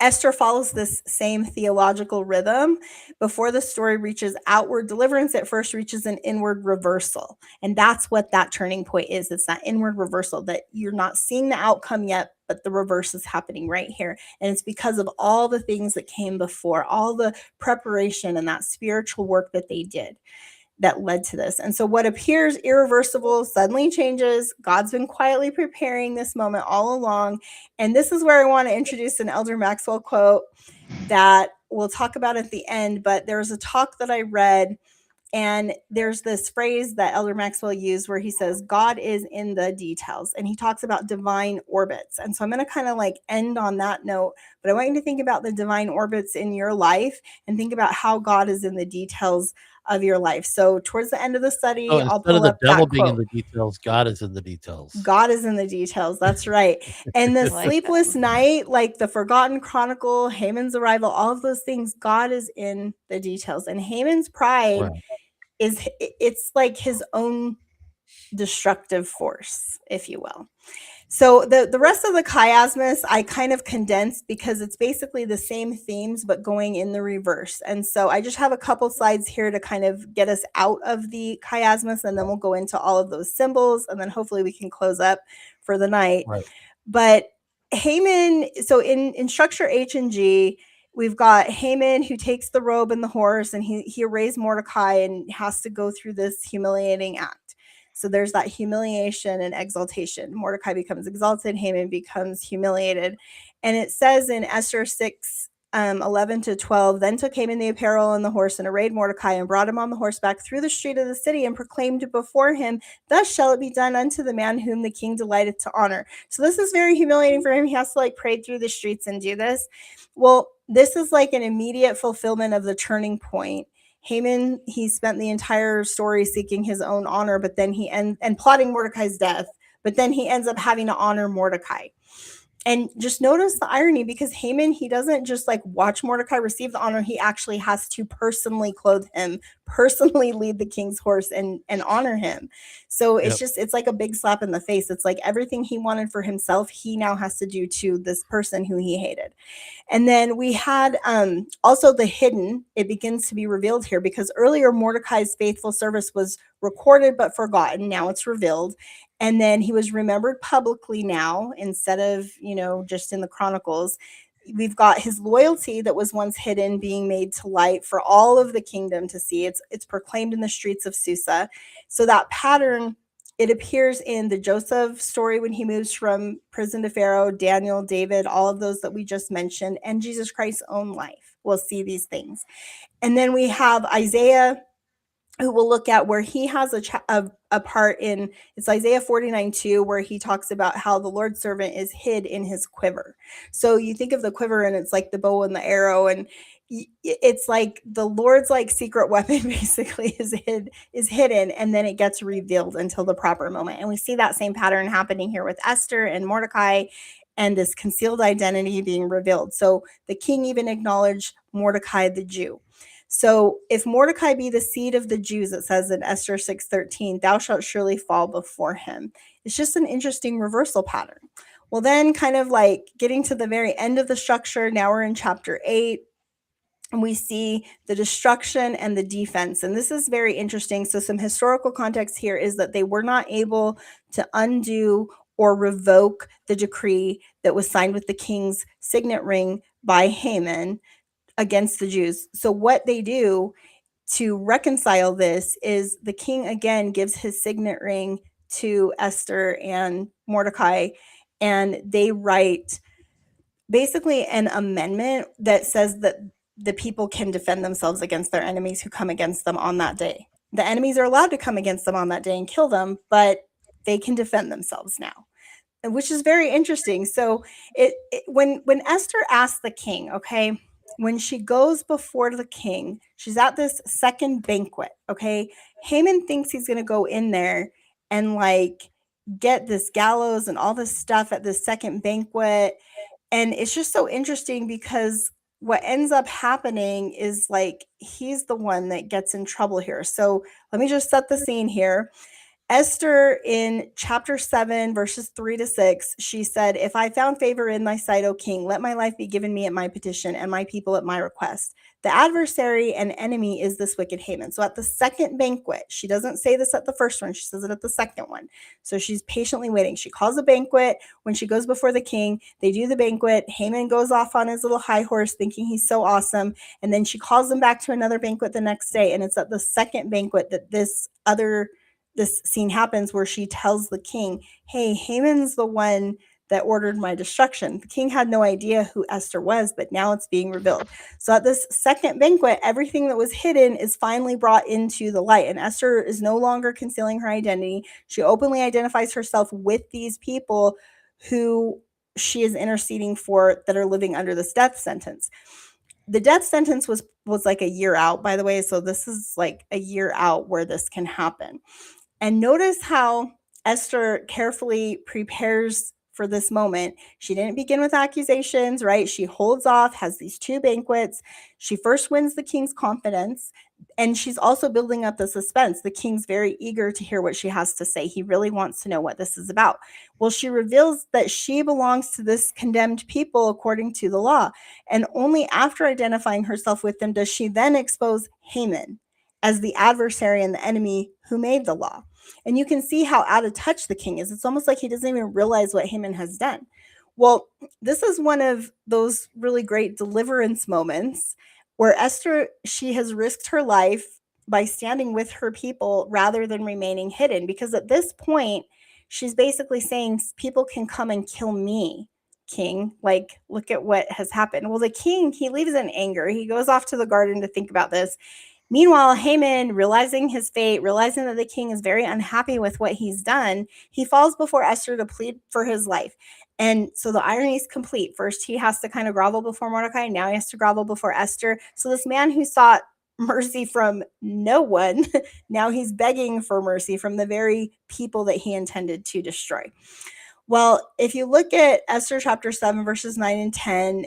Esther follows this same theological rhythm. Before the story reaches outward deliverance, it first reaches an inward reversal. And that's what that turning point is. It's that inward reversal that you're not seeing the outcome yet, but the reverse is happening right here. And it's because of all the things that came before, all the preparation and that spiritual work that they did that led to this. And so what appears irreversible suddenly changes. God's been quietly preparing this moment all along. And this is where I want to introduce an Elder Maxwell quote that we'll talk about at the end. But there was a talk that I read, and there's this phrase that Elder Maxwell used where he says, God is in the details. And he talks about divine orbits. And so I'm going to kind of like end on that note. But I want you to think about the divine orbits in your life and think about how God is in the details of your life. So towards the end of the study, So I'll instead of pull the up devil that being in quote. the details, God is in the details. God is in the details. That's right. And the I like sleepless that. night, like the forgotten chronicle, Haman's arrival, all of those things, God is in the details. And Haman's pride Right. it's like his own destructive force, if you will. So the rest of the chiasmus I kind of condensed because it's basically the same themes but going in the reverse. And so I just have a couple slides here to kind of get us out of the chiasmus, and then we'll go into all of those symbols, and then hopefully we can close up for the night. Right. But Haman, so in structure H and G, we've got Haman who takes the robe and the horse, and he arrays Mordecai and has to go through this humiliating act. So there's that humiliation and exaltation. Mordecai becomes exalted, Haman becomes humiliated. And it says in Esther 6, 11 to 12, then took Haman the apparel and the horse and arrayed Mordecai and brought him on the horseback through the street of the city and proclaimed before him, thus shall it be done unto the man whom the king delighted to honor. So this is very humiliating for him. He has to like parade through the streets and do this. Well, this is like an immediate fulfillment of the turning point. Haman, he spent the entire story seeking his own honor, but then and plotting Mordecai's death, but then he ends up having to honor Mordecai. And just notice the irony, because Haman, he doesn't just like watch Mordecai receive the honor. He actually has to personally clothe him, personally lead the king's horse and honor him. So it's Yep. it's like a big slap in the face. It's like everything he wanted for himself, he now has to do to this person who he hated. And then we had also the hidden. It begins to be revealed here because earlier Mordecai's faithful service was recorded but forgotten. Now it's revealed. And then he was remembered publicly now instead of, just in the Chronicles. We've got his loyalty that was once hidden being made to light for all of the kingdom to see. It's proclaimed in the streets of Susa. So that pattern, it appears in the Joseph story when he moves from prison to Pharaoh, Daniel, David, all of those that we just mentioned, and Jesus Christ's own life. We'll see these things. And then we have Isaiah, who we'll look at, where he has a part in, it's Isaiah 49:2, where he talks about how the Lord's servant is hid in his quiver. So you think of the quiver and it's like the bow and the arrow, and it's like the Lord's like secret weapon basically is hidden, and then it gets revealed until the proper moment. And we see that same pattern happening here with Esther and Mordecai, and this concealed identity being revealed. So the king even acknowledged Mordecai the Jew. So if Mordecai be the seed of the Jews, it says in Esther 6:13, thou shalt surely fall before him. It's just an interesting reversal pattern. Well, then kind of like getting to the very end of the structure, now we're in chapter 8, and we see the destruction and the defense. And this is very interesting. So some historical context here is that they were not able to undo or revoke the decree that was signed with the king's signet ring by Haman against the Jews. So what they do to reconcile this is the king again gives his signet ring to Esther and Mordecai, and they write basically an amendment that says that the people can defend themselves against their enemies who come against them on that day. The enemies are allowed to come against them on that day and kill them, but they can defend themselves now, which is very interesting. So when Esther asks the king, okay, when she goes before the king, she's at this second banquet, okay? Haman thinks he's going to go in there and like get this gallows and all this stuff at this second banquet. And it's just so interesting because what ends up happening is like he's the one that gets in trouble here. So let me just set the scene here. Esther in chapter 7, verses 3 to 6, she said, "If I found favor in thy sight, O king, let my life be given me at my petition and my people at my request. The adversary and enemy is this wicked Haman." So at the second banquet, she doesn't say this at the first one, she says it at the second one. So she's patiently waiting. She calls a banquet. When she goes before the king, they do the banquet. Haman goes off on his little high horse thinking he's so awesome. And then she calls him back to another banquet the next day. And it's at the second banquet that this scene happens where she tells the king, "Hey, Haman's the one that ordered my destruction." The king had no idea who Esther was, but now it's being revealed. So at this second banquet, everything that was hidden is finally brought into the light, and Esther is no longer concealing her identity. She openly identifies herself with these people who she is interceding for that are living under this death sentence. The death sentence was like a year out, by the way, so this is like a year out where this can happen. And notice how Esther carefully prepares for this moment. She didn't begin with accusations, right? She holds off, has these two banquets. She first wins the king's confidence, and she's also building up the suspense. The king's very eager to hear what she has to say. He really wants to know what this is about. Well, she reveals that she belongs to this condemned people according to the law. And only after identifying herself with them does she then expose Haman as the adversary and the enemy who made the law. And you can see how out of touch the king is. It's almost like he doesn't even realize what Haman has done. Well, this is one of those really great deliverance moments where Esther, she has risked her life by standing with her people rather than remaining hidden. Because at this point, she's basically saying, people can come and kill me, king. Like, look at what has happened. Well, the king, he leaves in anger. He goes off to the garden to think about this. Meanwhile, Haman, realizing his fate, realizing that the king is very unhappy with what he's done, he falls before Esther to plead for his life. And so the irony is complete. First, he has to kind of grovel before Mordecai. Now he has to grovel before Esther. So this man who sought mercy from no one, now he's begging for mercy from the very people that he intended to destroy. Well, if you look at Esther chapter 7, verses 9 and 10,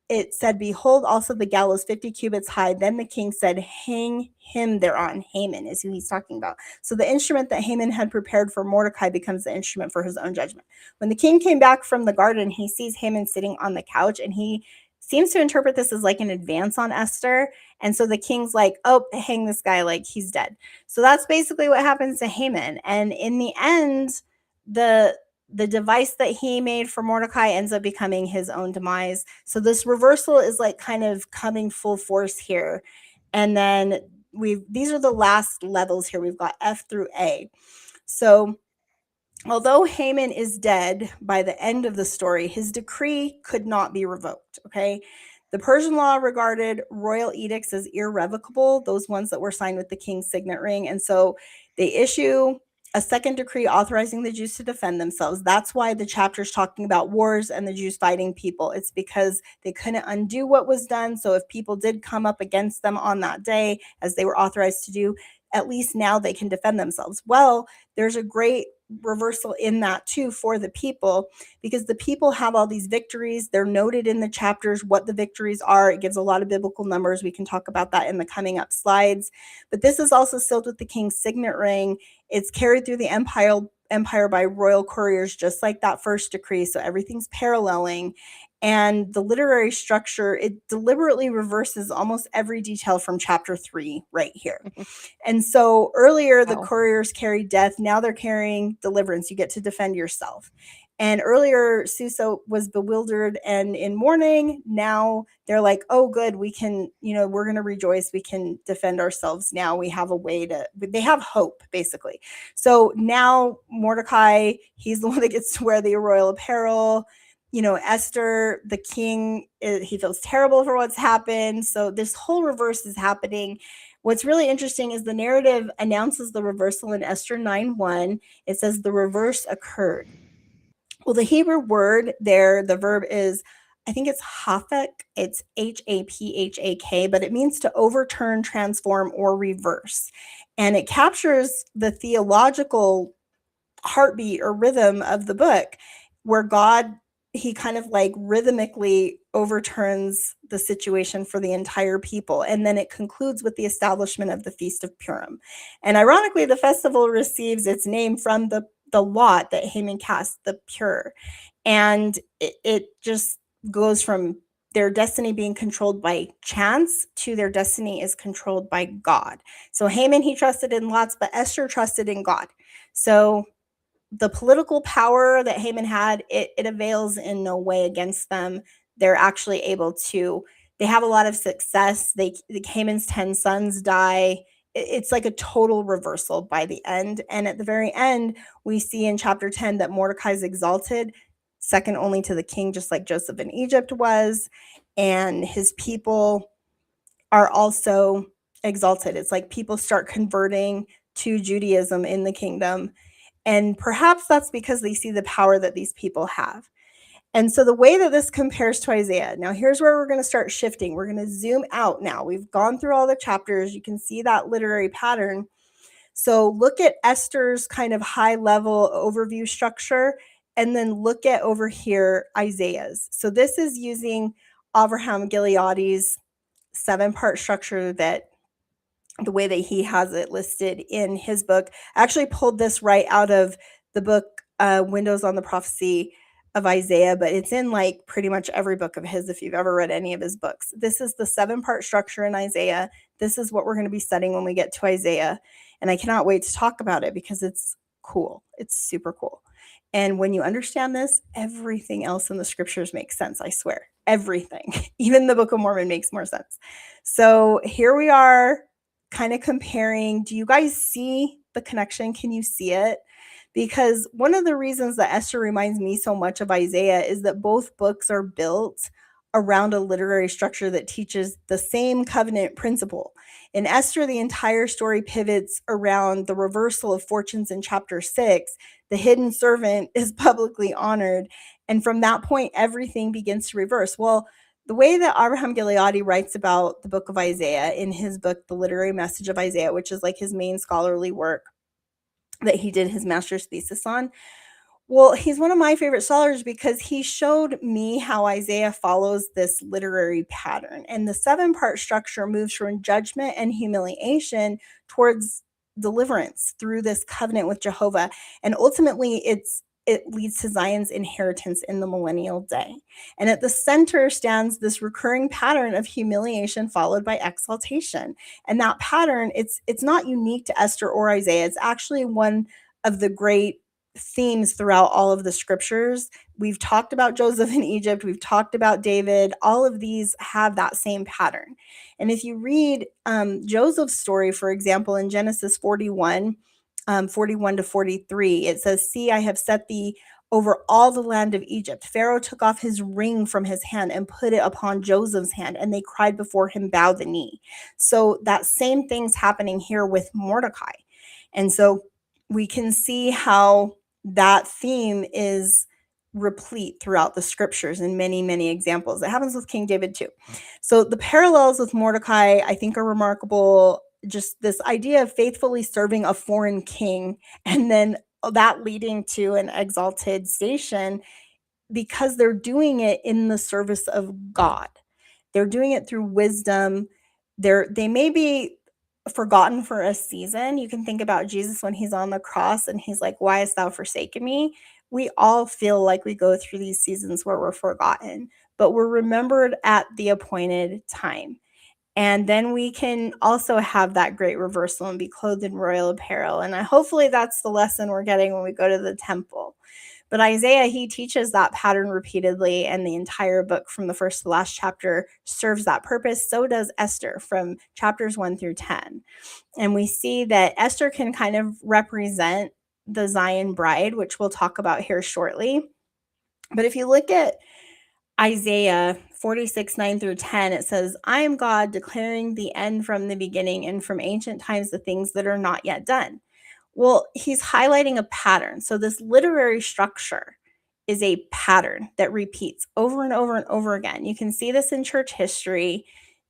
it said, "Behold, also the gallows 50 cubits high. Then the king said, hang him thereon." Haman is who he's talking about. So the instrument that Haman had prepared for Mordecai becomes the instrument for his own judgment. When the king came back from the garden, he sees Haman sitting on the couch, and he seems to interpret this as like an advance on Esther. And so the king's like, "Oh, hang this guy, like he's dead." So that's basically what happens to Haman. And in the end, the device that he made for Mordecai ends up becoming his own demise. So this reversal is like kind of coming full force here. And then these are the last levels here. We've got F through A. So although Haman is dead by the end of the story, his decree could not be revoked, okay? The Persian law regarded royal edicts as irrevocable, those ones that were signed with the king's signet ring. And so they issue a second decree authorizing the Jews to defend themselves. That's why the chapter is talking about wars and the Jews fighting people. It's because they couldn't undo what was done. So if people did come up against them on that day, as they were authorized to do, at least now they can defend themselves. Well, there's a great reversal in that too for the people, because the people have all these victories. They're noted in the chapters what the victories are. It gives a lot of biblical numbers. We can talk about that in the coming up slides. But this is also sealed with the king's signet ring. It's carried through the empire by royal couriers, just like that first decree. So everything's paralleling. And the literary structure, it deliberately reverses almost every detail from chapter 3 right here. And so earlier, the couriers carried death. Now they're carrying deliverance. You get to defend yourself. And earlier, Susa was bewildered and in mourning. Now they're like, "Oh, good, we can, we're going to rejoice. We can defend ourselves now. We have a way they have hope, basically." So now Mordecai, he's the one that gets to wear the royal apparel. Esther, the king, he feels terrible for what's happened. So this whole reverse is happening. What's really interesting is the narrative announces the reversal in Esther 9:1. It says the reverse occurred. Well, the Hebrew word there, the verb is, I think it's hafek. It's Haphak, but it means to overturn, transform, or reverse. And it captures the theological heartbeat or rhythm of the book, where God, he kind of like rhythmically overturns the situation for the entire people. And then it concludes with the establishment of the Feast of Purim. And ironically, the festival receives its name from the lot that Haman cast, the pure. And it just goes from their destiny being controlled by chance to their destiny is controlled by God. So Haman, he trusted in lots, but Esther trusted in God. So the political power that Haman had, it avails in no way against them. They're actually able to, they have a lot of success. Haman's 10 sons die. It's like a total reversal by the end. And at the very end, we see in chapter 10 that Mordecai is exalted, second only to the king, just like Joseph in Egypt was. And his people are also exalted. It's like people start converting to Judaism in the kingdom. And perhaps that's because they see the power that these people have. And so the way that this compares to Isaiah, now here's where we're going to start shifting. We're going to zoom out now. We've gone through all the chapters. You can see that literary pattern. So look at Esther's kind of high level overview structure, and then look at over here Isaiah's. So this is using Avraham Gileadi's 7-part structure, that the way that he has it listed in his book. I actually pulled this right out of the book Windows on the Prophecy of Isaiah, but it's in like pretty much every book of his if you've ever read any of his books. This is the 7-part structure in Isaiah. This is what we're going to be studying when we get to Isaiah. And I cannot wait to talk about it because it's cool. It's super cool. And when you understand this, everything else in the scriptures makes sense, I swear. Everything. Even the Book of Mormon makes more sense. So here we are, kind of comparing. Do you guys see the connection? Can you see it? Because one of the reasons that Esther reminds me so much of Isaiah is that both books are built around a literary structure that teaches the same covenant principle. In Esther, the entire story pivots around the reversal of fortunes in chapter 6. The hidden servant is publicly honored. And from that point, everything begins to reverse. Well, the way that Avraham Gileadi writes about the book of Isaiah in his book, The Literary Message of Isaiah, which is like his main scholarly work that he did his master's thesis on. Well, he's one of my favorite scholars because he showed me how Isaiah follows this literary pattern. And the 7-part structure moves from judgment and humiliation towards deliverance through this covenant with Jehovah. And ultimately, it leads to Zion's inheritance in the millennial day. And at the center stands this recurring pattern of humiliation followed by exaltation. And that pattern, it's not unique to Esther or Isaiah. It's actually one of the great themes throughout all of the scriptures. We've talked about Joseph in Egypt. We've talked about David. All of these have that same pattern. And if you read Joseph's story, for example, in Genesis 41, 41 to 43, it says, "See, I have set thee over all the land of Egypt. Pharaoh took off his ring from his hand and put it upon Joseph's hand, and they cried before him, bow the knee." So that same thing's happening here with Mordecai. And so we can see how that theme is replete throughout the scriptures in many, many examples. It happens with King David too. So the parallels with Mordecai, I think, are remarkable. Just this idea of faithfully serving a foreign king and then that leading to an exalted station because they're doing it in the service of God. They're doing it through wisdom. They may be forgotten for a season. You can think about Jesus when he's on the cross and he's like, "Why hast thou forsaken me?" We all feel like we go through these seasons where we're forgotten, but we're remembered at the appointed time. And then we can also have that great reversal and be clothed in royal apparel. And hopefully that's the lesson we're getting when we go to the temple. But Isaiah, he teaches that pattern repeatedly, and the entire book from the first to the last chapter serves that purpose. So does Esther from chapters 1 through 10. And we see that Esther can kind of represent the Zion bride, which we'll talk about here shortly. But if you look at Isaiah 46, 9 through 10, it says, "I am God, declaring the end from the beginning and from ancient times the things that are not yet done." Well, he's highlighting a pattern. So this literary structure is a pattern that repeats over and over and over again. You can see this in church history.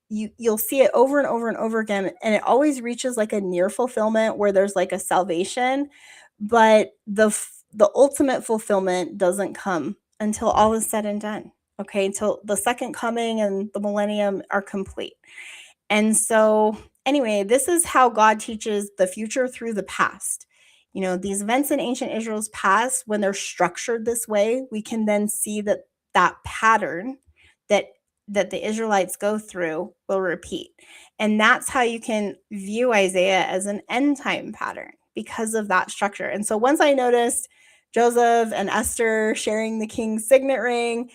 You'll see it over and over and over again, and it always reaches like a near fulfillment where there's like a salvation, but the ultimate fulfillment doesn't come until all is said and done. okay, until the second coming and the millennium are complete. And so, anyway, this is how God teaches the future through the past. These events in ancient Israel's past, when they're structured this way, we can then see that pattern that that the Israelites go through will repeat. And that's how you can view Isaiah as an end time pattern because of that structure. And so once I noticed Joseph and Esther sharing the king's signet ring,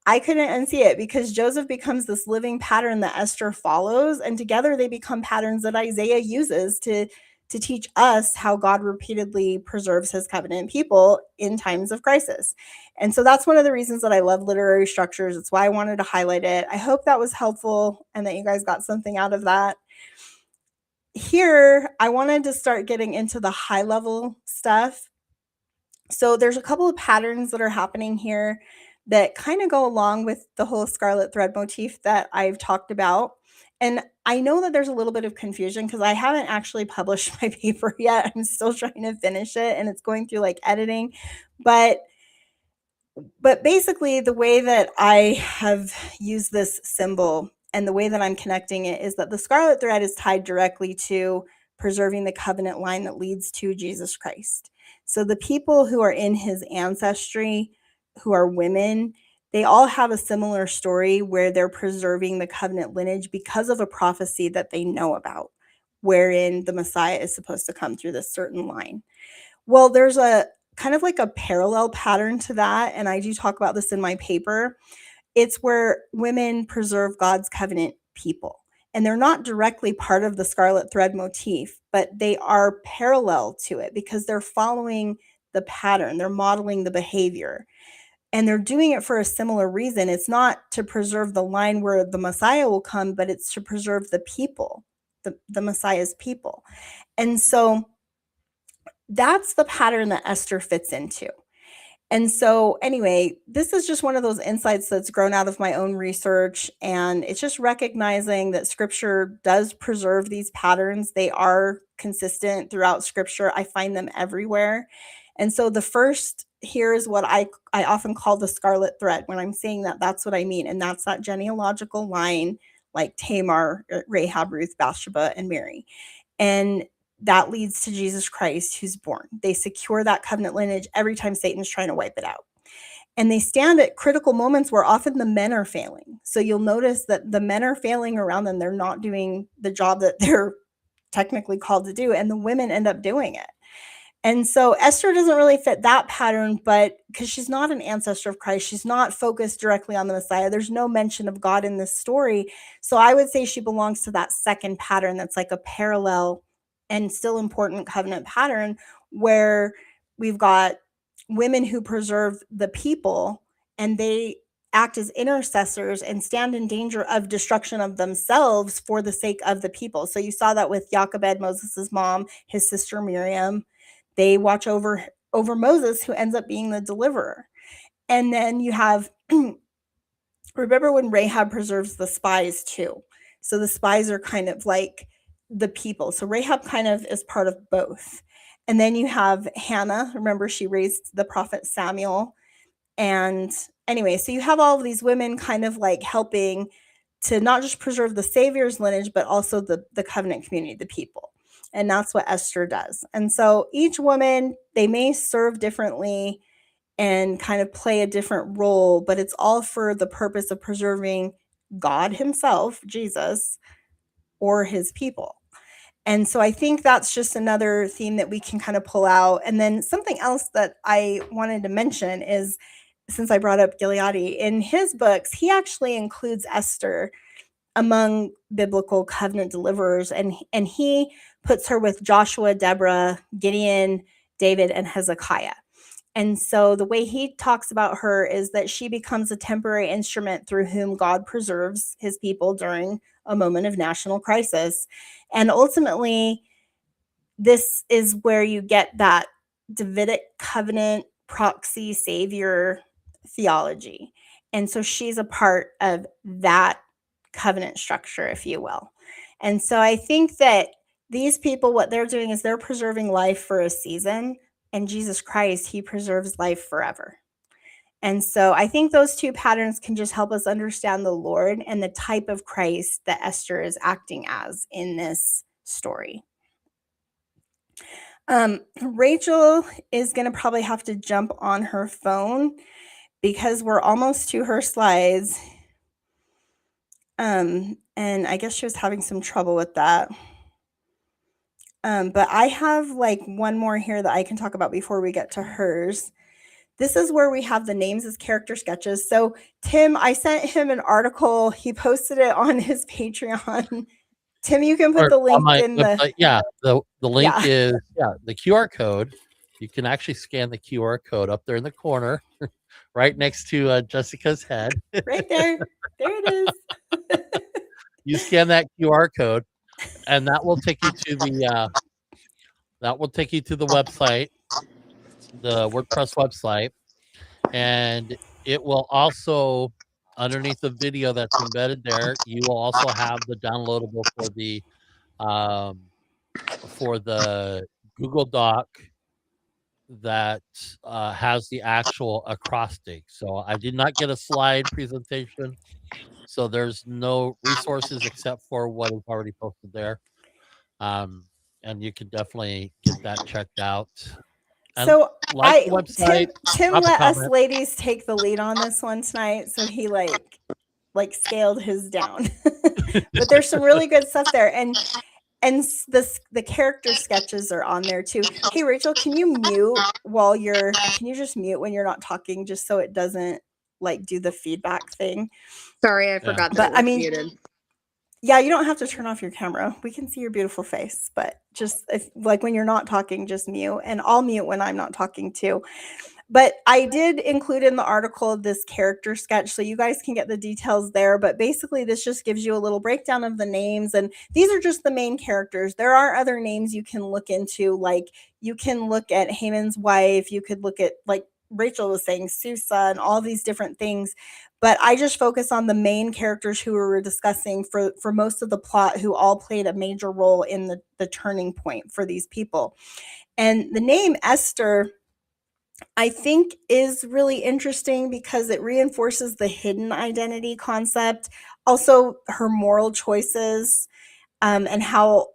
I couldn't unsee it because Joseph becomes this living pattern that Esther follows, and together they become patterns that Isaiah uses to teach us how God repeatedly preserves his covenant people in times of crisis. And so that's one of the reasons that I love literary structures. It's why I wanted to highlight it. I hope that was helpful and that you guys got something out of that. Here, I wanted to start getting into the high level stuff. So there's a couple of patterns that are happening here that kind of go along with the whole scarlet thread motif that I've talked about. And I know that there's a little bit of confusion because I haven't actually published my paper yet. I'm still trying to finish it and it's going through like editing. But basically the way that I have used this symbol and the way that I'm connecting it is that the scarlet thread is tied directly to preserving the covenant line that leads to Jesus Christ. So the people who are in his ancestry, who are women, they all have a similar story where they're preserving the covenant lineage because of a prophecy that they know about, wherein the Messiah is supposed to come through this certain line. Well, there's a kind of like a parallel pattern to that, and I do talk about this in my paper. It's where women preserve God's covenant people. And they're not directly part of the scarlet thread motif, but they are parallel to it because they're following the pattern, they're modeling the behavior. And they're doing it for a similar reason. It's not to preserve the line where the Messiah will come, but it's to preserve the people, the Messiah's people. And so that's the pattern that Esther fits into. And so, anyway, this is just one of those insights that's grown out of my own research. And it's just recognizing that scripture does preserve these patterns. They are consistent throughout scripture. I find them everywhere. And so, the first here is what I often call the scarlet thread. When I'm saying that, that's what I mean. And that's that genealogical line like Tamar, Rahab, Ruth, Bathsheba, and Mary. And that leads to Jesus Christ, who's born. They secure that covenant lineage every time Satan's trying to wipe it out. And they stand at critical moments where often the men are failing. So you'll notice that the men are failing around them. They're not doing the job that they're technically called to do, and the women end up doing it. And so Esther doesn't really fit that pattern, but because she's not an ancestor of Christ, she's not focused directly on the Messiah. There's no mention of God in this story. So I would say she belongs to that second pattern that's like a parallel and still important covenant pattern where we've got women who preserve the people and they act as intercessors and stand in danger of destruction of themselves for the sake of the people. So you saw that with Jochebed, Moses' mom, his sister Miriam. They watch over Moses, who ends up being the deliverer. And then you have, remember when Rahab preserves the spies too. So the spies are kind of like the people. So Rahab kind of is part of both. And then you have Hannah. Remember, she raised the prophet Samuel. And anyway, so you have all of these women kind of like helping to not just preserve the Savior's lineage, but also the covenant community, the people. And that's what Esther does. And so each woman, they may serve differently and kind of play a different role, but it's all for the purpose of preserving God himself, Jesus, or his people. And so I think that's just another theme that we can kind of pull out. And then something else that I wanted to mention is, since I brought up Gileadi, in his books, he actually includes Esther among biblical covenant deliverers, and he puts her with Joshua, Deborah, Gideon, David, and Hezekiah. And so the way he talks about her is that she becomes a temporary instrument through whom God preserves his people during a moment of national crisis. And ultimately, this is where you get that Davidic covenant proxy savior theology. And so she's a part of that covenant structure, if you will. And so I think that these people, what they're doing is they're preserving life for a season, and Jesus Christ, he preserves life forever. And so I think those two patterns can just help us understand the Lord and the type of Christ that Esther is acting as in this story. Rachel is going to probably have to jump on her phone because we're almost to her slides. And I guess she was having some trouble with that. But I have like one more here that I can talk about before we get to hers. This is where we have the names as character sketches. So Tim, I sent him an article. He posted it on his Patreon. Tim, you can put Or the on link my in the website, the link Yeah. is the QR code. You can actually scan the QR code up there in the corner, right next to Jessica's head. right there. There it is. You scan that QR code, and that will take you to the website, the WordPress website, and it will also, underneath the video that's embedded there, you will also have the downloadable for the Google Doc that has the actual acrostic. So I did not get a slide presentation, so there's no resources except for what is already posted there. And you can definitely get that checked out. And So like the website, Tim drop a let us comment. ladies take the lead on this one tonight. So he like scaled his down. But there's some really good stuff there. And the character sketches are on there too. Hey Rachel, can you just mute when you're not talking, just so it doesn't like do the feedback thing? Sorry, I forgot that But it was I mean, muted. yeah, you don't have to turn off your camera. We can see your beautiful face, but just like when you're not talking, just mute, and I'll mute when I'm not talking too. But I did include in the article this character sketch, so you guys can get the details there. But basically, this just gives you a little breakdown of the names, and these are just the main characters. There are other names you can look into, like you can look at Haman's wife, you could look at, like Rachel was saying, Susa, and all these different things. But I just focus on the main characters who we were discussing for most of the plot, who all played a major role in the turning point for these people. And the name Esther, I think, is really interesting because it reinforces the hidden identity concept, also her moral choices, and how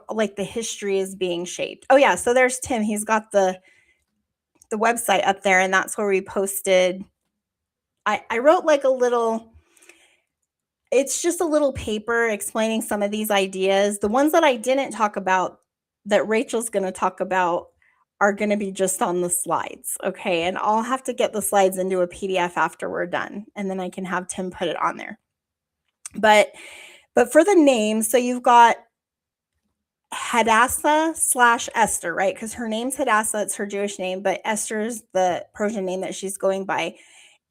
like the history is being shaped. Oh yeah, so there's Tim. He's got the website up there, and that's where we posted. I wrote like a little. It's just a little paper explaining some of these ideas. The ones that I didn't talk about, that Rachel's going to talk about, are going to be just on the slides. Okay. And I'll have to get the slides into a PDF after we're done, and then I can have Tim put it on there. But for the names, so you've got Hadassah / Esther, right? Because her name's Hadassah, it's her Jewish name, but Esther is the Persian name that she's going by.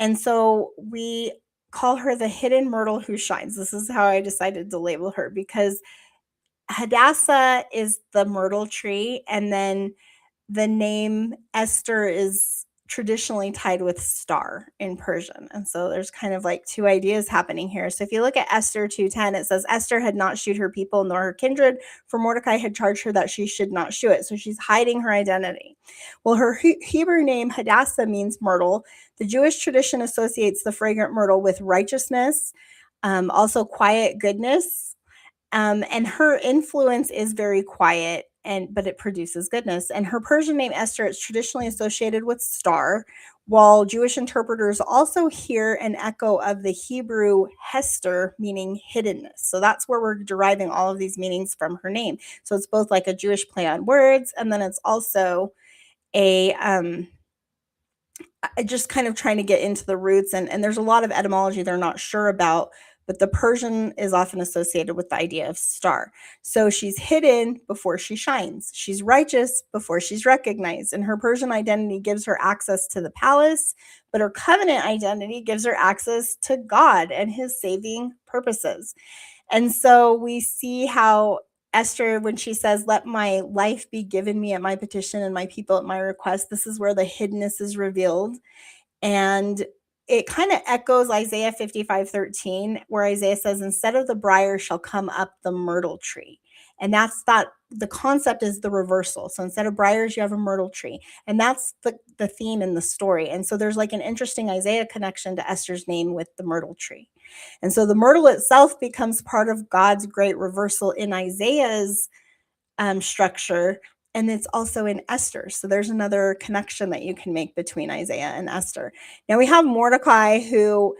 And so we call her the hidden myrtle who shines. This is how I decided to label her, because Hadassah is the myrtle tree, and then the name Esther is traditionally tied with star in Persian. And so there's kind of like two ideas happening here. So if you look at Esther 2:10, it says Esther had not shewed her people nor her kindred, for Mordecai had charged her that she should not shew it. So she's hiding her identity. Well, her Hebrew name Hadassah means myrtle. The Jewish tradition associates the fragrant myrtle with righteousness, also quiet goodness. And her influence is very quiet, but it produces goodness. And her Persian name Esther is traditionally associated with star, while Jewish interpreters also hear an echo of the Hebrew Hester, meaning hiddenness. So that's where we're deriving all of these meanings from her name. So it's both like a Jewish play on words, and then it's also a just kind of trying to get into the roots. And there's a lot of etymology they're not sure about, but the Persian is often associated with the idea of star. So she's hidden before she shines. She's righteous before she's recognized. And her Persian identity gives her access to the palace, but her covenant identity gives her access to God and his saving purposes. And so we see how Esther, when she says, let my life be given me at my petition and my people at my request, this is where the hiddenness is revealed. And it kind of echoes Isaiah 55:13, where Isaiah says, instead of the briar shall come up the myrtle tree. And that's that. The concept is the reversal. So instead of briars, you have a myrtle tree. And that's the theme in the story. And so there's like an interesting Isaiah connection to Esther's name with the myrtle tree. And so the myrtle itself becomes part of God's great reversal in Isaiah's structure. And it's also in Esther. So there's another connection that you can make between Isaiah and Esther. Now we have Mordecai, who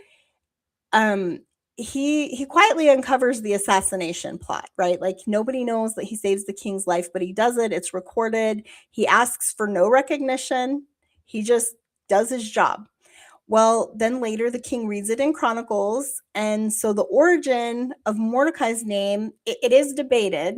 he quietly uncovers the assassination plot, right? Like nobody knows that he saves the king's life, but he does it. It's recorded. He asks for no recognition. He just does his job. Well, then later the king reads it in Chronicles. And so the origin of Mordecai's name, it is debated.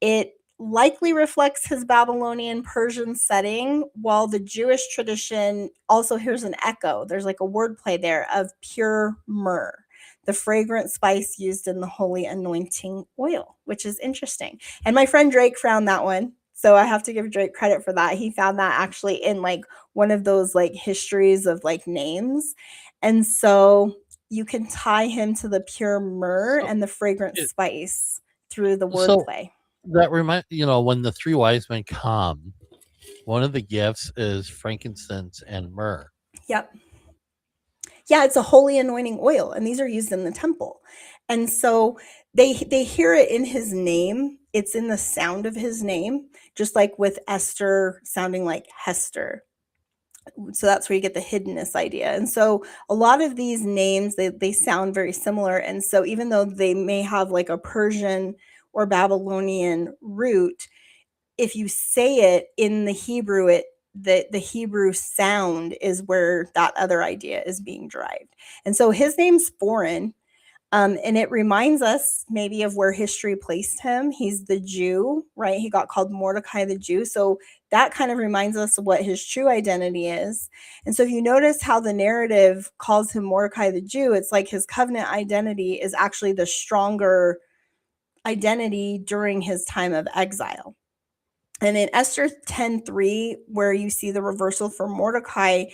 It likely reflects his Babylonian Persian setting, while the Jewish tradition also hears an echo. There's like a wordplay there of pure myrrh, the fragrant spice used in the holy anointing oil, which is interesting. And my friend Drake found that one. So I have to give Drake credit for that. He found that actually in like one of those like histories of like names. And so you can tie him to the pure myrrh So, and the fragrant it, spice through the so wordplay. that remind when the three wise men come, one of the gifts is frankincense and myrrh. Yep. Yeah, it's a holy anointing oil, and these are used in the temple. And so they hear it in his name. It's in the sound of his name, just like with Esther sounding like Hester. So that's where you get the hiddenness idea. And so a lot of these names, they sound very similar. And so even though they may have like a Persian or Babylonian root, if you say it in the Hebrew, the Hebrew sound is where that other idea is being derived. And so his name's foreign. And it reminds us maybe of where history placed him. He's the Jew, right? He got called Mordecai the Jew. So that kind of reminds us of what his true identity is. And so if you notice how the narrative calls him Mordecai the Jew, it's like his covenant identity is actually the stronger identity during his time of exile. And in Esther 10:3, where you see the reversal for Mordecai,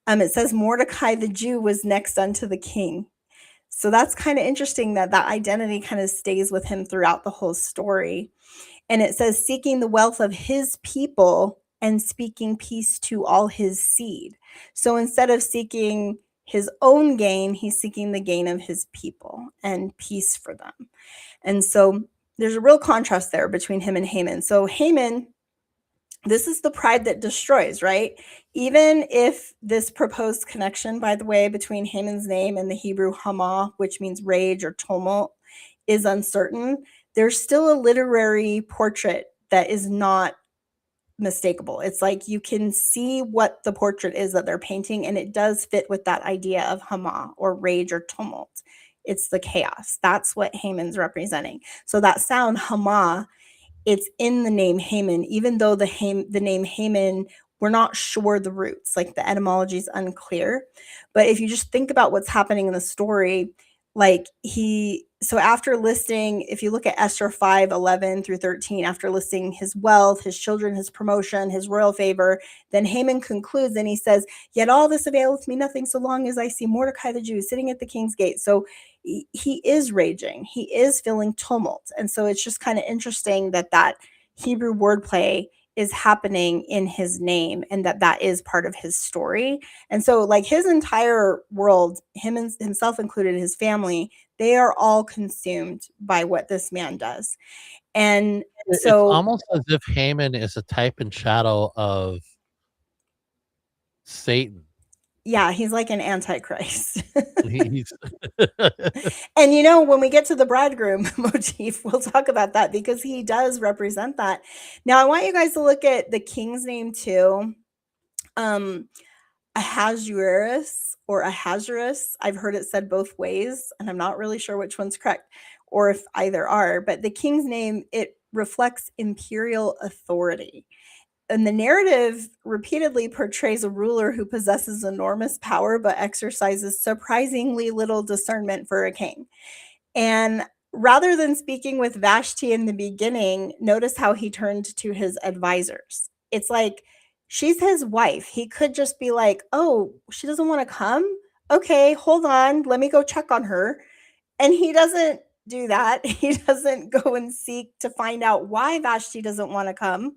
it says Mordecai the Jew was next unto the king. So that's kind of interesting that identity kind of stays with him throughout the whole story. And it says seeking the wealth of his people and speaking peace to all his seed. So instead of seeking his own gain, he's seeking the gain of his people and peace for them. And so there's a real contrast there between him and Haman. So Haman, this is the pride that destroys, right? Even if this proposed connection, by the way, between Haman's name and the Hebrew Hamah, which means rage or tumult, is uncertain, there's still a literary portrait that is not mistakable. It's like you can see what the portrait is that they're painting, and it does fit with that idea of Hamah or rage or tumult. It's the chaos. That's what Haman's representing. So that sound Hamah, it's in the name Haman, even though the name Haman, we're not sure the roots, like the etymology is unclear. But if you just think about what's happening in the story, like so after listing, if you look at Esther 5:11 through 13, after listing his wealth, his children, his promotion, his royal favor, then Haman concludes and he says, yet all this availeth me nothing so long as I see Mordecai the Jew sitting at the king's gate. So he is raging, he is feeling tumult. And so it's just kind of interesting that Hebrew wordplay is happening in his name, and that is part of his story. And so like his entire world, himself included, his family, they are all consumed by what this man does. And It's so almost as if Haman is a type and shadow of Satan. yeah, he's like an antichrist. He's And when we get to the bridegroom motif, we'll talk about that because he does represent that. Now, I want you guys to look at the king's name too. Ahasuerus or Ahasuerus. I've heard it said both ways, and I'm not really sure which one's correct or if either are. But the king's name, it reflects imperial authority. And the narrative repeatedly portrays a ruler who possesses enormous power but exercises surprisingly little discernment for a king. And rather than speaking with Vashti in the beginning, notice how he turned to his advisors. It's like, she's his wife. He could just be like, oh, she doesn't want to come? Okay, hold on. Let me go check on her. And he doesn't do that. He doesn't go and seek to find out why Vashti doesn't want to come.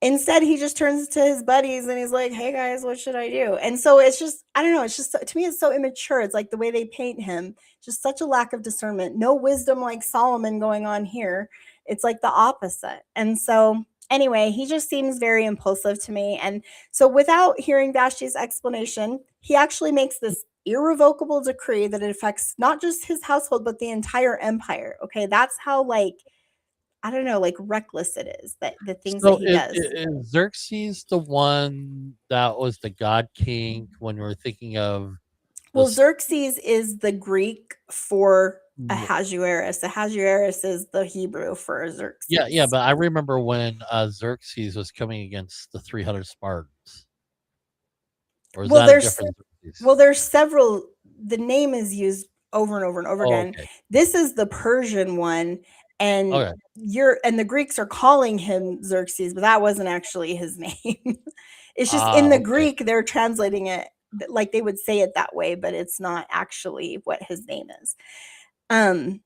Instead, he just turns to his buddies and he's like, "Hey guys, what should I do?" And so it's just, I don't know, it's just, to me, it's so immature. It's like the way they paint him, just such a lack of discernment, no wisdom like Solomon going on here. It's like the opposite. And so, anyway, he just seems very impulsive to me. And so, without hearing Vashti's explanation, he actually makes this irrevocable decree that it affects not just his household, but the entire empire. Okay, that's how, like, I don't know, like reckless it is, that the things that So he does. is Xerxes the one that was the god king when we're thinking of Well, this? Xerxes is the Greek for Yeah, Ahasuerus. Ahasuerus is the Hebrew for yeah, Xerxes. but I remember when Xerxes was coming against the 300 Spartans, or is Well, that a there's different Xerxes? well, there's several. The name is used over and over and over Oh, again. okay, This is the Persian one, and okay. the Greeks are calling him Xerxes, but that wasn't actually his name. It's just in Ah, the okay. Greek they're translating it like they would say it that way, but it's not actually what his name is. Um,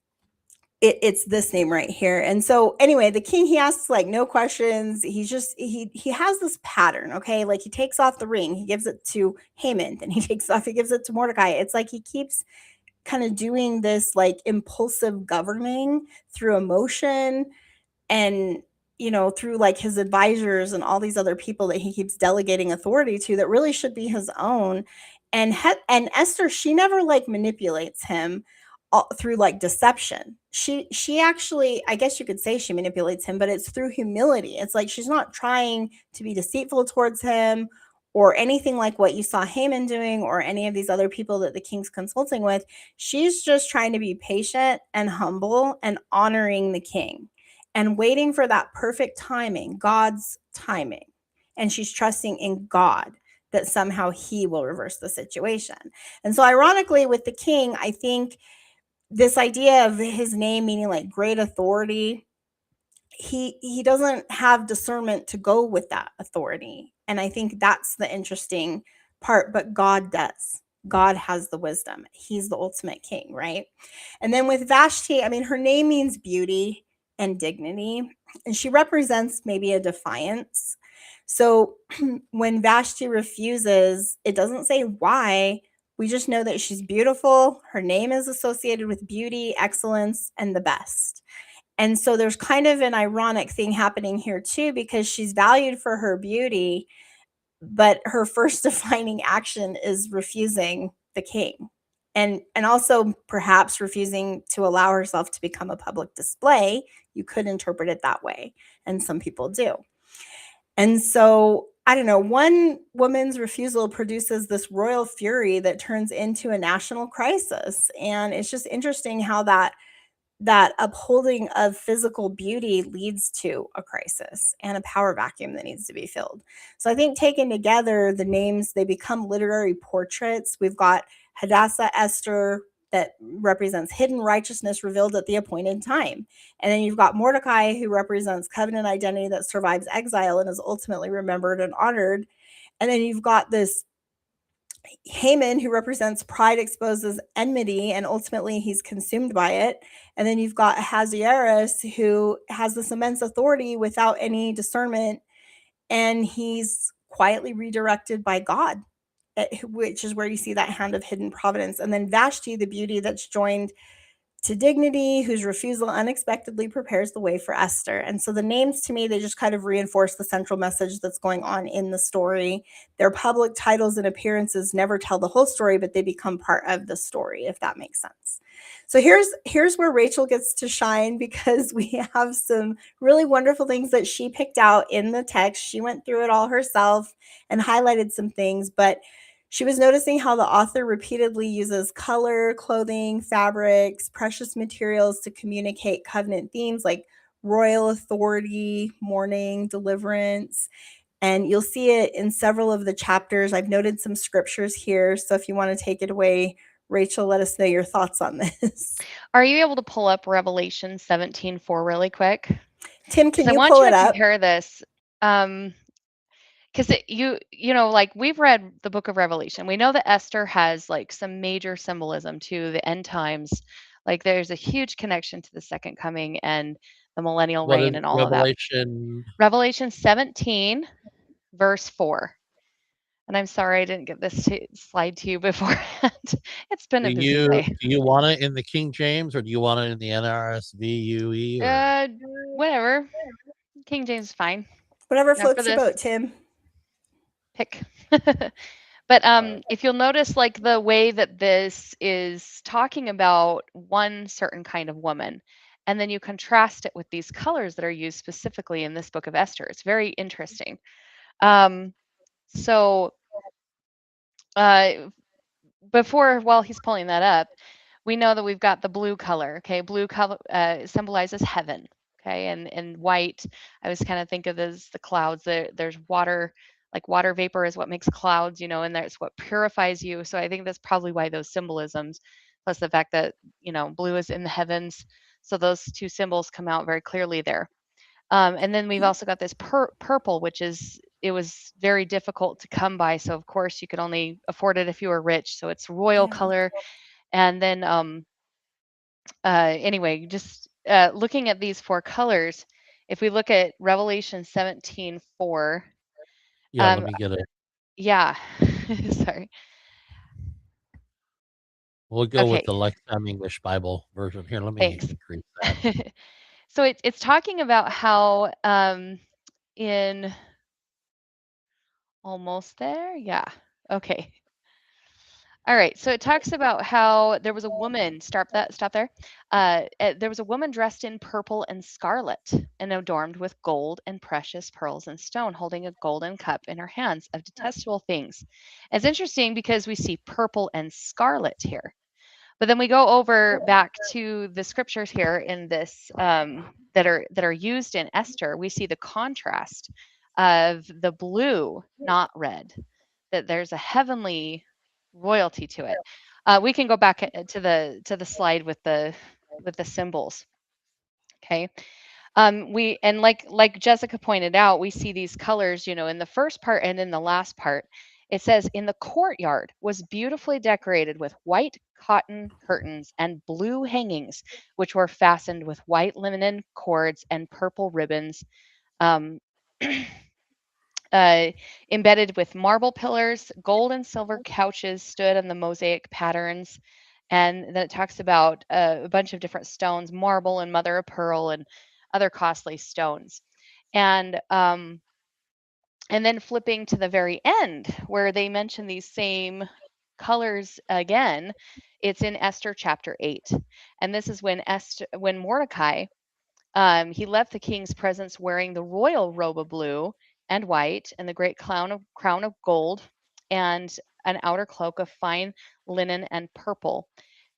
it's this name right here. And so anyway, the king, he asks like no questions. He's just he has this pattern, okay? Like he takes off the ring, he gives it to Haman, then he takes off, he gives it to Mordecai. It's like he keeps kind of doing this like impulsive governing through emotion, and through like his advisors and all these other people that he keeps delegating authority to that really should be his own. And Esther, she never like manipulates him through like deception. She actually, I guess you could say, she manipulates him, but it's through humility. It's like she's not trying to be deceitful towards him or anything like what you saw Haman doing or any of these other people that the king's consulting with. She's just trying to be patient and humble and honoring the king and waiting for that perfect timing, God's timing. And she's trusting in God that somehow he will reverse the situation. And so, ironically, with the king, I think this idea of his name meaning like great authority, he doesn't have discernment to go with that authority. And I think that's the interesting part, but God does. God has the wisdom. He's the ultimate king, right? And then with Vashti, I mean, her name means beauty and dignity, and she represents maybe a defiance. So when Vashti refuses, it doesn't say why. We just know that she's beautiful. Her name is associated with beauty, excellence, and the best. And so there's kind of an ironic thing happening here too, because she's valued for her beauty, but her first defining action is refusing the king. And also perhaps refusing to allow herself to become a public display. You could interpret it that way, and some people do. And so I don't know, one woman's refusal produces this royal fury that turns into a national crisis. And it's just interesting how that upholding of physical beauty leads to a crisis and a power vacuum that needs to be filled. So I think taken together, the names, they become literary portraits. We've got Hadassah Esther, that represents hidden righteousness revealed at the appointed time. And then you've got Mordecai, who represents covenant identity that survives exile and is ultimately remembered and honored. And then you've got this Haman, who represents pride exposes enmity, and ultimately he's consumed by it. And then you've got Ahasuerus, who has this immense authority without any discernment, and he's quietly redirected by God, which is where you see that hand of hidden providence. And then Vashti, the beauty that's joined to dignity, whose refusal unexpectedly prepares the way for Esther. And so the names, to me, they just kind of reinforce the central message that's going on in the story. Their public titles and appearances never tell the whole story, but they become part of the story, if that makes sense. So here's where Rachel gets to shine, because we have some really wonderful things that she picked out in the text. She went through it all herself and highlighted some things, but she was noticing how the author repeatedly uses color, clothing, fabrics, precious materials to communicate covenant themes like royal authority, mourning, deliverance. And you'll see it in several of the chapters. I've noted some scriptures here. So if you want to take it away, Rachel, let us know your thoughts on this. Are you able to pull up Revelation 17:4 really quick? Tim, Because can I you want pull you it to up? compare this. Because like we've read the book of Revelation. We know that Esther has like some major symbolism to the end times Like there's a huge connection to the second coming and the millennial What is reign and all of that. Revelation? Revelation 17, verse 4. And I'm sorry I didn't get this slide to you beforehand. It's been a busy day. Do you want it in the King James or do you want it in the NRSV UE or Whatever. King James is fine. Whatever Now for floats your this, boat, Tim. pick. But right. if you'll notice, like the way that this is talking about one certain kind of woman, and then you contrast it with these colors that are used specifically in this book of Esther, it's very interesting. So uh, while he's pulling that up, we know that we've got the blue color. Okay, blue color symbolizes heaven. Okay, and white, I was kind of think of as the clouds. There's water, like water vapor is what makes clouds, and that's what purifies you. So I think that's probably why those symbolisms, plus the fact that blue is in the heavens, so those two symbols come out very clearly there. And then we've also got this purple, which it was very difficult to come by. So of course you could only afford it if you were rich. So it's royal Yeah. color. And then anyway, just looking at these four colors, if we look at Revelation 17:4, Yeah, let me get it. yeah, sorry. We'll go with Okay, the Lexham English Bible version. Here, let me thanks. increase that. So it's talking about how in almost there, yeah. Okay. All right. So it talks about how there was a woman, stop there. There was a woman dressed in purple and scarlet and adorned with gold and precious pearls and stone, holding a golden cup in her hands of detestable things. It's interesting because we see purple and scarlet here. But then we go over back to the scriptures here in this that are used in Esther. We see the contrast of the blue, not red. That there's a heavenly royalty to it. We can go back to the slide with the symbols. Okay. We and like Jessica pointed out, we see these colors, in the first part and in the last part. It says, in the courtyard was beautifully decorated with white cotton curtains and blue hangings, which were fastened with white linen cords and purple ribbons. Um, uh, Embedded with marble pillars, gold and silver couches stood on the mosaic patterns. And then it talks about a bunch of different stones, marble and mother of pearl and other costly stones. And then flipping to the very end where they mention these same colors again, it's in Esther chapter 8. And this is when Mordecai, he left the king's presence wearing the royal robe of blue and white and the great crown of gold and an outer cloak of fine linen and purple.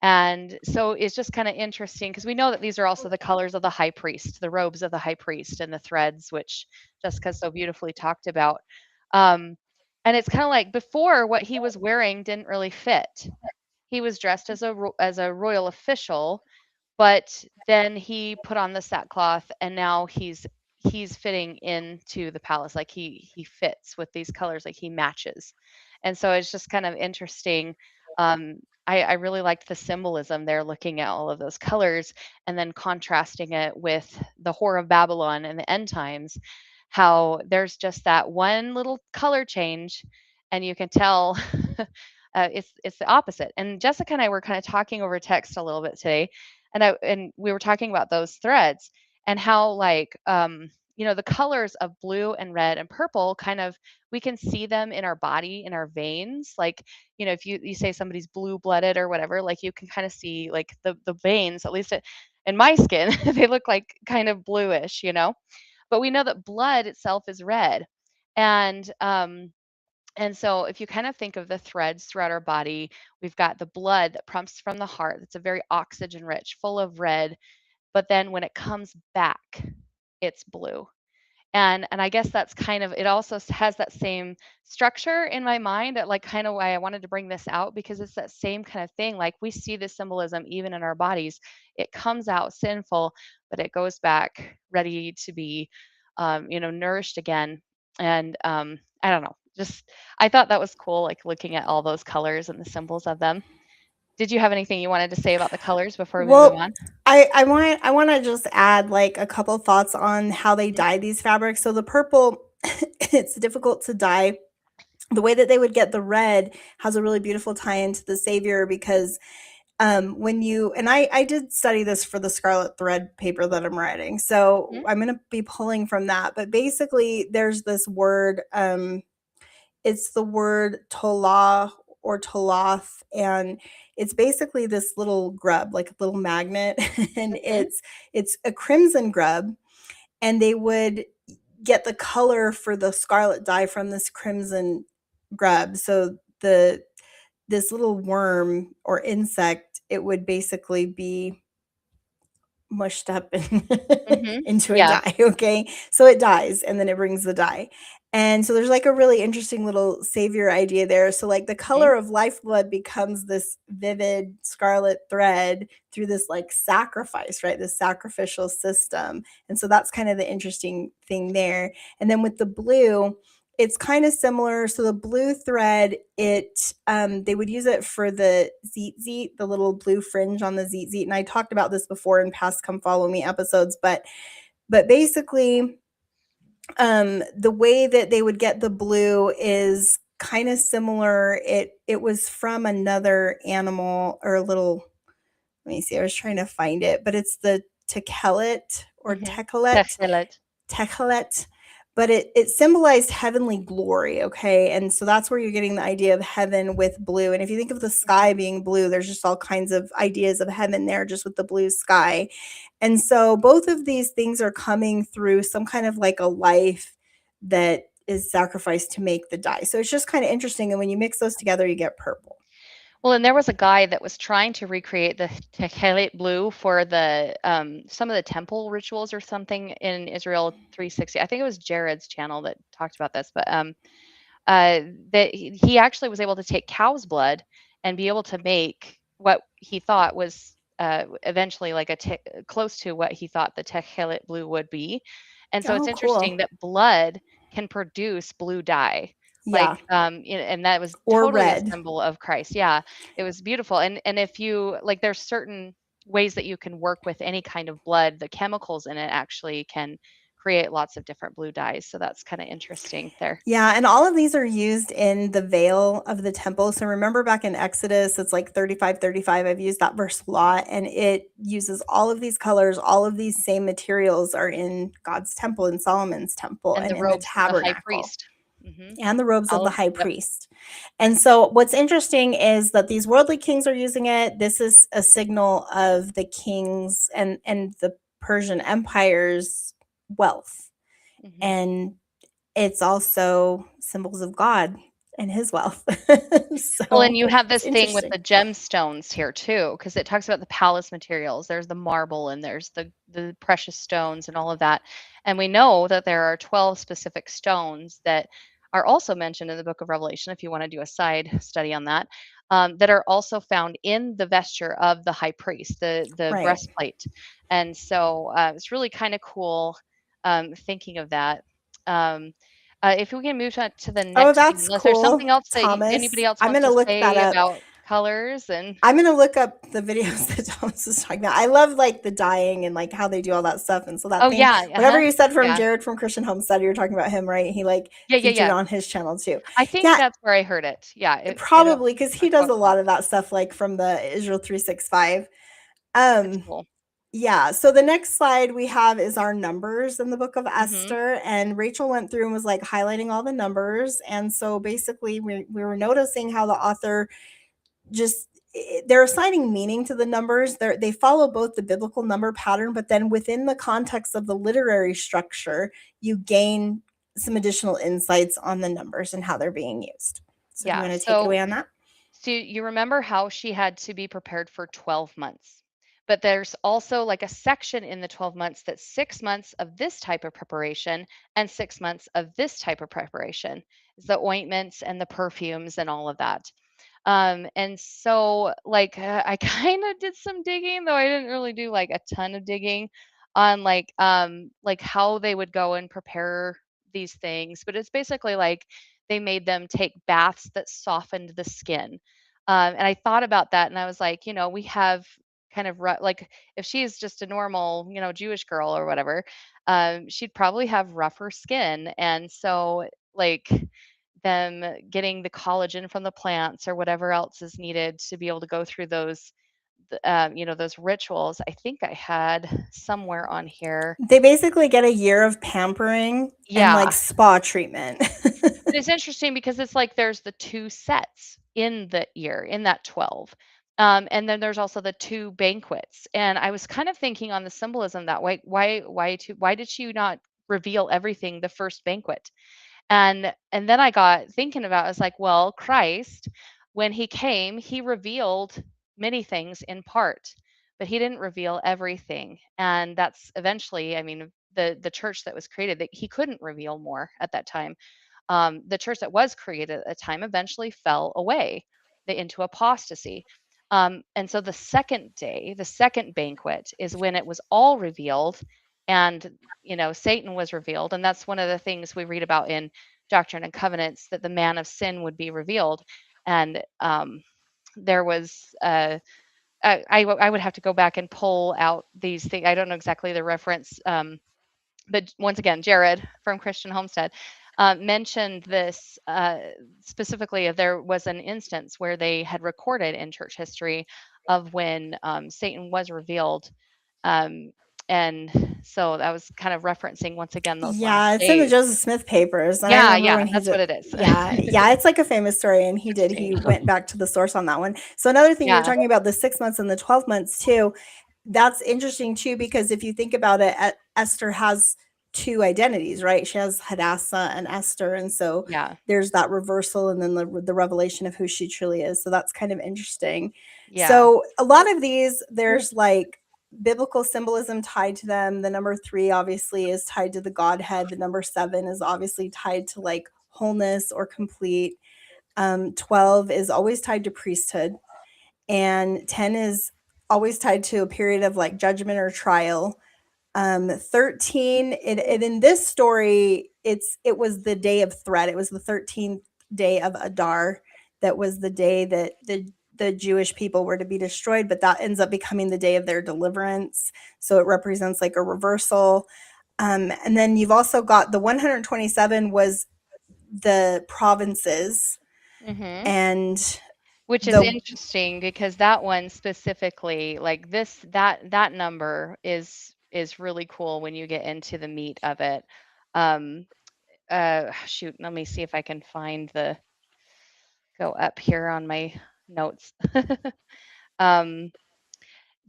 And so it's just kind of interesting because we know that these are also the colors of the high priest, the robes of the high priest, and the threads, which Jessica so beautifully talked about. Um, and it's kind of like before, what he was wearing didn't really fit. He was dressed as a royal official, but then he put on the sackcloth and now he's fitting into the palace, like he fits with these colors, like he matches. And so it's just kind of interesting. I really liked the symbolism there, looking at all of those colors and then contrasting it with the whore of Babylon and the end times, how there's just that one little color change and you can tell it's the opposite. And Jessica and I were kind of talking over text a little bit today, and we were talking about those threads and how like the colors of blue and red and purple kind of, we can see them in our body, in our veins. Like, if you say somebody's blue blooded or whatever, like you can kind of see like the veins, at least in my skin, they look like kind of bluish, but we know that blood itself is red. And so if you kind of think of the threads throughout our body, we've got the blood that pumps from the heart. That's a very oxygen rich, full of red. But then when it comes back, it's blue. And I guess that's kind of, it also has that same structure in my mind, that like kind of why I wanted to bring this out, because it's that same kind of thing. Like we see this symbolism even in our bodies. It comes out sinful, but it goes back ready to be nourished again. And I don't know, just I thought that was cool, like looking at all those colors and the symbols of them. did you have anything you wanted to say about the colors before we move Well, on? I want to just add like a couple thoughts on how they Mhm. dye these fabrics. So the purple, it's difficult to dye. The way that they would get the red has a really beautiful tie into the Savior because when you and I did study this for the Scarlet Thread paper that I'm writing, so Mhm. I'm going to be pulling from that. But basically, there's this word. It's the word tolah or toloth, and it's basically this little grub, like a little magnet, and Mhm. it's a crimson grub, and they would get the color for the scarlet dye from this crimson grub. So the this little worm or insect, it would basically be mushed up and Mhm. into a Yeah. dye, okay? So it dies and then it brings the dye. And so there's like a really interesting little savior idea there. So like the Mhm. color of lifeblood becomes this vivid scarlet thread through this like sacrifice, right? This sacrificial system. And so that's kind of the interesting thing there. And then with the blue, it's kind of similar. So the blue thread, it they would use it for the zeet, the little blue fringe on the zeet. And I talked about this before in past Come Follow Me episodes, but basically, the way that they would get the blue is kind of similar. It was from another animal or a little. Let me see. I was trying to find it, but it's the tekelet or Mhm. tekelet Techelet. Techelet, but it symbolized heavenly glory, okay? And so that's where you're getting the idea of heaven with blue. And if you think of the sky Mhm. being blue, there's just all kinds of ideas of heaven there just with the blue sky. And so both of these things are coming through some kind of like a life that is sacrificed to make the dye. So it's just kind of interesting. And when you mix those together, you get purple. Well, and there was a guy that was trying to recreate the Techelet blue for the some of the temple rituals or something in Israel 360. I think it was Jared's channel that talked about this, but that he actually was able to take cow's blood and be able to make what he thought was eventually like close to what he thought the Techelet blue would be. And so it's Oh, interesting cool. that blood can produce blue dye. Yeah. Like and that was Or totally a red. symbol of Christ. Yeah, it was beautiful. And if you like, there's certain ways that you can work with any kind of blood. The chemicals in it actually can create lots of different blue dyes. So that's kind of interesting there. Yeah, and all of these are used in the veil of the temple. So remember back in Exodus, it's like 35:35. I've used that verse a lot, and it uses all of these colors, all of these same materials are in God's temple, in Solomon's temple, And and the in the robes of the high tabernacle, priest. Mhm. and the robes of All the of high yep. priest. And so what's interesting is that these worldly kings are using it. This is a signal of the kings and the Persian Empire's wealth. Mhm. And it's also symbols of God and his wealth. Well, and So you have it's this thing with interesting. the gemstones here too, because it talks about the palace materials. There's the marble and there's the precious stones and all of that. And we know that there are 12 specific stones that are also mentioned in the book of Revelation, if you want to do a side study on that, that are also found in the vesture of the high priest, the Right. breastplate. And so it's really kind of cool thinking of that. Um, if we can move on to the Oh, next one, that's unless there's cool, something else that Thomas. anybody else I'm wants going to to look that say up. about colors and I'm going to look up the videos that Thomas is talking about. I love like the dyeing and like how they do all that stuff. And so that oh thing, yeah, whatever uh-huh. you said from Yeah. Jared from Christian Homestead, you're talking about him, right? He like Yeah, yeah, featured yeah. on his channel too. I think Yeah, that's where I heard it. Yeah, I don't probably because he wanna does quote a that. lot of that stuff like from the Israel 365. That's Um, cool. Yeah, so the next slide we have is our numbers in the book of Mhm. Esther, and Rachel went through and was like highlighting all the numbers. And so basically, we were noticing how the author just they're assigning meaning to the numbers. They follow both the biblical number pattern, but then within the context of the literary structure, you gain some additional insights on the numbers and how they're being used. So, do you Yeah, want to take it away on that? so you remember how she had to be prepared for 12 months. But there's also like a section in the 12 months that's 6 months of this type of preparation and 6 months of this type of preparation. Is the ointments and the perfumes and all of that. And so like I kind of did some digging, though I didn't really do like a ton of digging on like how they would go and prepare these things. But it's basically like they made them take baths that softened the skin. And I thought about that, and I was like, we have kind of like, if she's just a normal, Jewish girl or whatever, she'd probably have rougher skin. And so, like, them getting the collagen from the plants or whatever else is needed to be able to go through those, those rituals. I think I had somewhere on here. They basically get a year of pampering and like Yeah. spa treatment. But it's interesting because it's like there's the 2 sets in the year, in that 12. And then there's also the 2 banquets. And I was kind of thinking on the symbolism that why did she not reveal everything the first banquet? And then I got thinking about, I was like, well, Christ, when he came, he revealed many things in part, but he didn't reveal everything. And that's eventually, I mean, the church that was created, that he couldn't reveal more at that time. The church that was created at the time eventually fell away into apostasy. And so the second day, the second banquet, is when it was all revealed, and Satan was revealed. And that's one of the things we read about in Doctrine and Covenants, that the man of sin would be revealed. And there was I would have to go back and pull out these things. I don't know exactly the reference, but once again, Jared from Christian Homestead mentioned this specifically. If there was an instance where they had recorded in church history of when Satan was revealed, um, and so that was kind of referencing once again those Yeah, last it's in the days. Joseph Smith papers. And I Yeah, remember yeah, when he that's did, what it is. yeah, it's like a famous story. And Interesting. he went back to the source on that one. So another thing, you're Yeah, talking about the 6 months and the 12 months too. That's interesting too, because if you think about it, Esther has two identities, right? She has Hadassah and Esther. And so yeah, there's that reversal and then the revelation of who she truly is. So that's kind of interesting. yeah. So a lot of these, there's like biblical symbolism tied to them. The number 3 obviously is tied to the Godhead. The number 7 is obviously tied to like wholeness or complete. 12 is always tied to priesthood, and 10 is always tied to a period of like judgment or trial. 13, it in this story, it was the day of threat. It was the 13th day of Adar. That was the day that the Jewish people were to be destroyed, but that ends up becoming the day of their deliverance. So it represents like a reversal. And then you've also got the 127 was the provinces, Hmm. and Which is the interesting because that one specifically, like that number is really cool when you get into the meat of it. Um, shoot, let me see if I can find go up here on my notes. um,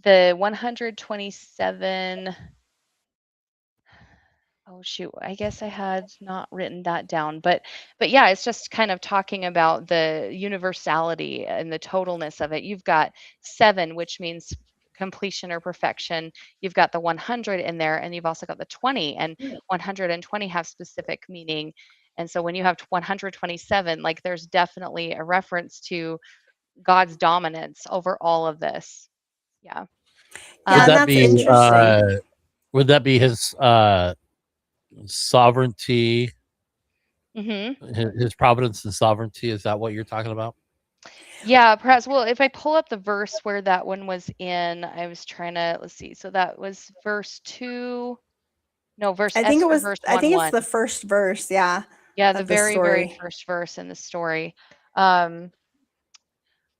the 127. Oh shoot, I guess I had not written that down, but yeah, it's just kind of talking about the universality and the totalness of it. You've got 7, which means completion or perfection. You've got the 100 in there, and you've also got the 20, and 120 have specific meaning. And so when you have 127, like there's definitely a reference to God's dominance over all of this. Yeah. yeah, Would and that that's be interesting. his sovereignty, Mhm. his providence and sovereignty? Is that what you're talking about? Yeah, perhaps. Well, if I pull up the verse where that one was in, I was trying to, let's see. So that was verse 2. No, Esther verse I 1 think it's 1. the first verse, yeah, Yeah, the of the very, very story. first verse in the story. Um,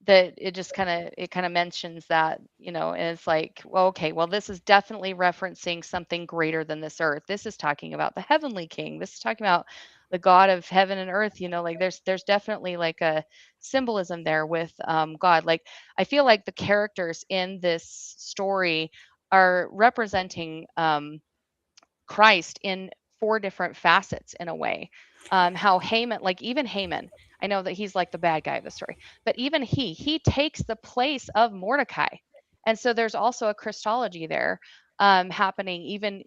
that it kind of mentions that, and it's like, well, okay, well, this is definitely referencing something greater than this earth. This is talking about the heavenly king. This is talking about the God of heaven and earth. Like there's definitely like a symbolism there with God. Like I feel like the characters in this story are representing Christ in 4 different facets in a way. How Haman, like even Haman, I know that he's like the bad guy of the story, but even he takes the place of Mordecai, and so there's also a Christology there happening,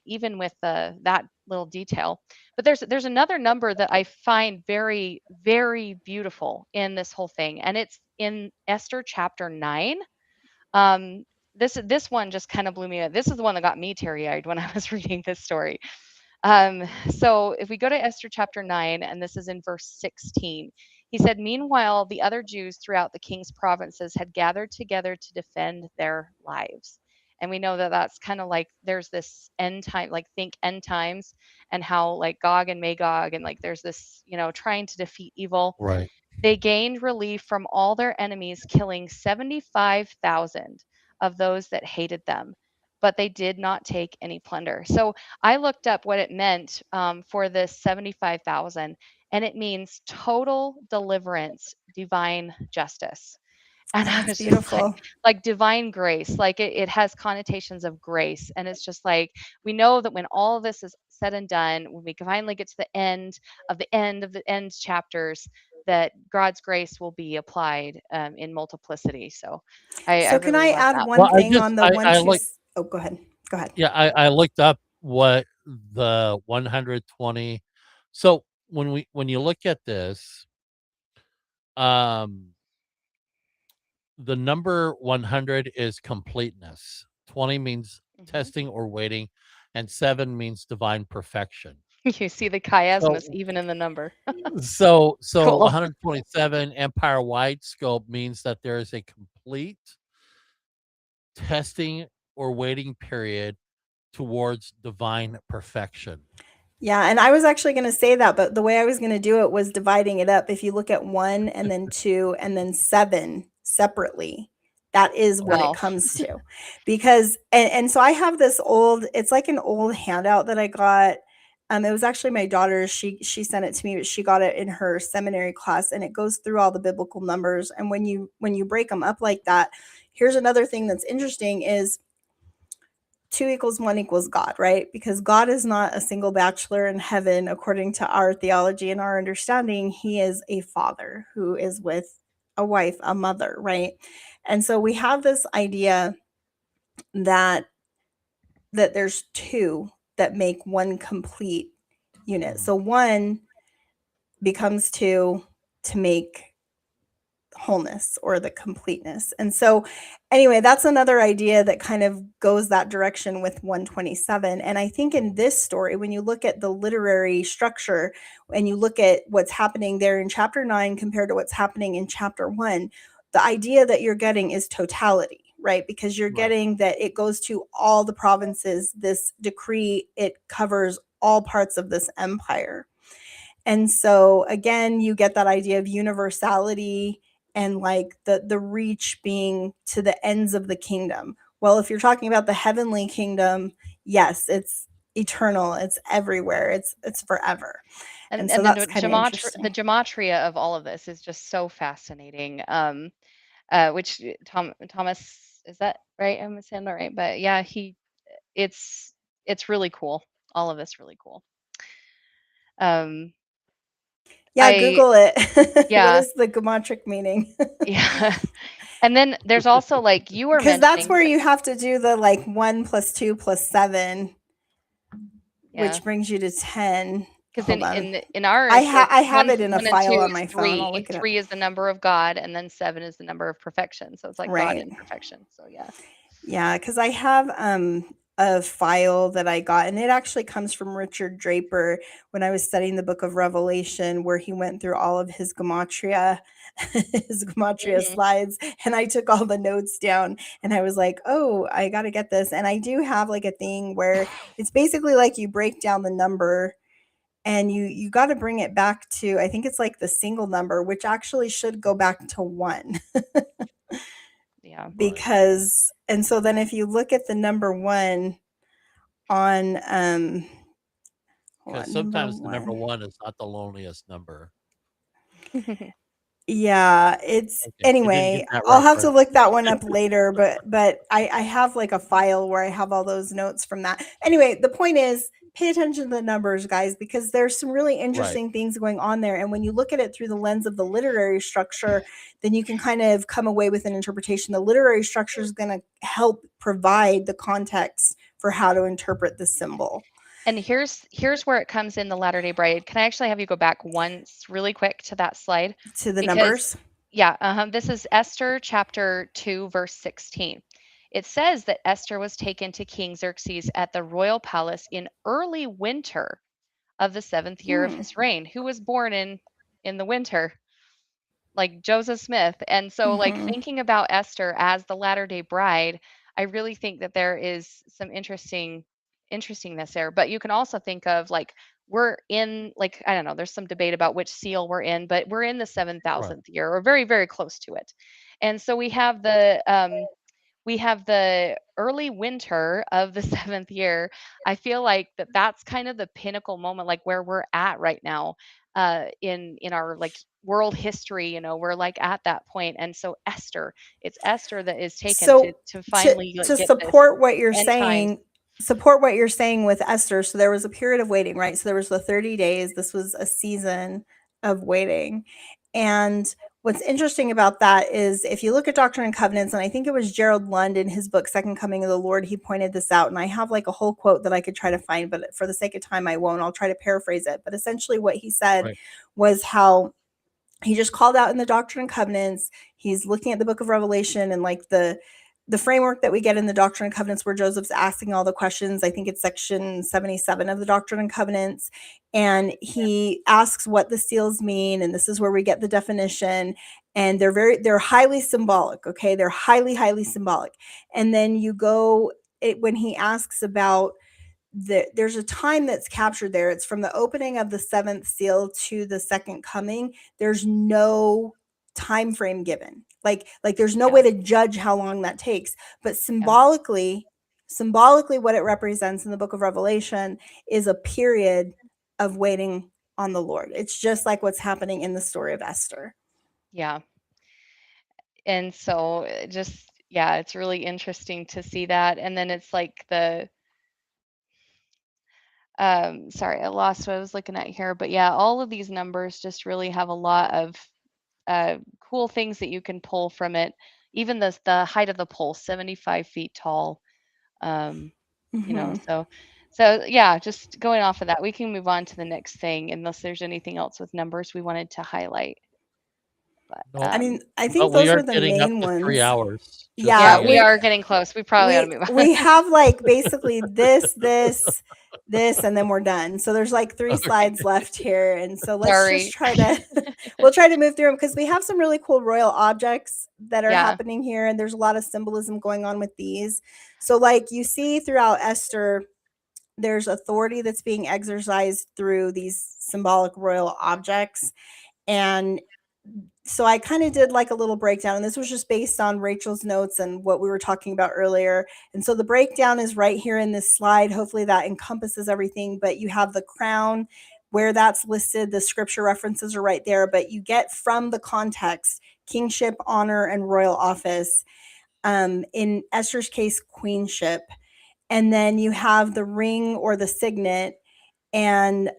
even with that little detail. But there's another number that I find very very beautiful in this whole thing, and it's in Esther chapter 9. um, this one just kind of blew me away. This is the one that got me teary-eyed when I was reading this story. So if we go to Esther chapter 9, and this is in verse 16, He said, "Meanwhile, the other Jews throughout the king's provinces had gathered together to defend their lives." And we know that that's kind of like there's this end time, like think end times, and how like Gog and Magog, and like there's this, trying to defeat evil. Right. They gained relief from all their enemies, killing 75,000 of those that hated them, but they did not take any plunder. So I looked up what it meant for this 75,000, and it means total deliverance, divine justice. And I That's was just beautiful. like divine grace, like it has connotations of grace. And it's just like, we know that when all of this is said and done, when we finally get to the end of the end chapters, that God's grace will be applied in multiplicity. So I So can really I love add that one Well, one. thing on the one I two? look, Oh, go ahead. Go ahead. yeah, I looked up what the 120. So when you look at this, um, the number 100 is completeness. 20 means Mhm. testing or waiting, and 7 means divine perfection. You see the chiasmus So even in the number. so Cool. 127 empire wide scope means that there is a complete testing or waiting period towards divine perfection. Yeah, and I was actually going to say that, but the way I was going to do it was dividing it up. If you look at 1 and then 2 and then 7 separately, that is what it Well, comes to. Because and so I have this old, it's like an old handout that I got. It was actually my daughter. She sent it to me, but she got it in her seminary class, and it goes through all the biblical numbers. And when you break them up like that, here's another thing that's interesting is 2 equals 1 equals God, right? Because God is not a single bachelor in heaven, according to our theology and our understanding. He is a father who is with a wife, a mother, right? And so we have this idea that there's 2 that make one complete unit. So 1 becomes 2 to make wholeness or the completeness. And so anyway, that's another idea that kind of goes that direction with 127. And I think in this story, when you look at the literary structure and you look at what's happening there in chapter 9 compared to what's happening in chapter 1, the idea that you're getting is totality, right? Because you're Right. getting that it goes to all the provinces. This decree, it covers all parts of this empire. And so again, you get that idea of universality and like the reach being to the ends of the kingdom. Well, if you're talking about the heavenly kingdom, yes, it's eternal, it's everywhere, it's forever. and And so and that's the kind of the interesting. gematria of all of this is just so fascinating. Which Thomas, is that right? I'm saying that right, but yeah, it's it's really cool. All of this really cool. Um, Yeah, I Google it. What yeah, is the gematria meaning? yeah. And then there's also like you were Because that's mentioning, where you have to do the like 1 plus 2 plus 7, yeah, which brings you to 10. because Hold on. in ours it's I have one it in a one and file two on is my phone. I'll three. look it up. Three is the number of God, and then seven is the number of perfection. So it's like God Right. in perfection. So yeah. Yeah, because I have a file that I got, and it actually comes from Richard Draper when I was studying the book of Revelation, where he went through all of his gematria, his gematria Hmm. slides, and I took all the notes down, and I was like, oh, I got to get this. And I do have like a thing where it's basically like you break down the number and you got to bring it back to, I think it's like the single number, which actually should go back to 1. Yeah. Right. Because and so then if you look at the number 1 on hold Because on, number sometimes the number 1. 1 is not the loneliest number. Yeah, it's Okay, you didn't anyway, get that I'll have to reference. look that one up later, but I have like a file where I have all those notes from that. Anyway, the point is pay attention to the numbers, guys, because there's some really Right. interesting things going on there. And when you look at it through the lens of the literary structure, then you can kind of come away with an interpretation. The literary structure is going to help provide the context for how to interpret the symbol And here's where it comes in the Latter Day Bride. Can I actually have you go back once really quick to that slide? to the Because numbers. yeah, this is Esther chapter 2 verse 16. It says that Esther was taken to King Xerxes at the royal palace in early winter of the 7th year of Hmm. his reign. Who was born in the winter? like Joseph Smith. And so, like, Hmm. thinking about Esther as the latter day bride, I really think that there is some interestingness there. But you can also think of, like, we're in, like, I don't know, there's some debate about which seal we're in, but we're in the Right. 7,000th year, or very, very close to it. And so we have the early winter of the seventh year. I feel like that's kind of the pinnacle moment, like where we're at right now, in our, like, world history. We're like at that point. And so Esther, it's Esther that is taken to So to to finally, like, to get this end times. support what you're saying with Esther. So there was a period of waiting, right? So there was the 30 days. This was a season of waiting. And what's interesting about that is if you look at Doctrine and Covenants, and I think it was Gerald Lund in his book Second Coming of the Lord, he pointed this out. And I have like a whole quote that I could try to find, but for the sake of time, I won't. I'll try to paraphrase it. But essentially what he said Right. was how he just called out in the Doctrine and Covenants. He's looking at the book of Revelation and like the framework that we get in the Doctrine and Covenants where Joseph's asking all the questions. I think it's section 77 of the Doctrine and Covenants. And he asks what the seals mean. And this is where we get the definition. And they're highly symbolic. Okay. They're highly, highly symbolic. And then you go when he asks about there's a time that's captured there. It's from the opening of the seventh seal to the second coming. There's no time frame given. Like there's no Yeah, way to judge how long that takes. But yeah, symbolically, what it represents in the book of Revelation is a period of waiting on the Lord. It's just like what's happening in the story of Esther. yeah. And so, just, yeah, it's really interesting to see that. And then it's like sorry, I lost what I was looking at here, but yeah, all of these numbers just really have a lot of cool things that you can pull from it. Even the height of the pole, 75 feet tall. Um, Hmm. so yeah, just going off of that, we can move on to the next thing, unless there's anything else with numbers we wanted to highlight. But Nope. I But think we those are were the getting up main to 3 ones. hours, just so yeah, Yeah, you we know. are getting close. We probably ought to move on. we have like basically this, and then we're done. So there's like three Okay. slides left here, and so let's just Sorry. try to we'll try to move through them because we have some really cool royal objects that are Yeah, happening here, and there's a lot of symbolism going on with these. So like you see throughout Esther, there's authority that's being exercised through these symbolic royal objects. And so I kind of did like a little breakdown, and this was just based on Rachel's notes and what we were talking about earlier. And so the breakdown is right here in this slide. Hopefully that encompasses everything, but you have the crown where that's listed. The scripture references are right there, but you get from the context kingship, honor, and royal office. In Esther's case, queenship. And then you have the ring or the signet, and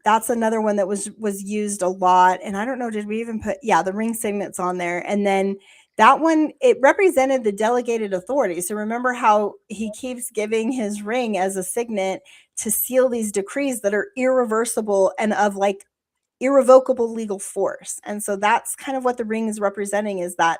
that's another one that was used a lot. And I don't know, did we even put, yeah, the ring signets on there? And then that one, it represented the delegated authority. So remember how he keeps giving his ring as a signet to seal these decrees that are irreversible and of like irrevocable legal force. And so that's kind of what the ring is representing, is that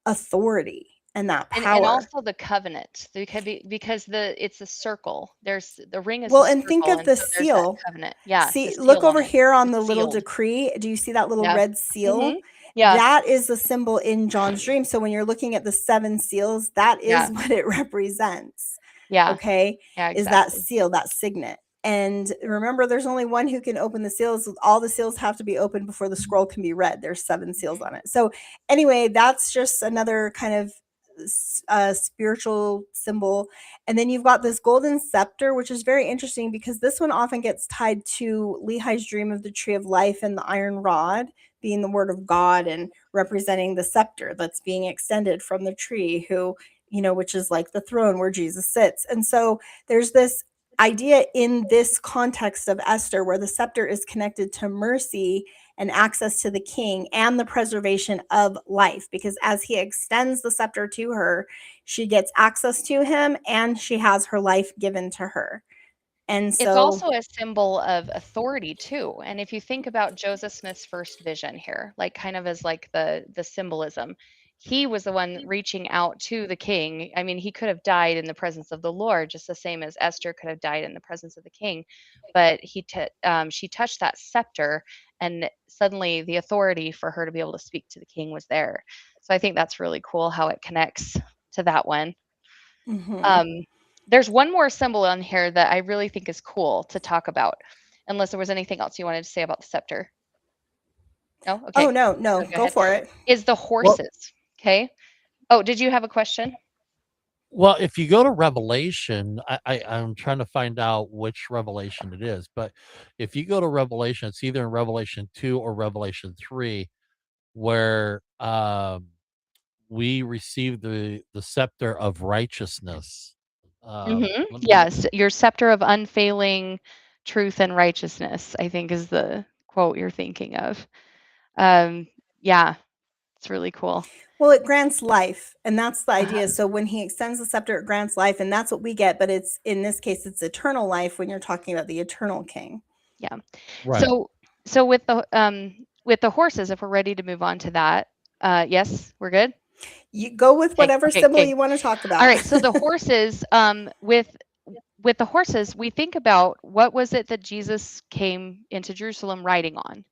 authority and that and power. also the covenant, because it's a circle. There's the ring is Well, a and think circle, of and the so there's that seal. covenant. Yeah, the See, look seal on over it. here on It's the little sealed. decree. Do you see that little Yeah. red Mhm. seal? Yeah. That is the symbol in John's dream. So when you're looking at the seven seals, that is Yeah. what it represents. Yeah. Okay, Yeah, is that exactly. seal, that signet. And remember, there's only one who can open the seals. All the seals have to be opened before the scroll can be read. There's seven seals Mhm. on it. So anyway, that's just another kind of spiritual symbol. And then you've got this golden scepter, which is very interesting because this one often gets tied to Lehi's dream of the tree of life and the iron rod being the word of God and representing the scepter that's being extended from the tree, which is like the throne where Jesus sits. And so there's this idea in this context of Esther where the scepter is connected to mercy and access to the king and the preservation of life, because as he extends the scepter to her, she gets access to him and she has her life given to her. And It's so, also a symbol of authority too. And if you think about Joseph Smith's first vision here, like kind of as like the symbolism, he was the one reaching out to the king. I mean, he could have died in the presence of the Lord, just the same as Esther could have died in the presence of the king. But she touched that scepter, and suddenly the authority for her to be able to speak to the king was there. So I think that's really cool how it connects to that one. Mhm. Um, there's one more symbol on here that I really think is cool to talk about, unless there was anything else you wanted to say about the scepter. No? Oh, Okay. no, no, Go go ahead. for it. Is the Well, horses. Okay. Oh, did you have a question? well, if you go to Revelation, I'm trying to find out which Revelation it is, but if you go to Revelation, it's either in Revelation 2 or Revelation 3, where we receive the scepter of righteousness. Let me Yes, your scepter of unfailing truth and righteousness, I think is the quote you're thinking of. Um, yeah, it's really cool. Well, it grants life, and that's the Uh-huh. idea. So when he extends the scepter, it grants life, and that's what we get, but it's in this case, it's eternal life when you're talking about the eternal king. Yeah. right. So with the horses, if we're ready to move on to that, yes, we're good. You go with Okay, whatever okay, symbol okay. you want to talk All about. right. So the horses, with the horses, we think about what was it that Jesus came into Jerusalem riding on?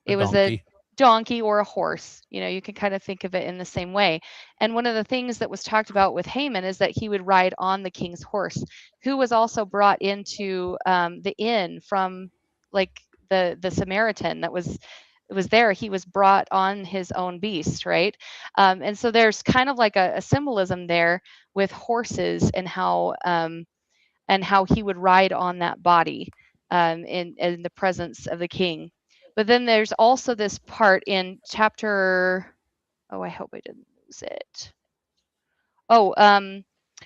A It was a donkey. donkey or a horse. You know, you can kind of think of it in the same way. And one of the things that was talked about with Haman is that he would ride on the king's horse, who was also brought into the inn from like the Samaritan that was there. He was brought on his own beast, right? And so there's kind of like a symbolism there with horses and how he would ride on that body in the presence of the king. But then there's also this part in chapter, oh, I hope I didn't lose it. Oh,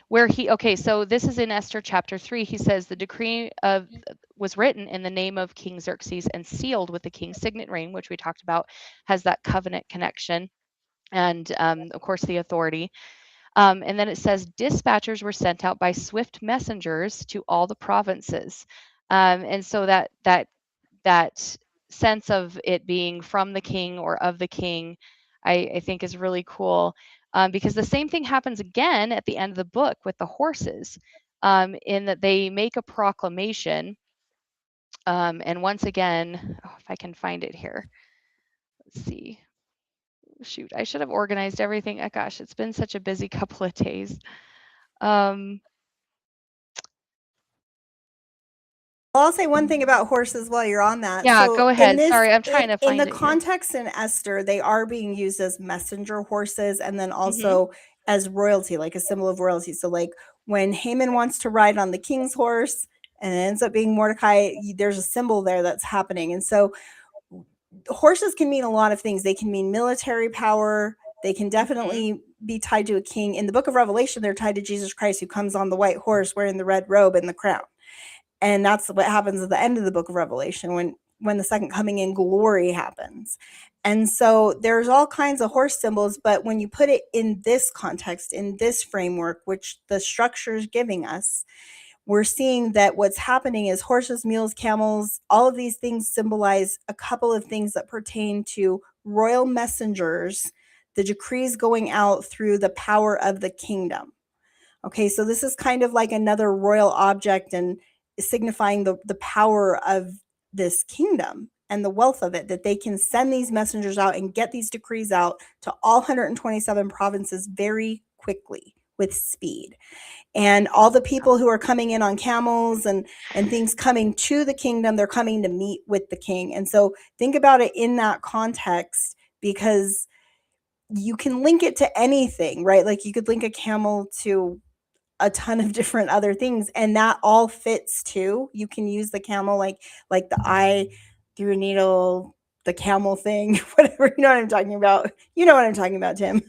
where okay, so this is in Esther chapter 3. He says the decree of was written in the name of King Xerxes and sealed with the king's signet ring, which we talked about, has that covenant connection and of course the authority. And then it says dispatchers were sent out by swift messengers to all the provinces. And so that sense of it being from the king or of the king, I think is really cool. Because the same thing happens again at the end of the book with the horses, in that they make a proclamation. And once again, oh, if I can find it here, let's see. Shoot, I should have organized everything. Oh, gosh, it's been such a busy couple of days. Um, I'll say one thing about horses while you're on that. Yeah, So go in ahead. this Sorry, I'm trying to in the find it here. context in Esther, they are being used as messenger horses and then Mhm. also as royalty, like a symbol of royalty. So like when Haman wants to ride on the king's horse and it ends up being Mordecai, there's a symbol there that's happening. And so horses can mean a lot of things. They can mean military power. They can Mhm. definitely be tied to a king. In the book of Revelation, they're tied to Jesus Christ, who comes on the white horse wearing the red robe and the crown. And that's what happens at the end of the book of Revelation when the second coming in glory happens. And so there's all kinds of horse symbols, but when you put it in this context, in this framework, which the structure is giving us, we're seeing that what's happening is horses, mules, camels, all of these things symbolize a couple of things that pertain to royal messengers, the decrees going out through the power of the kingdom. Okay, so this is kind of like another royal object and signifying the power of this kingdom and the wealth of it, that they can send these messengers out and get these decrees out to all 127 provinces very quickly with speed. And all the people who are coming in on camels and things coming to the kingdom, they're coming to meet with the king. And so think about it in that context, because you can link it to anything, right? Like you could link a camel to a ton of different other things, and that all fits too. You can use the camel like the eye through a needle, the camel thing, whatever. You know what I'm talking about. You know what I'm talking about, Tim.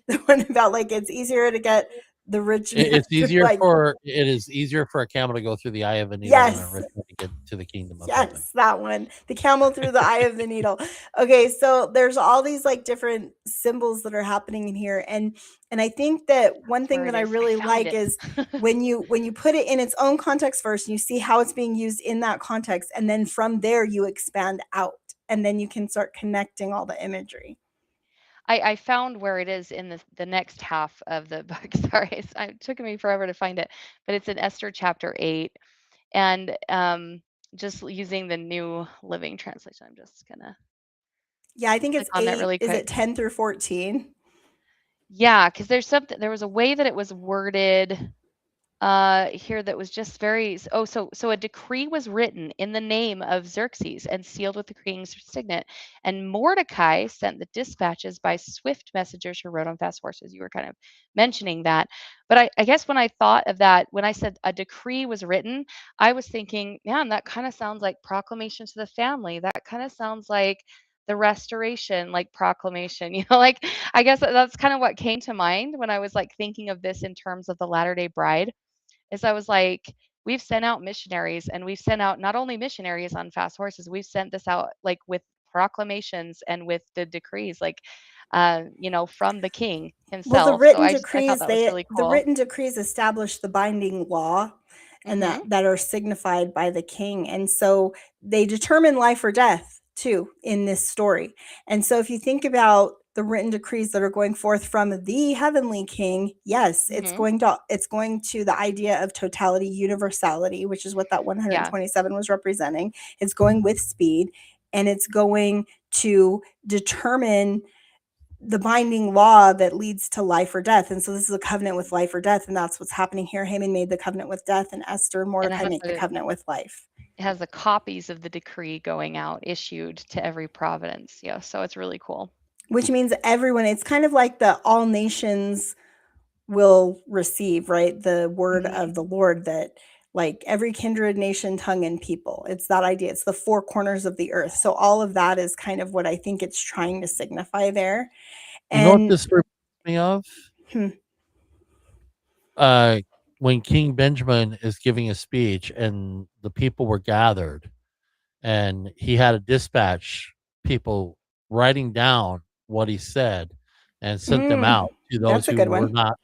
The one about like it's easier to get the rich man through, like, It is easier for a camel to go through the eye of a needle than a yes. rich man to get to the kingdom of heaven. Yes, that one. The camel through the eye of the needle. Okay, so there's all these like different symbols that are happening in here, and I think that one That's thing where that it I is. I really found like it. is when you put it in its own context first, and you see how it's being used in that context, and then from there you expand out, and then you can start connecting all the imagery. I found where it is in the next half of the book. Sorry, it took me forever to find it, but it's in Esther chapter 8. And just using the New Living Translation. I'm just gonna Yeah, I think click it's on that 8. really Is it quick. 10 through 14? Yeah, because there was a way that it was worded here that was just very so a decree was written in the name of Xerxes and sealed with the king's signet, and Mordecai sent the dispatches by swift messengers who rode on fast horses. You were kind of mentioning that, but I guess when I thought of that, when I said a decree was written, I was thinking, man, that kind of sounds like proclamation to the family. That kind of sounds like the restoration, like proclamation, like I guess that's kind of what came to mind when I was like thinking of this in terms of the Latter Day Bride, is I was like, we've sent out missionaries, and we've sent out not only missionaries on fast horses, we've sent this out like with proclamations and with the decrees, like, from the king Well, the himself. So written I thought decrees, that was really the cool. written decrees establish the binding law, and Mm-hmm. that are signified by the king. And so they determine life or death too in this story. And so if you think about the written decrees that are going forth from the heavenly king, yes, Mm-hmm. it's going to the idea of totality, universality, which is what that Yeah. 127 was representing. It's going with speed, and it's going to determine the binding law that leads to life or death. And so this is a covenant with life or death, and that's what's happening here. Haman made the covenant with death, and Esther and And Mordecai make the covenant with life, it has the copies of the decree going out issued to every province. Yeah. So it's really cool. which means everyone, it's kind of like the all nations will receive, right? The word Mm-hmm. of the Lord, that like every kindred, nation, tongue, and people. It's that idea. It's the four corners of the earth. So all of that is kind of what I think it's trying to signify there. You know what And this reminds me of? hmm, Uh, when King Benjamin is giving a speech and the people were gathered, and he had to dispatch people writing down what he said and sent them out to those that's a who good were one. not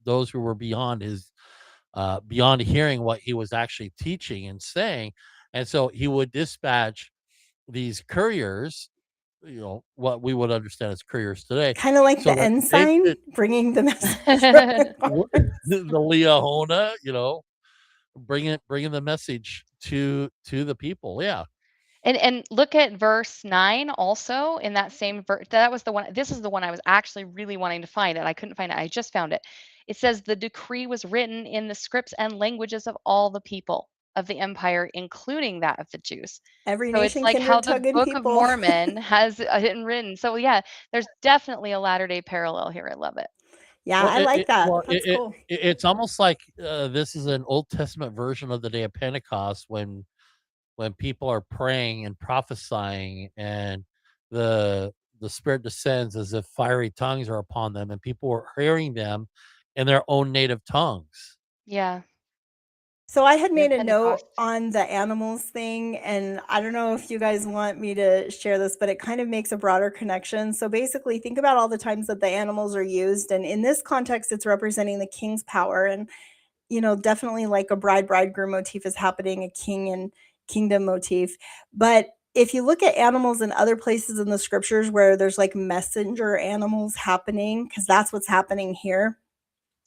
those who were beyond his beyond hearing what he was actually teaching and saying. And so he would dispatch these couriers, what we would understand as couriers today, Kind of like so the that they ensign could bringing the message from the the Leahona, bringing the message to the people. Yeah. And look at verse 9 also in that same verse. That was the one. This is the one I was actually really wanting to find, and I couldn't find it. I just found it. It says the decree was written in the scripts and languages of all the people of the empire, including that of the Jews. every So it's nation, like how kindred, the tongue, and Book of people. Mormon has it written. So yeah, there's definitely a Latter Day parallel here. I love it. Yeah, Well, I like that. That's cool. it's almost like this is an Old Testament version of the day of Pentecost, when people are praying and prophesying, and the Spirit descends as if fiery tongues are upon them, and people are hearing them in their own native tongues. Yeah, So I had and at made a note Pentecost. on the animals thing, and I don't know if you guys want me to share this, but it kind of makes a broader connection. So basically, think about all the times that the animals are used, and in this context, it's representing the king's power. And definitely like a bride bridegroom motif is happening, a king and kingdom motif. But if you look at animals in other places in the scriptures where there's like messenger animals happening, because that's what's happening here,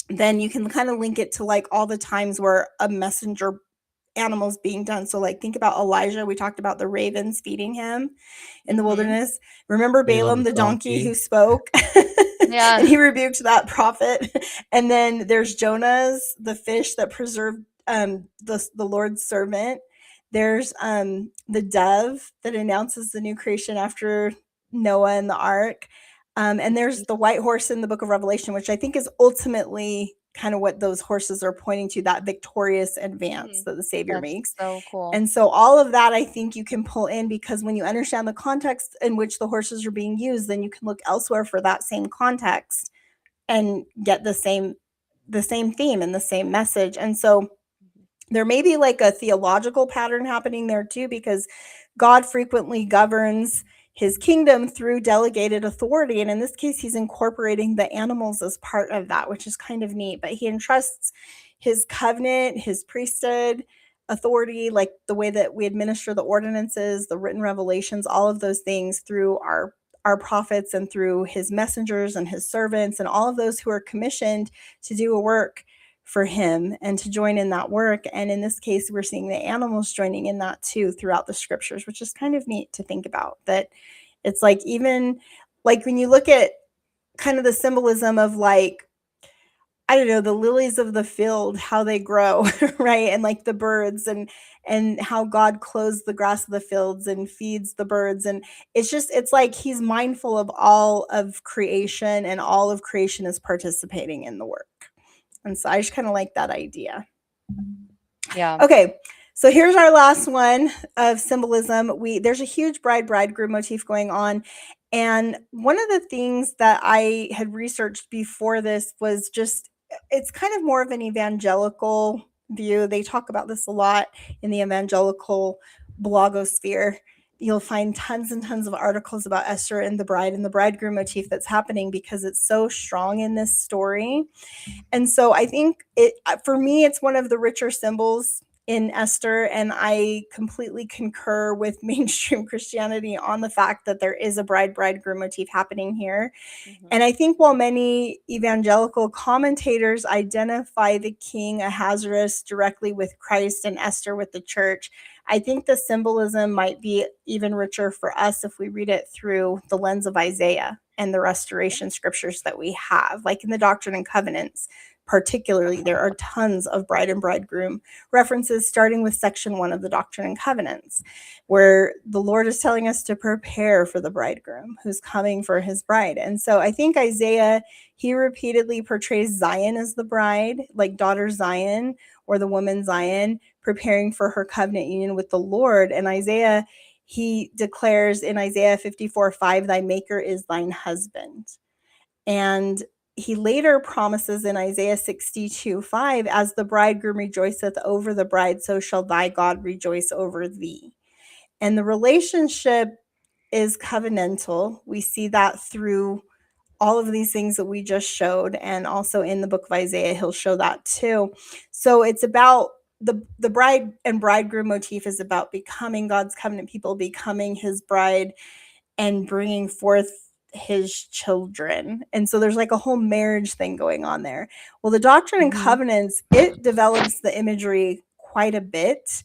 then you can kind of link it to like all the times where a messenger animals being done. So like think about Elijah. We talked about the ravens feeding him in the Hmm. wilderness. Remember Balaam Balaam the the donkey donkey. who spoke and Yeah. he rebuked that prophet. And then there's Jonah's the fish that preserved the Lord's servant. There's the dove that announces the new creation after Noah and the ark. And there's the white horse in the book of Revelation, which I think is ultimately kind of what those horses are pointing to, that victorious advance Mhm. that the Savior That's makes. so cool. And so all of that I think you can pull in, because when you understand the context in which the horses are being used, then you can look elsewhere for that same context and get the same theme and the same message. And so Mhm. there may be like a theological pattern happening there too, because God frequently governs his kingdom through delegated authority. And in this case, he's incorporating the animals as part of that, which is kind of neat. But he entrusts his covenant, his priesthood authority, like the way that we administer the ordinances, the written revelations, all of those things through our prophets and through his messengers and his servants and all of those who are commissioned to do a work for him and to join in that work. And in this case, we're seeing the animals joining in that too throughout the scriptures, which is kind of neat to think about. That it's like, even like when you look at kind of the symbolism of like, I don't know, the lilies of the field, how they grow, right? And like the birds, and how God clothes the grass of the fields and feeds the birds. And it's like he's mindful of all of creation, and all of creation is participating in the work. And so I just kind of like that idea. Yeah. Okay, so here's our last one of symbolism. There's a huge bride-bridegroom motif going on. And one of the things that I had researched before this was just, it's kind of more of an evangelical view. They talk about this a lot in the evangelical blogosphere. You'll find tons and tons of articles about Esther and the bride and the bridegroom motif that's happening because it's so strong in this story. And so I think for me, it's one of the richer symbols in Esther. And I completely concur with mainstream Christianity on the fact that there is a bride-bridegroom motif happening here. Mhm. And I think while many evangelical commentators identify the king Ahasuerus directly with Christ and Esther with the church, I think the symbolism might be even richer for us if we read it through the lens of Isaiah and the restoration scriptures that we have. Like in the Doctrine and Covenants, particularly, there are tons of bride and bridegroom references, starting with section 1 of the Doctrine and Covenants, where the Lord is telling us to prepare for the bridegroom who's coming for his bride. And so I think Isaiah, he repeatedly portrays Zion as the bride, like daughter Zion or the woman Zion, preparing for her covenant union with the Lord. And Isaiah, he declares in Isaiah 54:5, thy maker is thine husband. And he later promises in Isaiah 62:5, as the bridegroom rejoiceth over the bride, so shall thy God rejoice over thee. And the relationship is covenantal. We see that through all of these things that we just showed. And also in the book of Isaiah, he'll show that too. So it's about the bride and bridegroom motif is about becoming God's covenant people, becoming his bride, and bringing forth his children. And so there's like a whole marriage thing going on there. Well, the Doctrine and Covenants, it develops the imagery quite a bit.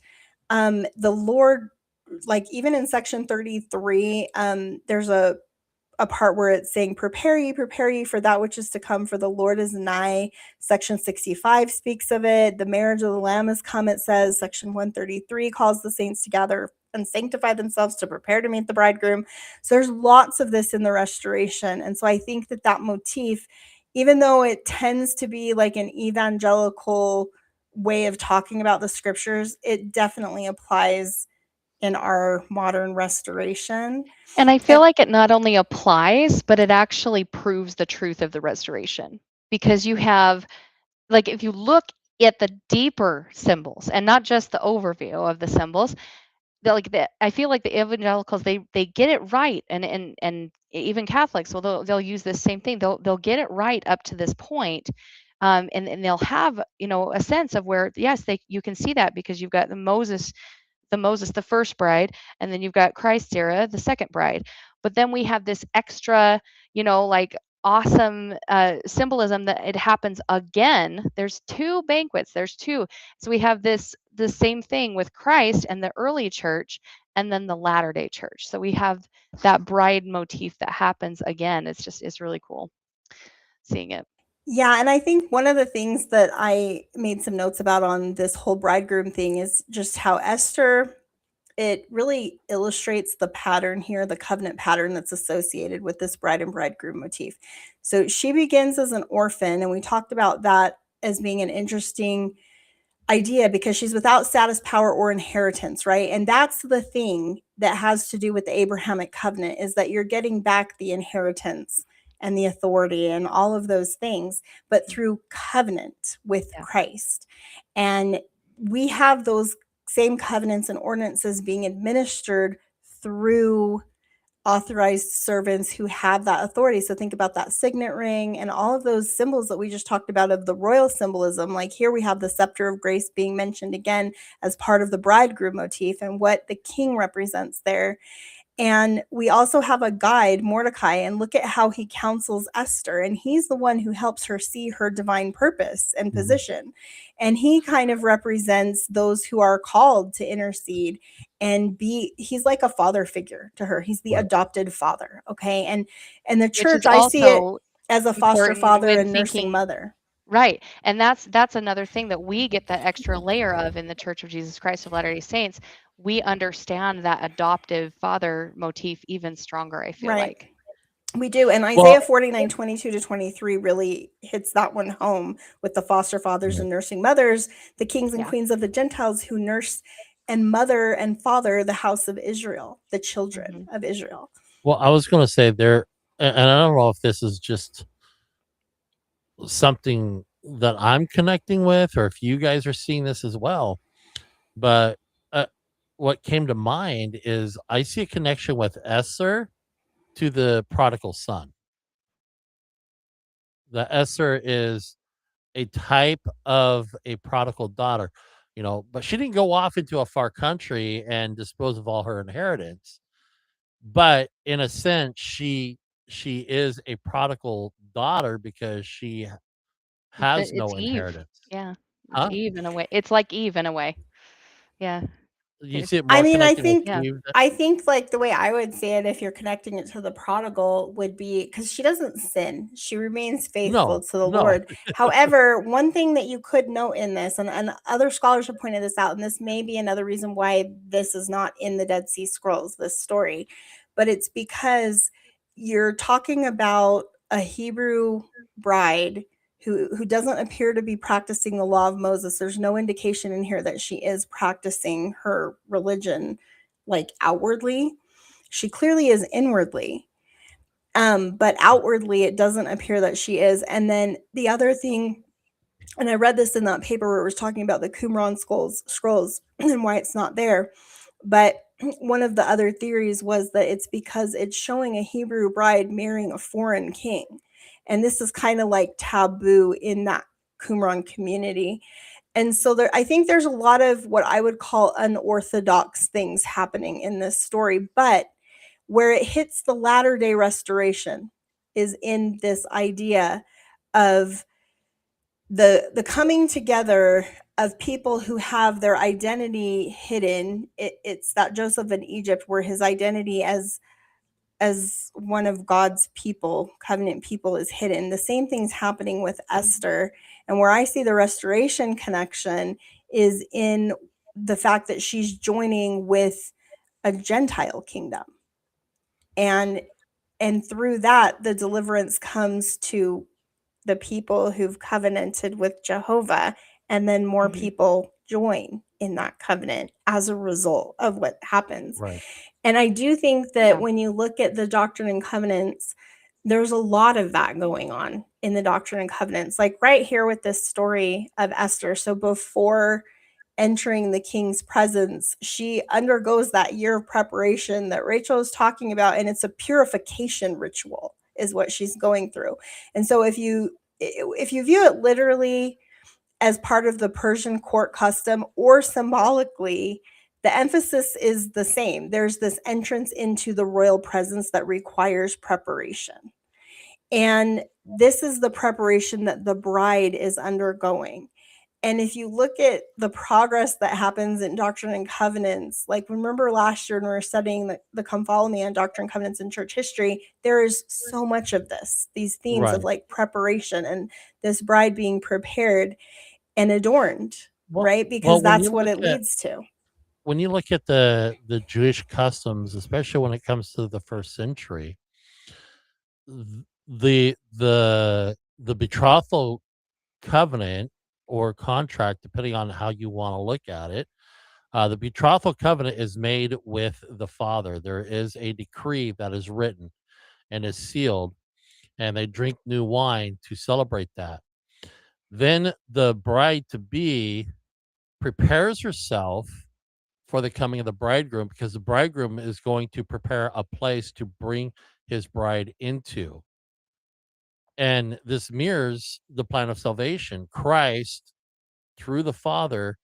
The Lord, like even in section 33, there's a part where it's saying, prepare ye for that which is to come, for the Lord is nigh. Section 65 speaks of it. The marriage of the Lamb is come, it says. Section 133 calls the saints to gather and sanctify themselves to prepare to meet the bridegroom. So there's lots of this in the restoration. And so I think that motif, even though it tends to be like an evangelical way of talking about the scriptures, it definitely applies in our modern restoration. And I feel like it not only applies, but it actually proves the truth of the restoration. Because you have, like, if you look at the deeper symbols and not just the overview of the symbols, I feel like the evangelicals, they get it right, and even Catholics, well, they'll use this same thing. They'll get it right up to this point, and they'll have a sense of where, yes, you can see that because you've got Moses, the first bride, and then you've got Christ's era, the second bride. But then we have this extra, like awesome symbolism that it happens again. There's two banquets. There's two. So we have the same thing with Christ and the early church, and then the Latter-day Church. So we have that bride motif that happens again. It's really cool seeing it. Yeah, and I think one of the things that I made some notes about on this whole bridegroom thing is just how Esther, it really illustrates the pattern here, the covenant pattern that's associated with this bride and bridegroom motif. So she begins as an orphan, and we talked about that as being an interesting idea because she's without status, power, or inheritance, right? And that's the thing that has to do with the Abrahamic covenant, is that you're getting back the inheritance and the authority and all of those things, but through covenant with Christ. And we have those same covenants and ordinances being administered through authorized servants who have that authority. So think about that signet ring and all of those symbols that we just talked about of the royal symbolism. Like here we have the scepter of grace being mentioned again as part of the bridegroom motif and what the king represents there. And we also have a guide, Mordecai, and look at how he counsels Esther. And he's the one who helps her see her divine purpose and position. And he kind of represents those who are called to intercede and he's like a father figure to her. He's the Right. adopted father. Okay. And the Which church, is I see it also as a foster important father when and nursing thinking mother. right. And that's another thing that we get that extra layer of in the Church of Jesus Christ of Latter-day Saints. We understand that adoptive father motif even stronger, I feel Right. like. We do. And Well, Isaiah 49:22-23 really hits that one home with the foster fathers and nursing mothers, the kings and Yeah. queens of the Gentiles who nurse and mother and father the house of Israel, the children of Israel. well, I was going to say there, and I don't know if this is just something that I'm connecting with, or if you guys are seeing this as well. But what came to mind is I see a connection with Esther to the prodigal son. The Esther is a type of a prodigal daughter, but she didn't go off into a far country and dispose of all her inheritance. But in a sense, she is a prodigal daughter because she has It's no Eve. inheritance. Yeah. It's Huh? Eve in a way. It's like Eve in a way. Yeah. You There's see it I more mean, connecting with yeah. Eve. I think like the way I would say it, if you're connecting it to the prodigal, would be because she doesn't sin. She remains faithful No, to the no. Lord. However, one thing that you could note in this, and other scholars have pointed this out, and this may be another reason why this is not in the Dead Sea Scrolls, this story, but it's because you're talking about a Hebrew bride who doesn't appear to be practicing the law of Moses. There's no indication in here that she is practicing her religion like outwardly. She clearly is inwardly. But outwardly it doesn't appear that she is. And then the other thing, and I read this in that paper where it was talking about the Qumran scrolls and why it's not there. But one of the other theories was that it's because it's showing a Hebrew bride marrying a foreign king. And this is kind of like taboo in that Qumran community. And so I think there's a lot of what I would call unorthodox things happening in this story. But where it hits the latter day restoration is in this idea of the coming together of people who have their identity hidden. It's that Joseph in Egypt, where his identity as one of God's people, covenant people, is hidden. The same thing's happening with Esther. And where I see the restoration connection is in the fact that she's joining with a Gentile kingdom. And through that, the deliverance comes to the people who've covenanted with Jehovah, and then more people join in that covenant as a result of what happens. Right. And I do think that when you look at the Doctrine and Covenants, there's a lot of that going on in the Doctrine and Covenants, like right here with this story of Esther. So before entering the king's presence, she undergoes that year of preparation that Rachel is talking about, and it's a purification ritual is what she's going through. And so if you view it literally as part of the Persian court custom or symbolically, the emphasis is the same. There's this entrance into the royal presence that requires preparation. And this is the preparation that the bride is undergoing. And if you look at the progress that happens in Doctrine and Covenants, like remember last year when we were studying the Come Follow Me on Doctrine and Covenants in church history, there is so much of this, these themes of Right. like preparation and this bride being prepared and adorned, right? Because When that's you what look it at leads to. the Jewish customs, especially when it comes to the first century, the betrothal covenant or contract, depending on how you want to look at it, the betrothal covenant is made with the father. There is a decree that is written and is sealed, and they drink new wine to celebrate that. Then the bride to be prepares herself for the coming of the bridegroom, because the bridegroom is going to prepare a place to bring his bride into. And this mirrors the plan of salvation. Christ, through the Father,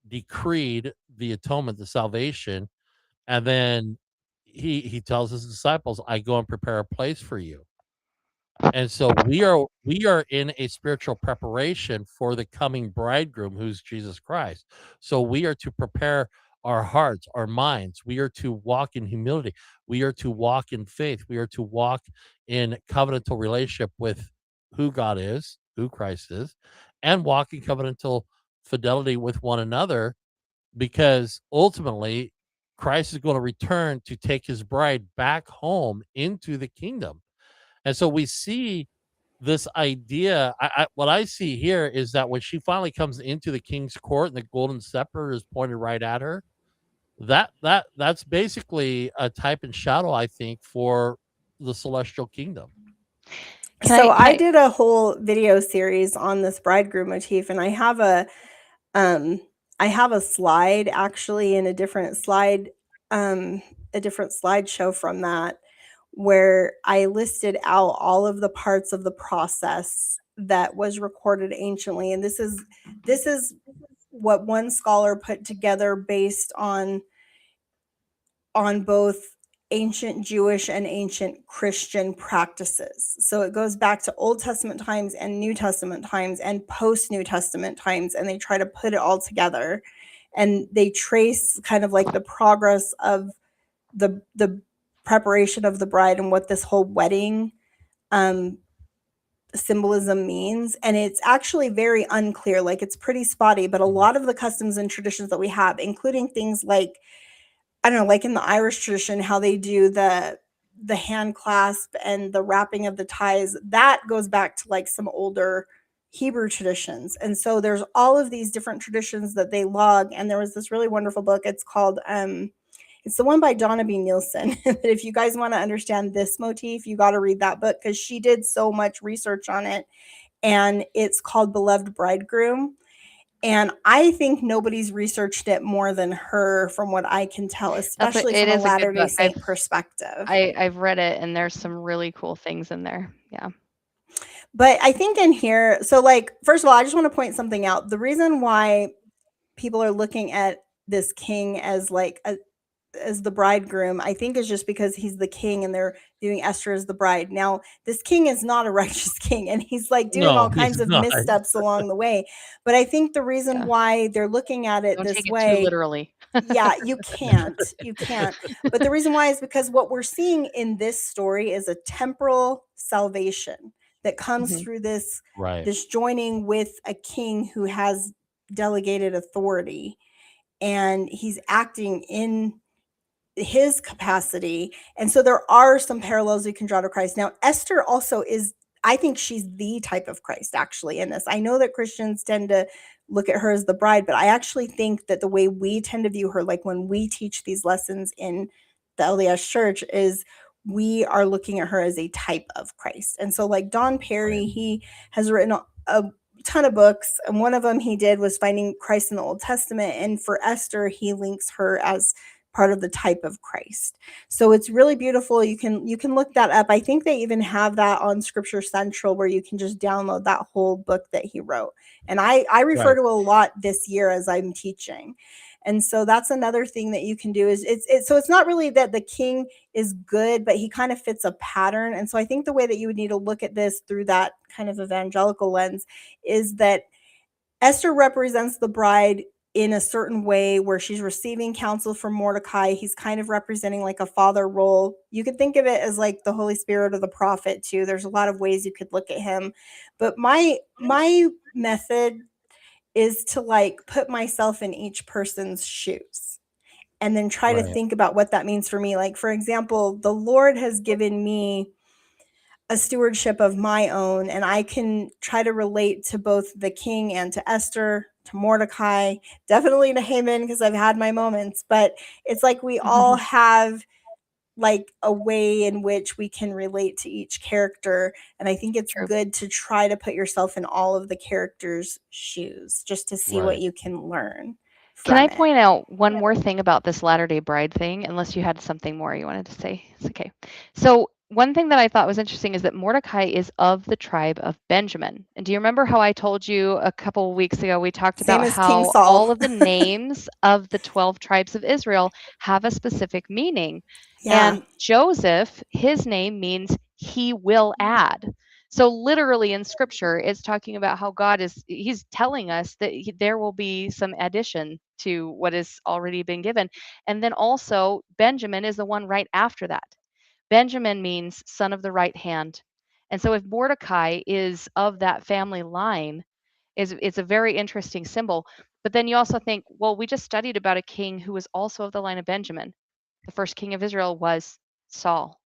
decreed the atonement, the salvation, and then he tells his disciples, I go and prepare a place for you. And so we are in a spiritual preparation for the coming bridegroom, who's Jesus Christ. So we are to prepare our hearts, our minds. We are to walk in humility. We are to walk in faith. We are to walk in covenantal relationship with who God is, who Christ is, and walk in covenantal fidelity with one another, because ultimately Christ is going to return to take his bride back home into the kingdom. And so we see this idea. What I see here is that when she finally comes into the king's court and the golden scepter is pointed right at her, that's basically a type and shadow, I think, for the celestial kingdom. So Can I I did a whole video series on this bridegroom motif, and I have a slide actually in a different slideshow from that, where I listed out all of the parts of the process that was recorded anciently. And this is what one scholar put together based on both ancient Jewish and ancient Christian practices. So it goes back to Old Testament times and New Testament times and post New Testament times, and they try to put it all together. And they trace kind of like the progress of the preparation of the bride and what this whole wedding um, symbolism means. And it's actually very unclear. Like, it's pretty spotty, but a lot of the customs and traditions that we have, including things like, I don't know, like in the Irish tradition, how they do the hand clasp and the wrapping of the ties, that goes back to like some older Hebrew traditions. And so there's all of these different traditions that they log. And there was this really wonderful book. It's called it's the one by Donna B. Nielsen. That if you guys want to understand this motif, you got to read that book, because she did so much research on it. And it's called Beloved Bridegroom. And I think nobody's researched it more than her, from what I can tell, especially it from a is a good Latter-day book. Saint perspective. I've read it, and there's some really cool things in there. Yeah. But I think in here, so like, first of all, I just want to point something out. The reason why people are looking at this king as like as the bridegroom, I think, is just because he's the king and they're viewing Esther as the bride. Now, this king is not a righteous king, and he's like doing No, all he's kinds of not. missteps along the way. But I think the reason Yeah. why they're looking at it Don't this take it too way, literally. yeah, you can't. But the reason why is because what we're seeing in this story is a temporal salvation that comes Mhm. through this Right. this joining with a king who has delegated authority, and he's acting in his capacity. And so there are some parallels we can draw to Christ. Now, Esther also is, I think she's the type of Christ actually in this. I know that Christians tend to look at her as the bride, but I actually think that the way we tend to view her, like when we teach these lessons in the LDS church, is we are looking at her as a type of Christ. And so, like Don Perry, Right. he has written a ton of books, and one of them he did was Finding Christ in the Old Testament. And for Esther, he links her as part of the type of Christ. So it's really beautiful. You can look that up. I think they even have that on Scripture Central, where you can just download that whole book that he wrote. And I refer Right. to a lot this year as I'm teaching. And so that's another thing that you can do is it's not really that the king is good, but he kind of fits a pattern. And so I think the way that you would need to look at this through that kind of evangelical lens is that Esther represents the bride in a certain way, where she's receiving counsel from Mordecai. He's kind of representing like a father role. You could think of it as like the Holy Spirit or the prophet too. There's a lot of ways you could look at him. But my method is to like put myself in each person's shoes and then try to Right. think about what that means for me. Like, for example, the Lord has given me a stewardship of my own, and I can try to relate to both the king and to Esther, to Mordecai, definitely to Haman, because I've had my moments. But it's like we all have like a way in which we can relate to each character, and I think it's True. good to try to put yourself in all of the characters' shoes just to see what Right. you can learn Can I from it. point out one more thing about this Latter-day Bride thing, unless you had something more you wanted to say? It's okay. So one thing that I thought was interesting is that Mordecai is of the tribe of Benjamin. And do you remember how I told you a couple of weeks ago, we talked Same about as King how Saul. all of the names of the 12 tribes of Israel have a specific meaning? Yeah. And Joseph, his name means he will add. So literally in scripture, it's talking about how he's telling us that there will be some addition to what has already been given. And then also Benjamin is the one right after that. Benjamin means son of the right hand. And so if Mordecai is of that family line, it's a very interesting symbol. But then you also think, well, we just studied about a king who was also of the line of Benjamin. The first king of Israel was Saul.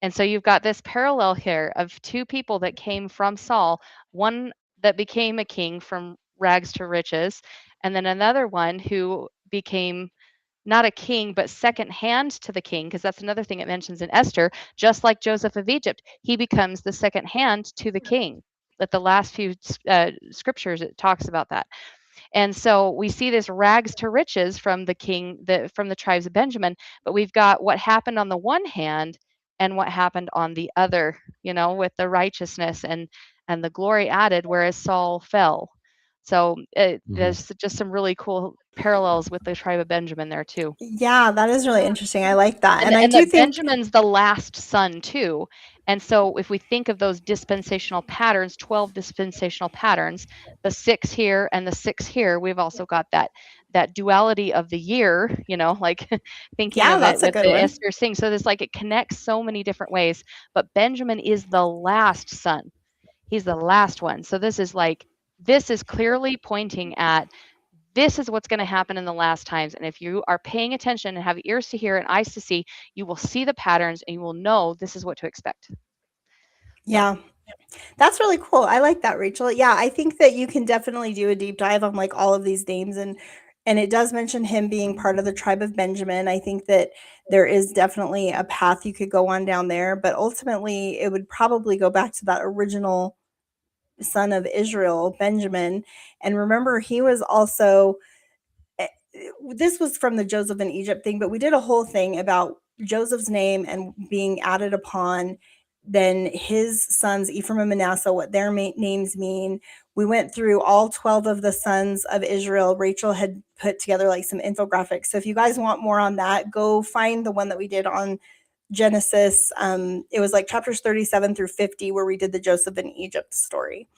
And so you've got this parallel here of two people that came from Saul, one that became a king from rags to riches, and then another one who became not a king, but second hand to the king, because that's another thing it mentions in Esther. Just like Joseph of Egypt, he becomes the second hand to the king. At the last few scriptures, it talks about that. And so we see this rags to riches from the king, from the tribes of Benjamin, but we've got what happened on the one hand and what happened on the other, with the righteousness and the glory added, whereas Saul fell. So there's just some really cool parallels with the tribe of Benjamin there too. Yeah, that is really interesting. I like that. And, And I and do that think, Benjamin's the last son too. And so if we think of those dispensational patterns, 12 dispensational patterns, the 6 here and the 6 here, we've also got that duality of the year, like thinking yeah, of it that's a with good the one. Esther thing. So there's it connects so many different ways. But Benjamin is the last son. He's the last one. So this is clearly pointing at this is what's going to happen in the last times. And if you are paying attention and have ears to hear and eyes to see, you will see the patterns and you will know this is what to expect. Yeah. That's really cool. I like that, Rachel. Yeah, I think that you can definitely do a deep dive on all of these names, and it does mention him being part of the tribe of Benjamin. I think that there is definitely a path you could go on down there, but ultimately it would probably go back to that original son of Israel, Benjamin. And remember, he was also this was from the Joseph in Egypt thing, but we did a whole thing about Joseph's name and being added upon, then his sons, Ephraim and Manasseh, what their names mean. We went through all 12 of the sons of Israel. Rachel had put together some infographics. So if you guys want more on that, go find the one that we did on Genesis. It was chapters 37 through 50, where we did the Joseph in Egypt story.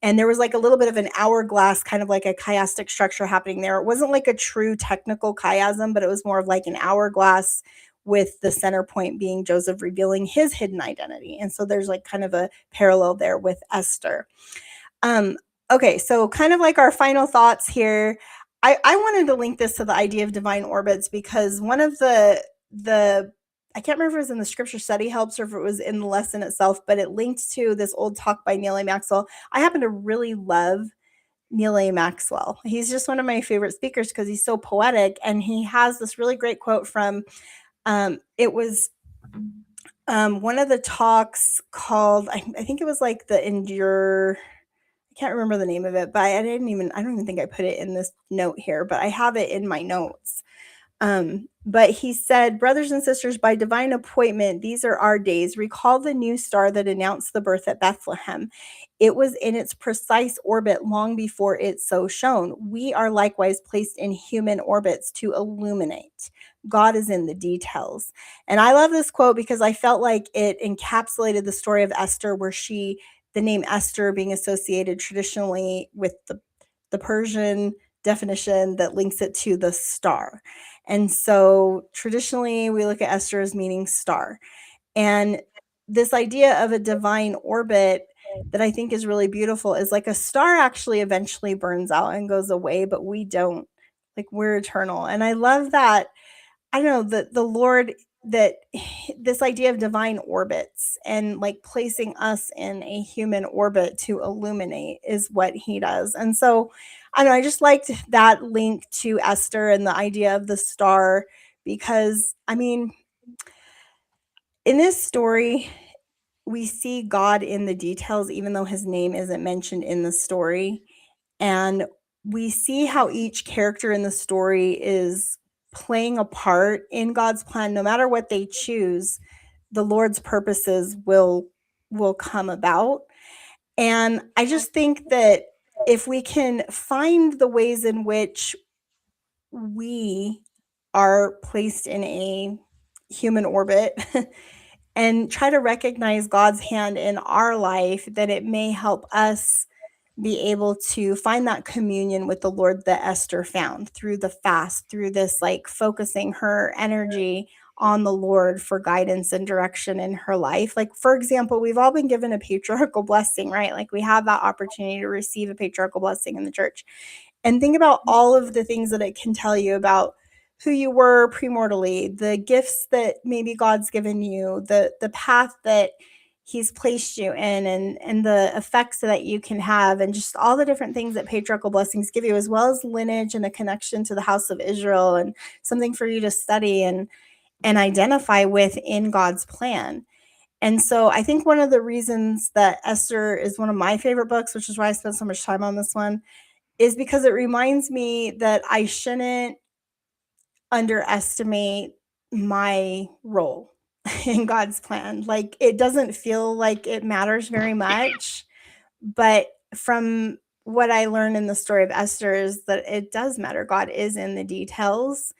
And there was a little bit of an hourglass, kind of like a chiastic structure happening there. It wasn't a true technical chiasm, but it was more of an hourglass with the center point being Joseph revealing his hidden identity. And so there's kind of a parallel there with Esther. Okay, so kind of our final thoughts here. I wanted to link this to the idea of divine orbits because one of the I can't remember if it was in the scripture study helps or if it was in the lesson itself, but it linked to this old talk by Neil A. Maxwell. I happen to really love Neil A. Maxwell. He's just one of my favorite speakers because he's so poetic, and he has this really great quote from it was one of the talks called I think it was the Endure. I can't remember the name of it, but I don't even think I put it in this note here, but I have it in my notes. But he said, brothers and sisters, by divine appointment, these are our days. Recall the new star that announced the birth at Bethlehem. It was in its precise orbit long before it so shone. We are likewise placed in human orbits to illuminate. God is in the details. And I love this quote because I felt like it encapsulated the story of Esther, where the name Esther being associated traditionally with the Persian definition that links it to the star. And so traditionally we look at Esther as meaning star. And this idea of a divine orbit that I think is really beautiful is a star actually eventually burns out and goes away, but we don't. We're eternal. And I love that. I don't know, that the Lord, that this idea of divine orbits and placing us in a human orbit to illuminate is what he does. And so I don't know, I just liked that link to Esther and the idea of the star, because in this story we see God in the details, even though his name isn't mentioned in the story. And we see how each character in the story is playing a part in God's plan, no matter what they choose. the Lord's purposes will come about. And I just think that if we can find the ways in which we are placed in a human orbit and try to recognize God's hand in our life, that it may help us be able to find that communion with the Lord that Esther found through the fast, through this like focusing her energy on the Lord for guidance and direction in her life. Like, for example, we've all been given a patriarchal blessing, right? Like, we have that opportunity to receive a patriarchal blessing in the church. And think about all of the things that it can tell you about who you were premortally, the gifts that maybe God's given you, the path that he's placed you in, and the effects that you can have, and just all the different things that patriarchal blessings give you, as well as lineage and a connection to the house of Israel, and something for you to study and identify with in God's plan. And so I think one of the reasons that Esther is one of my favorite books, which is why I spent so much time on this one, is because it reminds me that I shouldn't underestimate my role in God's plan. Like, it doesn't feel like it matters very much, but from what I learned in the story of Esther is that it does matter. God is in the details.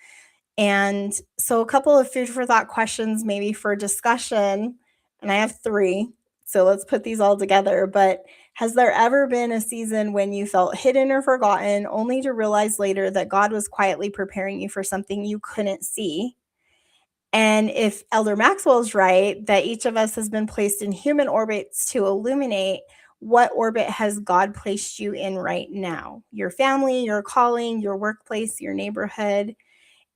And so, a couple of food for thought questions, maybe for discussion, and I have 3. So let's put these all together. But has there ever been a season when you felt hidden or forgotten, only to realize later that God was quietly preparing you for something you couldn't see? And if Elder Maxwell's right, that each of us has been placed in human orbits to illuminate, what orbit has God placed you in right now? Your family, your calling, your workplace, your neighborhood?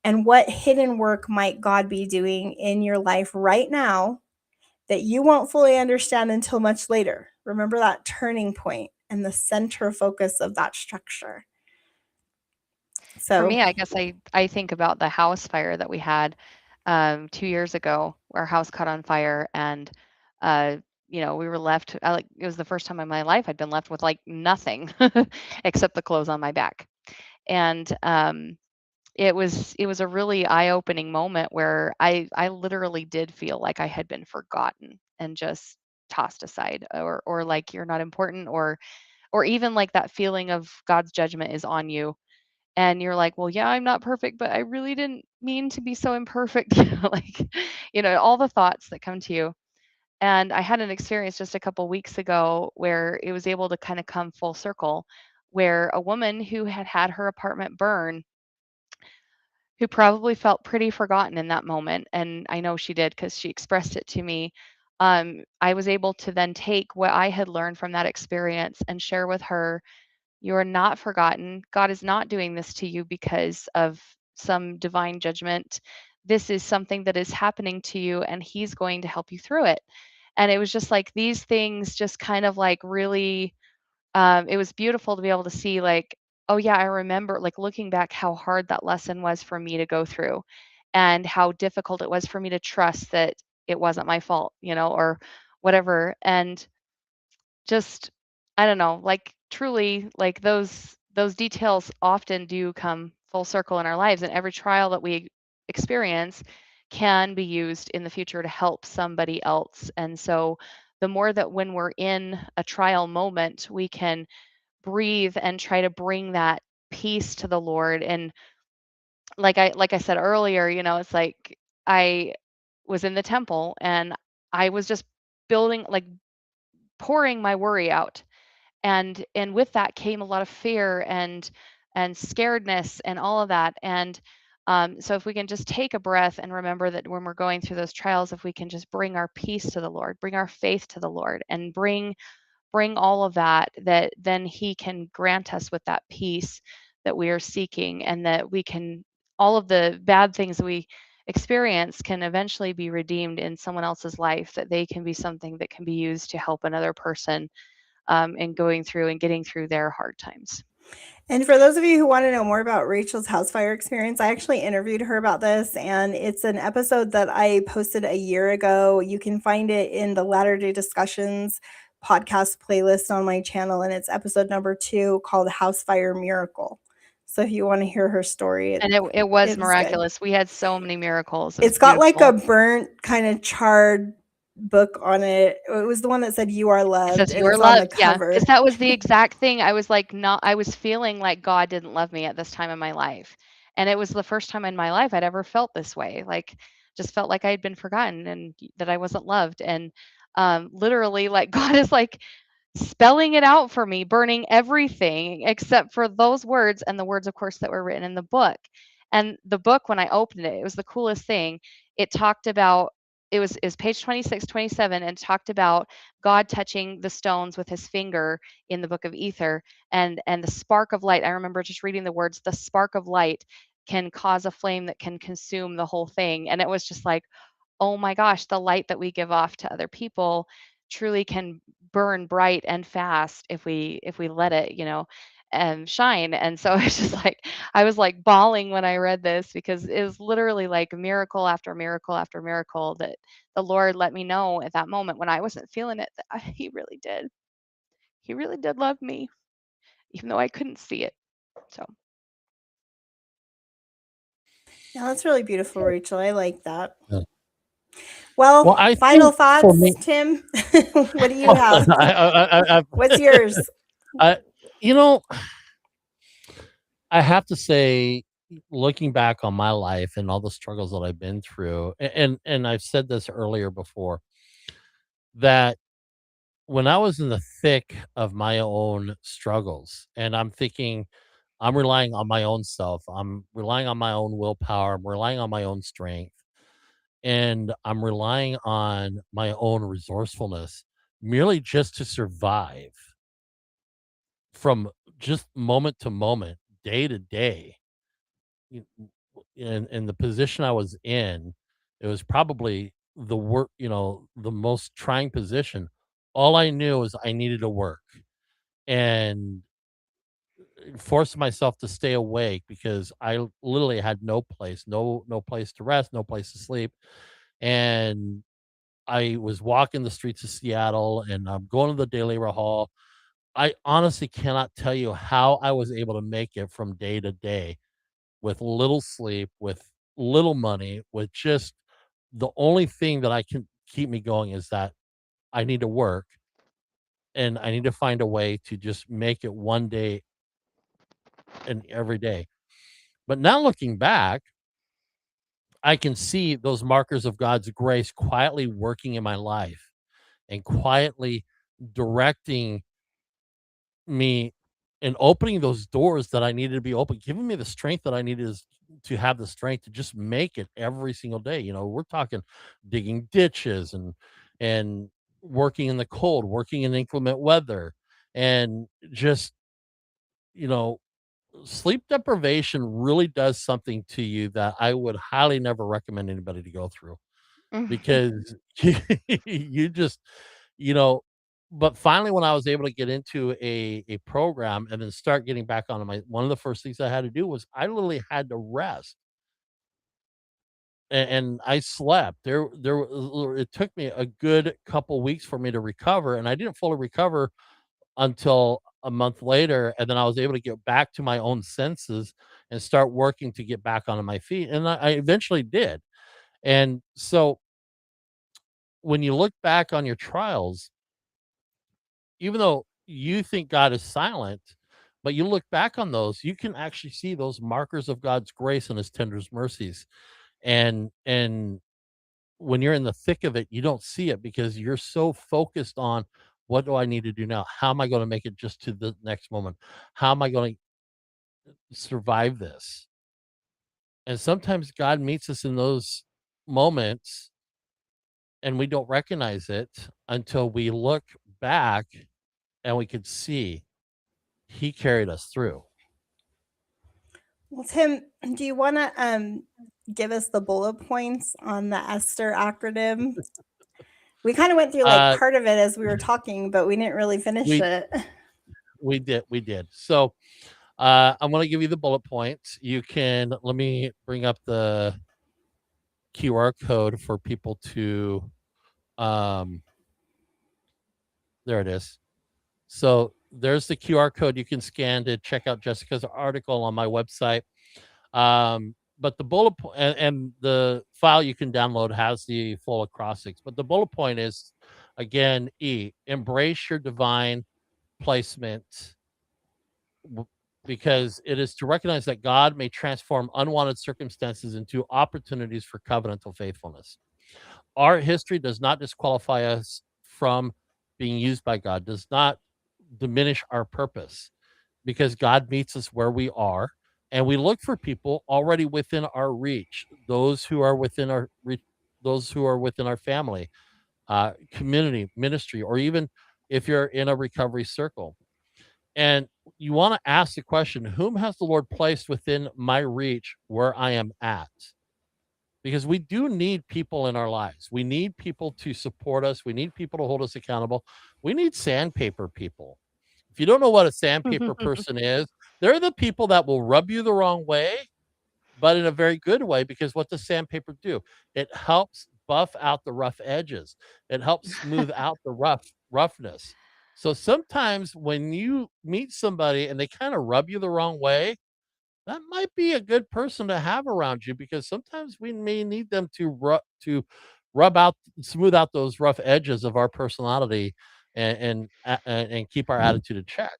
And what hidden work might God be doing in your life right now that you won't fully understand until much later? Remember that turning point and the center focus of that structure. For So, me, I guess I think about the house fire that we had 2 years ago. Our house caught on fire, and uh, we were left. Like, it was the first time in my life I'd been left with like nothing except the clothes on my back, and it was a really eye-opening moment where I literally did feel like I had been forgotten and just tossed aside, or like you're not important, or even like that feeling of God's judgment is on you, and you're like, well, yeah, I'm not perfect, but I really didn't mean to be so imperfect. Like, all the thoughts that come to you. And I had an experience just a couple weeks ago where it was able to kind of come full circle, where a woman who had had her apartment burn, who probably felt pretty forgotten in that moment, and I know she did because she expressed it to me. I was able to then take what I had learned from that experience and share with her, you are not forgotten. God is not doing this to you because of some divine judgment. This is something that is happening to you, and He's going to help you through it. And it was just like these things just kind of like really, it was beautiful to be able to see, like, oh, yeah, I remember, like, looking back, how hard that lesson was for me to go through, and how difficult it was for me to trust that it wasn't my fault, or whatever. And just, I don't know, like, truly, like, those details often do come full circle in our lives, and every trial that we experience can be used in the future to help somebody else. And so the more that when we're in a trial moment, we can breathe and try to bring that peace to the Lord. And like I said earlier, it's like I was in the temple, and I was just building, like, pouring my worry out, and with that came a lot of fear and scaredness and all of that. And so if we can just take a breath and remember that when we're going through those trials, if we can just bring our peace to the Lord, bring our faith to the Lord, and bring all of that, that then He can grant us with that peace that we are seeking, and that we can, all of the bad things that we experience can eventually be redeemed in someone else's life, that they can be something that can be used to help another person in going through and getting through their hard times. and for those of you who want to know more about Rachel's house fire experience, I actually interviewed her about this, and it's an episode that I posted a year ago. You can find it in the Latter Day Discussions podcast playlist on my channel, and it's episode number 2 called House Fire Miracle. So if you want to hear her story, And it was it was good. miraculous. We had so many miracles. It was It's got like a beautiful. burnt kind of charred book on it. It was the one that said "You Are It Loved," says and you are it's on the loved. Yeah, because cover. that was the exact thing. I was like, not. I was feeling like God didn't love me at this time in my life, and it was the first time in my life I'd ever felt this way. Like, just felt like I had been forgotten and that I wasn't loved. And literally, like God is like spelling it out for me, burning everything except for those words and the words, of course, that were written in the book. And the book, when I opened it, it was the coolest thing. It talked about it was page 26, 27, and talked about God touching the stones with his finger in the book of Ether, and the spark of light. I remember just reading the words, the spark of light can cause a flame that can consume the whole thing. And it was just like, oh my gosh, the light that we give off to other people truly can burn bright and fast if we let it, shine. And so it's just like I was like bawling when I read this because it was literally like miracle after miracle after miracle that the Lord let me know at that moment when I wasn't feeling it that he really did. He really did love me, even though I couldn't see it. So Yeah, that's really beautiful, Rachel. I like that. Yeah. Well, Well, I final think for thoughts, me, Tim. What do you have? What's yours? I, you know, I have to say, looking back on my life and all the struggles that I've been through, and I've said this earlier before, that when I was in the thick of my own struggles, and I'm thinking, I'm relying on my own self, I'm relying on my own willpower, I'm relying on my own strength, and I'm relying on my own resourcefulness merely just to survive from just moment to moment, day to day. You in the position I was in, it was probably the most trying position. All I knew was I needed to work and forced myself to stay awake because I literally had no place to rest, no place to sleep, and I was walking the streets of Seattle, and I'm going to the Daily Hall. I honestly cannot tell you how I was able to make it from day to day with little sleep, with little money, with just the only thing that I can keep me going is that I need to work and I need to find a way to just make it one day and every day. But now looking back, I can see those markers of God's grace quietly working in my life and quietly directing me and opening those doors that I needed to be open, giving me the strength that I needed to have the strength to just make it every single day. We're talking digging ditches and working in the cold, working in inclement weather, and just you know, sleep deprivation really does something to you that I would highly never recommend anybody to go through because you just you know but finally when I was able to get into a program and then start getting back on my one of the first things I had to do was I literally had to rest and I slept. It took me a good couple weeks for me to recover, and I didn't fully recover until a month later, and then I was able to get back to my own senses and start working to get back onto my feet, and I eventually did. And so when you look back on your trials, even though you think God is silent, but you look back on those, you can actually see those markers of God's grace and his tender mercies. And when you're in the thick of it, you don't see it because you're so focused on what do I need to do now? How am I going to make it just to the next moment? How am I going to survive this? And sometimes God meets us in those moments and we don't recognize it until we look back and we could see he carried us through. Well, Tim, do you want to give us the bullet points on the Esther acronym? We kind of went through like Uh, part of it as we were talking, but we didn't really finish we it. we did. So I'm going to give you the bullet points. You can let me bring up the QR code for people to um there it is. So there's the QR code you can scan to check out Jessica's article on my website. But the bullet and the file you can download has the full acrostics. But the bullet point is, again, embrace your divine placement, w- because it is to recognize that God may transform unwanted circumstances into opportunities for covenantal faithfulness. Our history does not disqualify us from being used by God, does not diminish our purpose, because God meets us where we are, and we look for people already within our reach, those who are within our those who are within our family, community, ministry, or even if you're in a recovery circle. And you want to ask the question, whom has the Lord placed within my reach where I am at? Because we do need people in our lives. We need people to support us. We need people to hold us accountable. We need sandpaper people. If you don't know what a sandpaper person is, they're the people that will rub you the wrong way, but in a very good way, because what does sandpaper do? It helps buff out the rough edges. It helps smooth out the roughness. So sometimes when you meet somebody and they kind of rub you the wrong way, that might be a good person to have around you, because sometimes we may need them to rub out, smooth out those rough edges of our personality, and keep our attitude in check.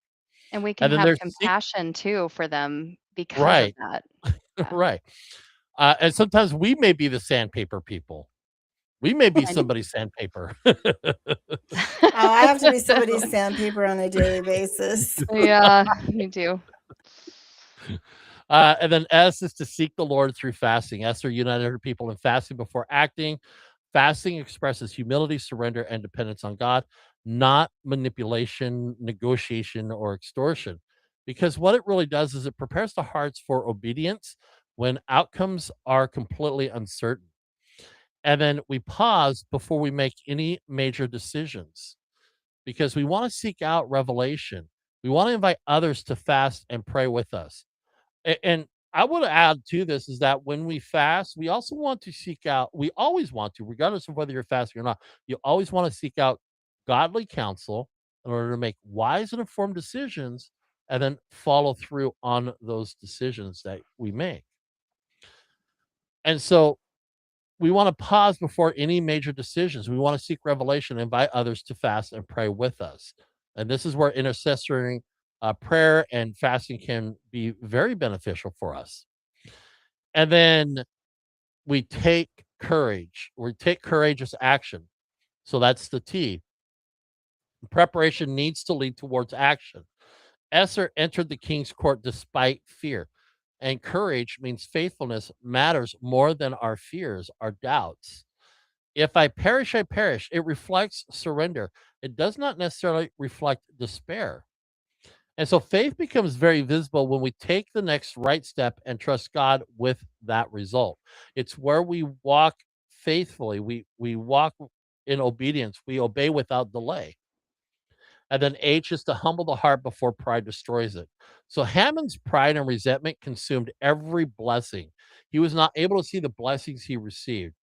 And we can And then have there's compassion too for them because of right, that. Yeah. right. And sometimes we may be the sandpaper people. We may be And somebody's sandpaper. oh, I have to be somebody's sandpaper on a daily basis. Yeah, me too. And then S is to seek the Lord through fasting. Esther united her people in fasting before acting. Fasting expresses humility, surrender, and dependence on God, not manipulation, negotiation, or extortion. Because what it really does is it prepares the hearts for obedience when outcomes are completely uncertain. And then we pause before we make any major decisions, because we want to seek out revelation. We want to invite others to fast and pray with us. And I would add to this is that when we fast, we also want to seek out, we always want to, regardless of whether you're fasting or not, you always want to seek out godly counsel in order to make wise and informed decisions, and then follow through on those decisions that we make. And so we want to pause before any major decisions. We want to seek revelation, invite others to fast and pray with us. And this is where intercessory prayer and fasting can be very beneficial for us. And then we take courage. We take courageous action. So that's the T. Preparation needs to lead towards action. Esther entered the king's court despite fear. And courage means faithfulness matters more than our fears, our doubts. If I perish, I perish. It reflects surrender. It does not necessarily reflect despair. And so faith becomes very visible when we take the next right step and trust God with that result. It's where we walk faithfully. We walk in obedience. We obey without delay. And then H is to humble the heart before pride destroys it. So Haman's pride and resentment consumed every blessing. He was not able to see the blessings he received,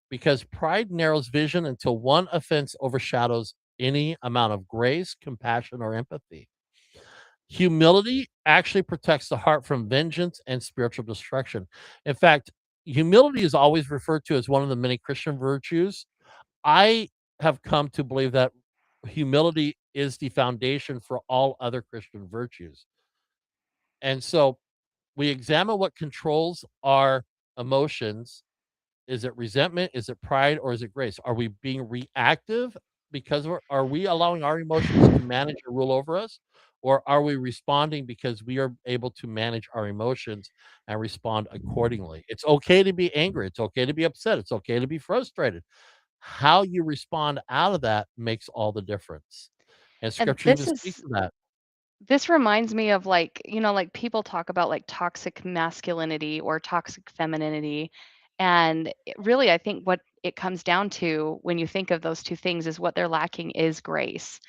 because pride narrows vision until one offense overshadows any amount of grace, compassion, or empathy. Humility actually protects the heart from vengeance and spiritual destruction. In fact, humility is always referred to as one of the many Christian virtues. I have come to believe that humility is the foundation for all other Christian virtues. And so we examine what controls our emotions. Is it resentment? Is it pride? Or is it grace? Are we being reactive because are we allowing our emotions to manage or rule over us? Or are we responding because we are able to manage our emotions and respond accordingly? It's okay to be angry. It's okay to be upset. It's okay to be frustrated. How you respond out of that makes all the difference. And And scripture even speaks to that. this reminds me of like, like people talk about like toxic masculinity or toxic femininity. And really, I think what it comes down to when you think of those two things is what they're lacking is grace.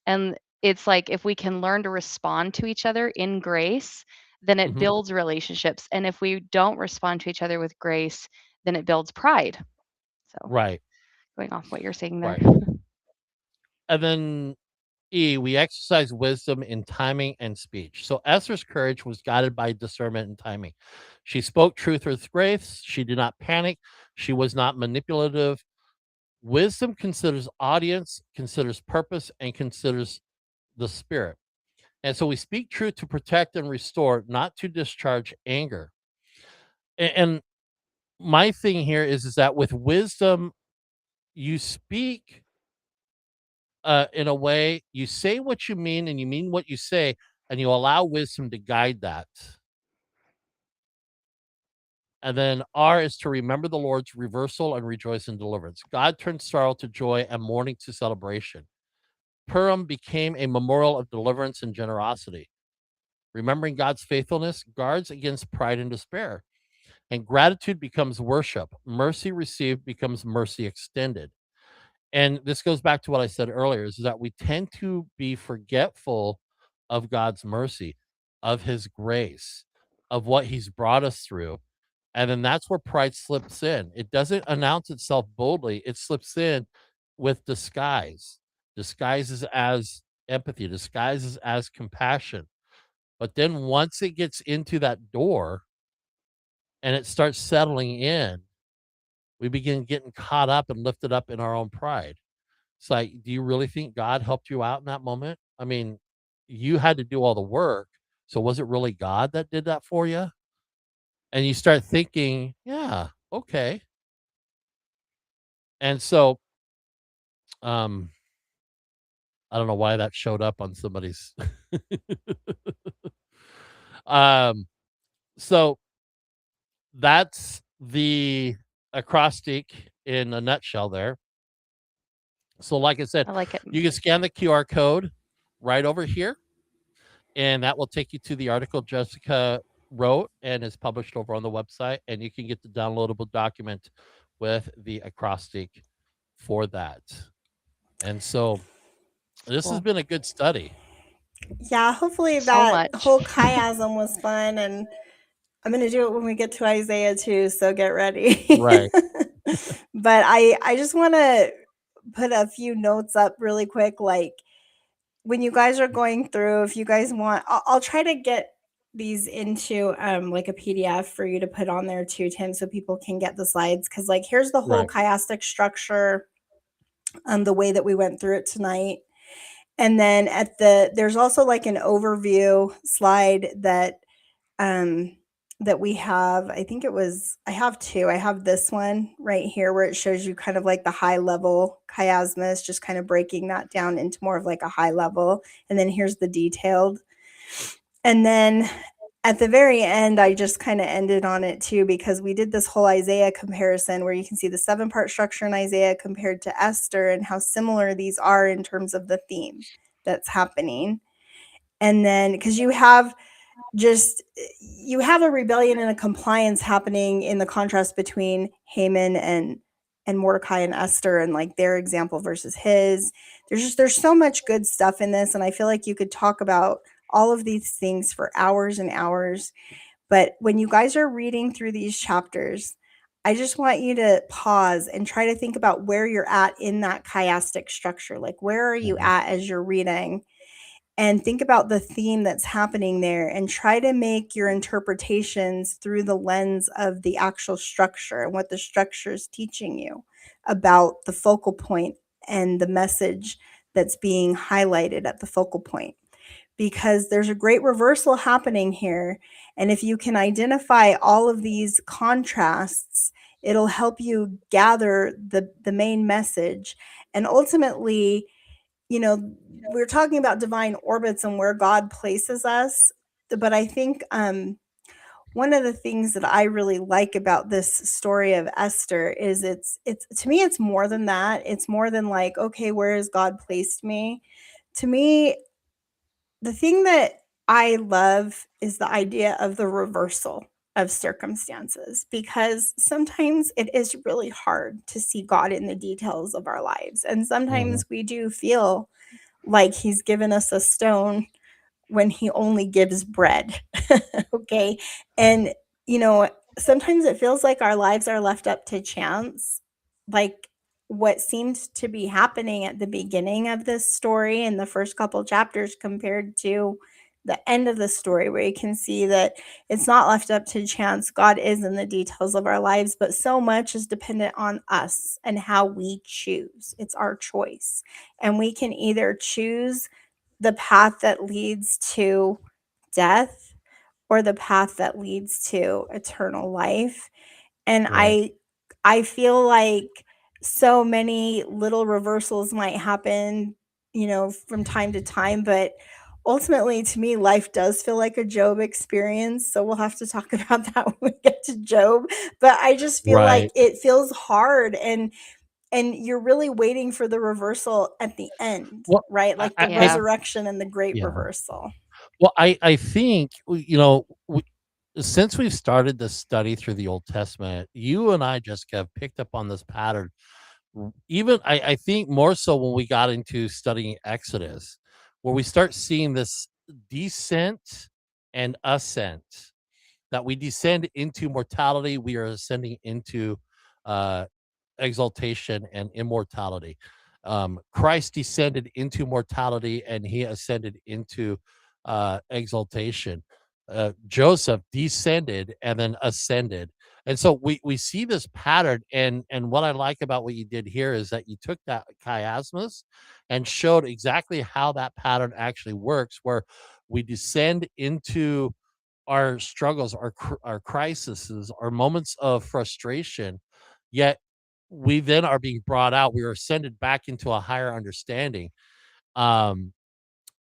And it's like if we can learn to respond to each other in grace, then it Mhm. builds relationships. And if we don't respond to each other with grace, then it builds pride. So Right. going off what you're saying there. Right. And then E, we exercise wisdom in timing and speech. So Esther's courage was guided by discernment and timing. She spoke truth with grace. She did not panic. She was not manipulative. Wisdom considers audience, considers purpose, and considers the spirit. And so we speak truth to protect and restore, not to discharge anger. And my thing here is that with wisdom, you speak in a way, you say what you mean and you mean what you say, and you allow wisdom to guide that. And then R is to remember the Lord's reversal and rejoice in deliverance. God turned sorrow to joy and mourning to celebration. Purim became a memorial of deliverance and generosity. Remembering God's faithfulness guards against pride and despair. And gratitude becomes worship. Mercy received becomes mercy extended. And this goes back to what I said earlier is that we tend to be forgetful of God's mercy, of his grace, of what he's brought us through. And then that's where pride slips in. It doesn't announce itself boldly, it slips in with disguise, disguises as empathy, disguises as compassion. But then once it gets into that door and it starts settling in, we begin getting caught up and lifted up in our own pride. It's like, do you really think God helped you out in that moment? I mean, you had to do all the work. So was it really God that did that for you? And you start thinking, yeah, okay. And so, um, I don't know why that showed up on somebody's. um, so that's the acrostic in a nutshell there. So, like I said, I like it. you can scan the QR code right over here, and that will take you to the article Jessica wrote and is published over on the website. And you can get the downloadable document with the acrostic for that. And so, this has Cool. been a good study. Yeah, hopefully So that much. whole chiasm was fun, and I'm going to do it when we get to Isaiah too, so get ready. Right. But I just want to put a few notes up really quick, like when you guys are going through, if you guys want, I'll try to get these into like a PDF for you to put on there too, Tim, so people can get the slides, because like here's the whole Right. chiastic structure, the way that we went through it tonight. And then there's also like an overview slide that we have. I think I have two. I have this one right here where it shows you kind of like the high level chiasmus, just kind of breaking that down into more of like a high level. And then here's the detailed. And then at the very end, I just kind of ended on it too, because we did this whole Isaiah comparison where you can see the 7-part structure in Isaiah compared to Esther and how similar these are in terms of the theme that's happening. And then because you have a rebellion and a compliance happening in the contrast between Haman and Mordecai and Esther, and like their example versus his. There's so much good stuff in this, and I feel like you could talk about all of these things for hours and hours. But when you guys are reading through these chapters, I just want you to pause and try to think about where you're at in that chiastic structure. Like, where are you Mhm. at as you're reading? And think about the theme that's happening there and try to make your interpretations through the lens of the actual structure and what the structure is teaching you about the focal point and the message that's being highlighted at the focal point. Because there's a great reversal happening here. And if you can identify all of these contrasts, it'll help you gather the main message. And ultimately, we're talking about divine orbits and where God places us. But I think one of the things that I really like about this story of Esther is it's to me, it's more than that. It's more than like, okay, where has God placed me? To me, the thing that I love is the idea of the reversal of circumstances, because sometimes it is really hard to see God in the details of our lives. And Mhm. sometimes we do feel like he's given us a stone when he only gives bread. Okay. And, sometimes it feels like our lives are left up to chance. Like, what seemed to be happening at the beginning of this story in the first couple chapters compared to the end of the story, where you can see that it's not left up to chance. God is in the details of our lives, but so much is dependent on us and how we choose. It's our choice. And we can either choose the path that leads to death or the path that leads to eternal life. And Right. I feel like so many little reversals might happen, from time to time, but ultimately to me life does feel like a Job experience. So we'll have to talk about that when we get to Job, but I just feel like Right. it feels hard, and you're really waiting for the reversal at the end, Well, right? I, Like I, the I Yeah. resurrection and the great yeah. reversal. Well, I think since we've started this study through the Old Testament, you and I, Jessica, have picked up on this pattern. Even I think more so when we got into studying Exodus, where we start seeing this descent and ascent. That we descend into mortality, we are ascending into uh, exaltation and immortality. Christ descended into mortality and he ascended into exaltation. Joseph descended and then ascended. And so we see this pattern. And what I like about what you did here is that you took that chiasmus and showed exactly how that pattern actually works, where we descend into our struggles, our crises, our moments of frustration, yet we then are being brought out. We are ascended back into a higher understanding um,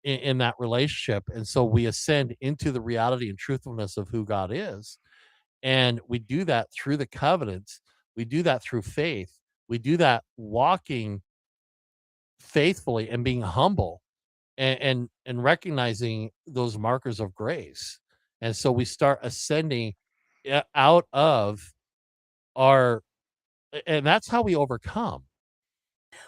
in that relationship, and so we ascend into the reality and truthfulness of who God is, and we do that through the covenants. We do that through faith. We do that walking faithfully and being humble and recognizing those markers of grace. And so we start ascending out of our and that's how we overcome.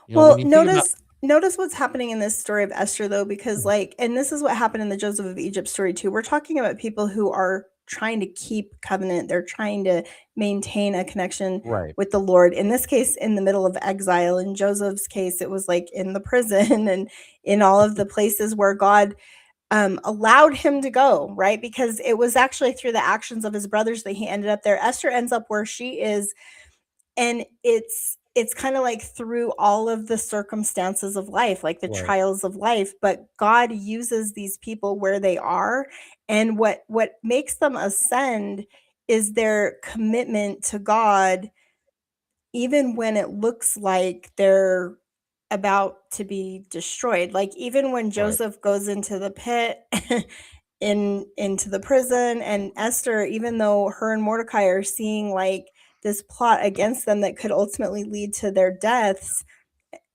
When Well, you think about notice what's happening in this story of Esther though, because and this is what happened in the Joseph of Egypt story too. We're talking about people who are trying to keep covenant. They're trying to maintain a connection right, with the Lord. In this case, in the middle of exile. In Joseph's case, it was like in the prison and in all of the places where God allowed him to go, right? Because it was actually through the actions of his brothers that he ended up there. Esther ends up where she is, and it's kind of like through all of the circumstances of life, like the right, trials of life, but God uses these people where they are, and what makes them ascend is their commitment to God, even when it looks like they're about to be destroyed. Like even when right, Joseph goes into the pit into the prison, and Esther, even though her and Mordecai are seeing like this plot against them that could ultimately lead to their deaths,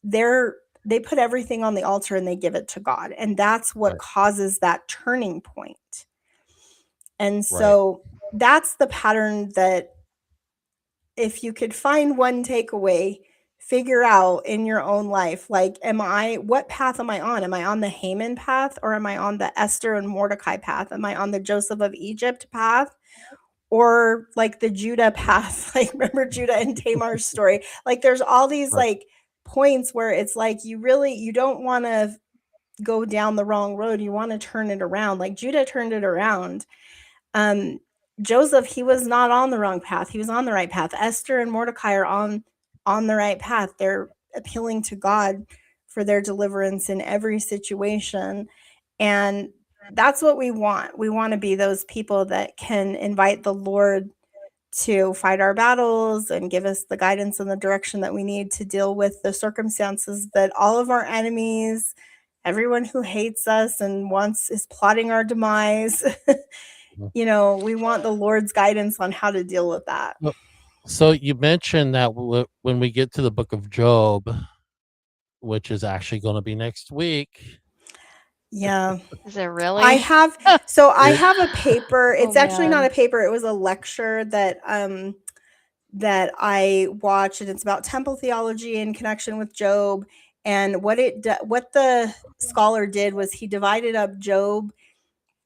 they put everything on the altar and they give it to God. And that's what right, causes that turning point. And right. so that's the pattern that, if you could find one takeaway, figure out in your own life, like, what path am I on? Am I on the Haman path, or am I on the Esther and Mordecai path? Am I on the Joseph of Egypt path, or like the Judah path? Like, remember Judah and Tamar's story? Like, there's all these Right, like points where it's like you don't want to go down the wrong road. You want to turn it around. Like Judah turned it around. um, Joseph, he was not on the wrong path. He was on the right path. Esther and Mordecai are on the right path. They're appealing to God for their deliverance in every situation. And that's what we want. We want to be those people that can invite the Lord to fight our battles and give us the guidance and the direction that we need to deal with the circumstances that all of our enemies, everyone who hates us and wants is plotting our demise. mhm. We want the Lord's guidance on how to deal with that. Well, so you mentioned that when we get to the book of Job, which is actually going to be next week. Yeah. Is it I really? have I have a paper. Oh It's actually not man. a paper. It was a lecture that I watched, and it's about temple theology in connection with Job. And what the scholar did was he divided up Job.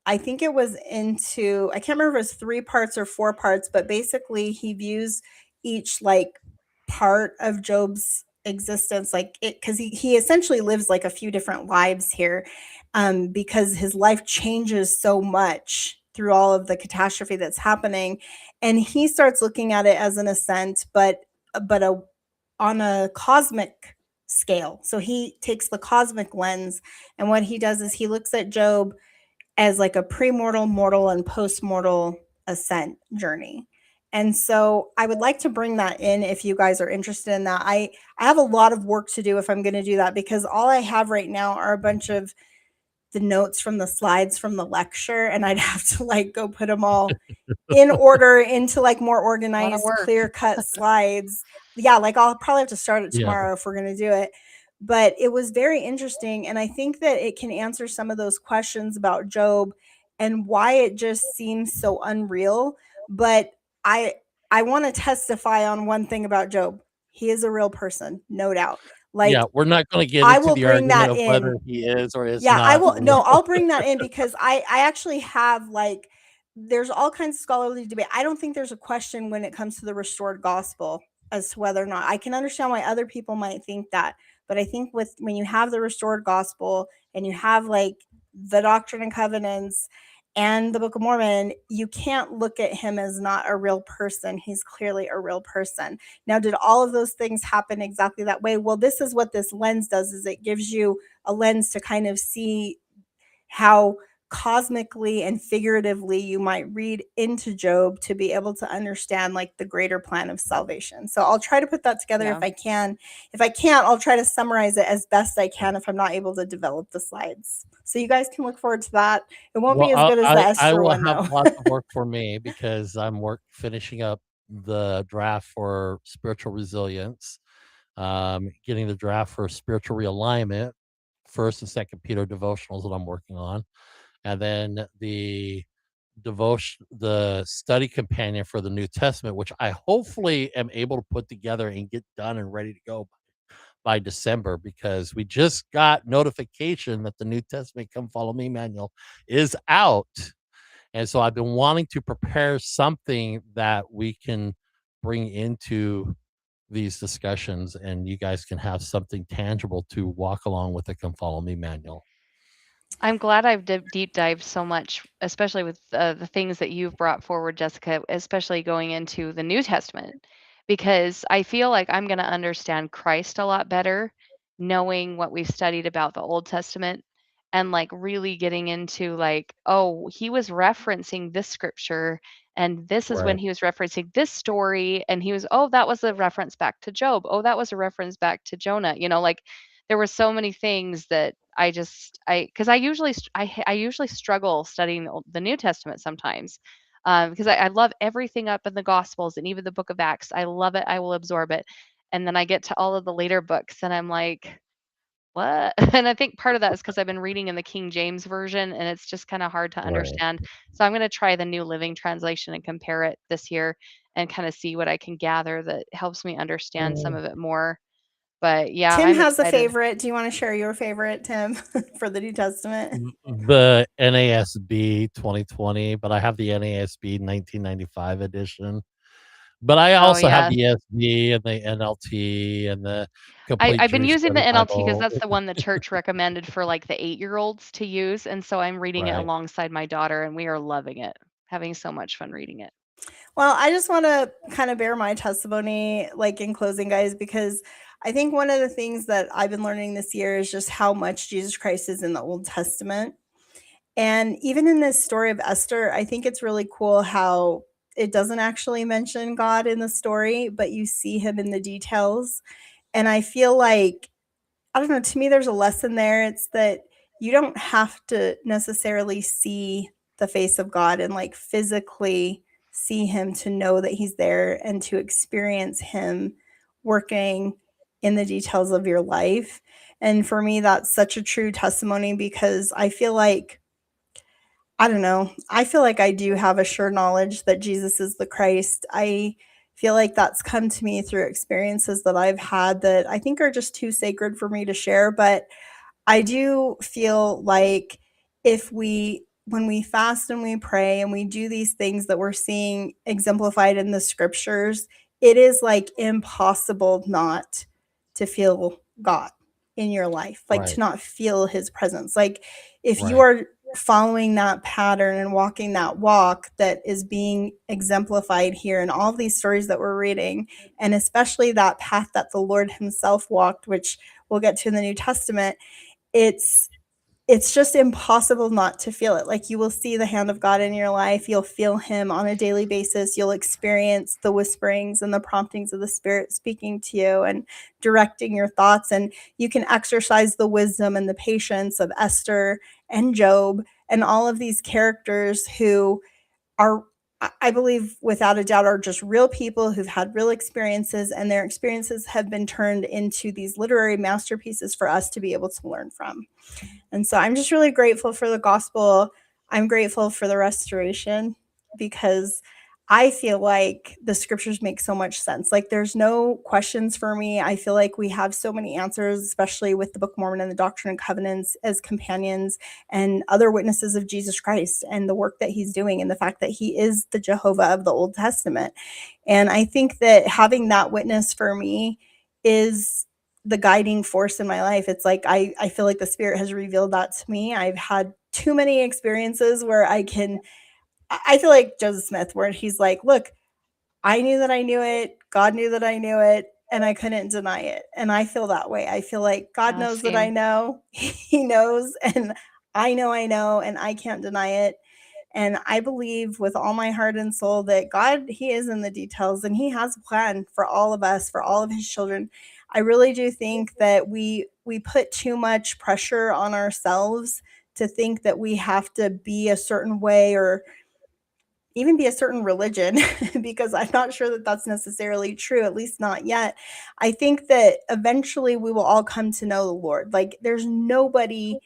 I think it was into, I can't remember if it was 3 parts or 4 parts, but basically he views each like part of Job's existence, like it, because he essentially lives like a few different lives here, because his life changes so much through all of the catastrophe that's happening, and he starts looking at it as an ascent, but a on a cosmic scale. So he takes the cosmic lens, and what he does is he looks at Job as like a premortal, mortal, and postmortal ascent journey. And so I would like to bring that in if you guys are interested in that. I have a lot of work to do if I'm going to do that, because all I have right now are a bunch of the notes from the slides from the lecture, and I'd have to like go put them all in order into like more A lot of organized, work. clear cut slides. Yeah, like I'll probably have to start it Yeah. tomorrow if we're going to do it. But it was very interesting, and I think that it can answer some of those questions about Job and why it just seems so unreal. But I I want to testify on one thing about Job. He is a real person, no doubt. Yeah, Like we're not going to get I into will the bring argument that of whether in. he is or is Yeah, I not will. real. No, I'll bring that in because I actually have like there's all kinds of scholarly debate. I don't think there's a question when it comes to the restored gospel as to whether or not I can understand why other people might think that, but I think with when you have the restored gospel and you have like the Doctrine and Covenants and the Book of Mormon, you can't look at him as not a real person. He's clearly a real person. Now, did all of those things happen exactly that way? Well, this is what this lens does, is it gives you a lens to kind of see how cosmically and figuratively you might read into Job to be able to understand like the greater plan of salvation. So I'll try to put that together Yeah. if I can. If I can't, I'll try to summarize it as best I can if I'm not able to develop the slides. So you guys can look forward to that. It won't be as good as the I Esther will one have though. lots of work for me because I'm finishing up the draft for spiritual resilience, getting the draft for spiritual realignment, first and second Peter devotionals that I'm working on, and then the study companion for the New Testament, which I hopefully am able to put together and get done and ready to go by December, because we just got notification that the New Testament Come Follow Me manual is out. And so I've been wanting to prepare something that we can bring into these discussions, and you guys can have something tangible to walk along with the Come Follow Me manual. I'm glad I've deep dived so much, especially with the things that you've brought forward, Jessica, especially going into the New Testament, because I feel like I'm going to understand Christ a lot better knowing what we've studied about the Old Testament and like really getting into like, oh, he was referencing this scripture and this is when Right. he was referencing this story and he was, oh, that was a reference back to Job. Oh, that was a reference back to Jonah. Like there were so many things that because I usually struggle studying the New Testament sometimes, because I love everything up in the Gospels and even the Book of Acts. I love it. I will absorb it, and then I get to all of the later books, and I'm like, what? And I think part of that is because I've been reading in the King James version, and it's just kind of hard to Right. understand. So I'm going to try the New Living Translation and compare it this year, and kind of see what I can gather that helps me understand some of it more. But yeah, Tim I'm has a excited. favorite. Do you want to share your favorite, Tim, for the New Testament? The NASB 2020, but I have the NASB 1995 edition. But I Oh also have yeah. the ESV and the NLT and the Complete I've been Jewish using the Study NLT because Bible. that's the one the church recommended for like the 8-year-olds to use. And so I'm reading it Right. alongside my daughter and we are loving it, having so much fun reading it. Well, I just want to kind of bear my testimony, like in closing, guys, because I think one of the things that I've been learning this year is just how much Jesus Christ is in the Old Testament. And even in this story of Esther, I think it's really cool how it doesn't actually mention God in the story, but you see him in the details. And I feel like, I don't know, to me, there's a lesson there. It's that you don't have to necessarily see the face of God and like physically see him to know that he's there and to experience him working in the details of your life. And for me, that's such a true testimony because I feel like, I don't know, I feel like I do have a sure knowledge that Jesus is the Christ. I feel like that's come to me through experiences that I've had that I think are just too sacred for me to share. But I do feel like when we fast and we pray and we do these things that we're seeing exemplified in the scriptures, it is like impossible not to feel God in your life, like Right. to not feel his presence. Like if you Right. are following that pattern and walking that walk that is being exemplified here in all of these stories that we're reading, and especially that path that the Lord himself walked, which we'll get to in the New Testament, it's just impossible not to feel it. Like you will see the hand of God in your life. You'll feel him on a daily basis. You'll experience the whisperings and the promptings of the Spirit speaking to you and directing your thoughts. And you can exercise the wisdom and the patience of Esther and Job and all of these characters who are, I believe, without a doubt, are just real people who've had real experiences, and their experiences have been turned into these literary masterpieces for us to be able to learn from. And so I'm just really grateful for the gospel. I'm grateful for the restoration because I feel like the scriptures make so much sense. Like there's no questions for me. I feel like we have so many answers, especially with the Book of Mormon and the Doctrine and Covenants as companions and other witnesses of Jesus Christ and the work that he's doing and the fact that he is the Jehovah of the Old Testament. And I think that having that witness for me is the guiding force in my life. It's like I feel like the Spirit has revealed that to me. I've had too many experiences where I feel like Joseph Smith, where he's like, look, I knew that I knew it. God knew that I knew it, and I couldn't deny it. And I feel that way. I feel like God knows that I Same. know. He knows, and I know, and I can't deny it. And I believe with all my heart and soul that God, he is in the details and he has a plan for all of us, for all of his children. I really do think that we put too much pressure on ourselves to think that we have to be a certain way or even be a certain religion because I'm not sure that that's necessarily true, at least not yet. I think that eventually we will all come to know the Lord. Like there's nobody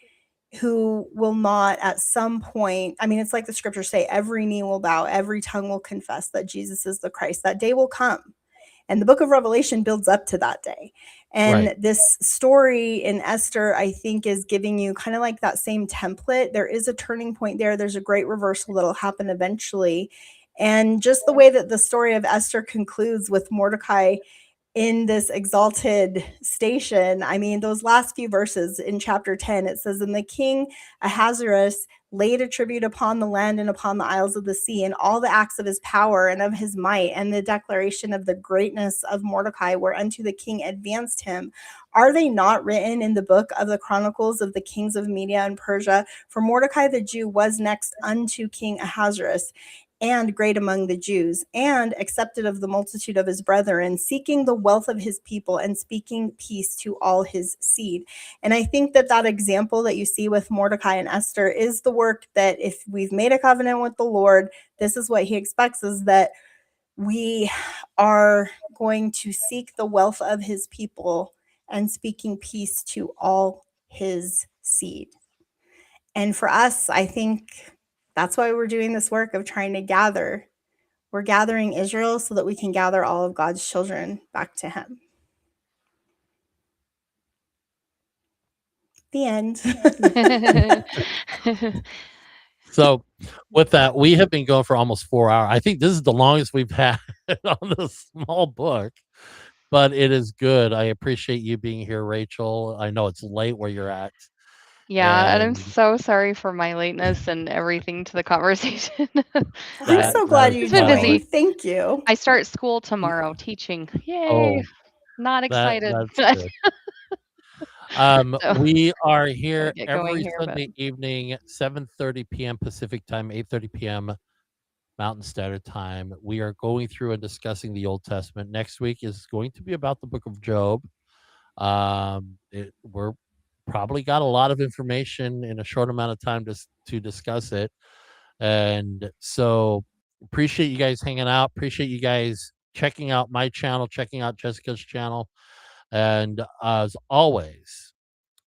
who will not at some point, I mean, it's like the scriptures say, every knee will bow, every tongue will confess that Jesus is the Christ. That day will come. And the book of Revelation builds up to that day. And Right. this story in Esther, I think, is giving you kind of like that same template. There is a turning point there. There's a great reversal that'll happen eventually. And just the way that the story of Esther concludes with Mordecai in this exalted station. I mean, those last few verses in chapter 10, it says, and the king Ahasuerus laid a tribute upon the land and upon the isles of the sea, and all the acts of his power and of his might, and the declaration of the greatness of Mordecai, whereunto the king advanced him. Are they not written in the book of the chronicles of the kings of Media and Persia? For Mordecai the Jew was next unto King Ahasuerus, and great among the Jews, and accepted of the multitude of his brethren, seeking the wealth of his people and speaking peace to all his seed. And I think that that example that you see with Mordecai and Esther is the work that if we've made a covenant with the Lord, this is what he expects, is that we are going to seek the wealth of his people and speaking peace to all his seed. And for us, I think that's why we're doing this work of trying to gather. We're gathering Israel so that we can gather all of God's children back to him. The end. So, with that, we have been going for almost 4 hours. I think this is the longest we've had on this small book, but it is good. I appreciate you being here, Rachel. I know it's late where you're at, Yeah, and I'm and so sorry for my lateness and everything to the conversation. I'm that so that glad is you It's been fine. busy. joined. Thank you. I start school tomorrow teaching. Yay! Oh, Not excited. that's But good. so We are gotta here get going every here, but Sunday evening, 7:30 p.m. Pacific time, 8:30 p.m. Mountain Standard Time. We are going through and discussing the Old Testament. Next week is going to be about the book of Job. We're probably got a lot of information in a short amount of time to discuss it. And so appreciate you guys hanging out. Appreciate you guys checking out my channel, checking out Jessica's channel. And as always,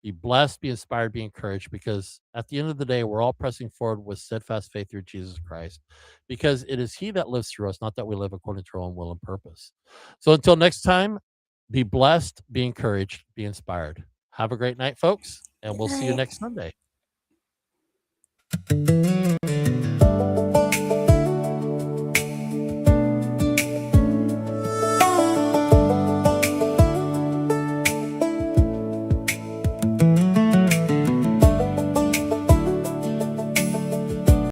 be blessed, be inspired, be encouraged, because at the end of the day, we're all pressing forward with steadfast faith through Jesus Christ, because it is He that lives through us, not that we live according to our own will and purpose. So until next time, be blessed, be encouraged, be inspired. Have a great night, folks, and Good we'll see you night. next Sunday.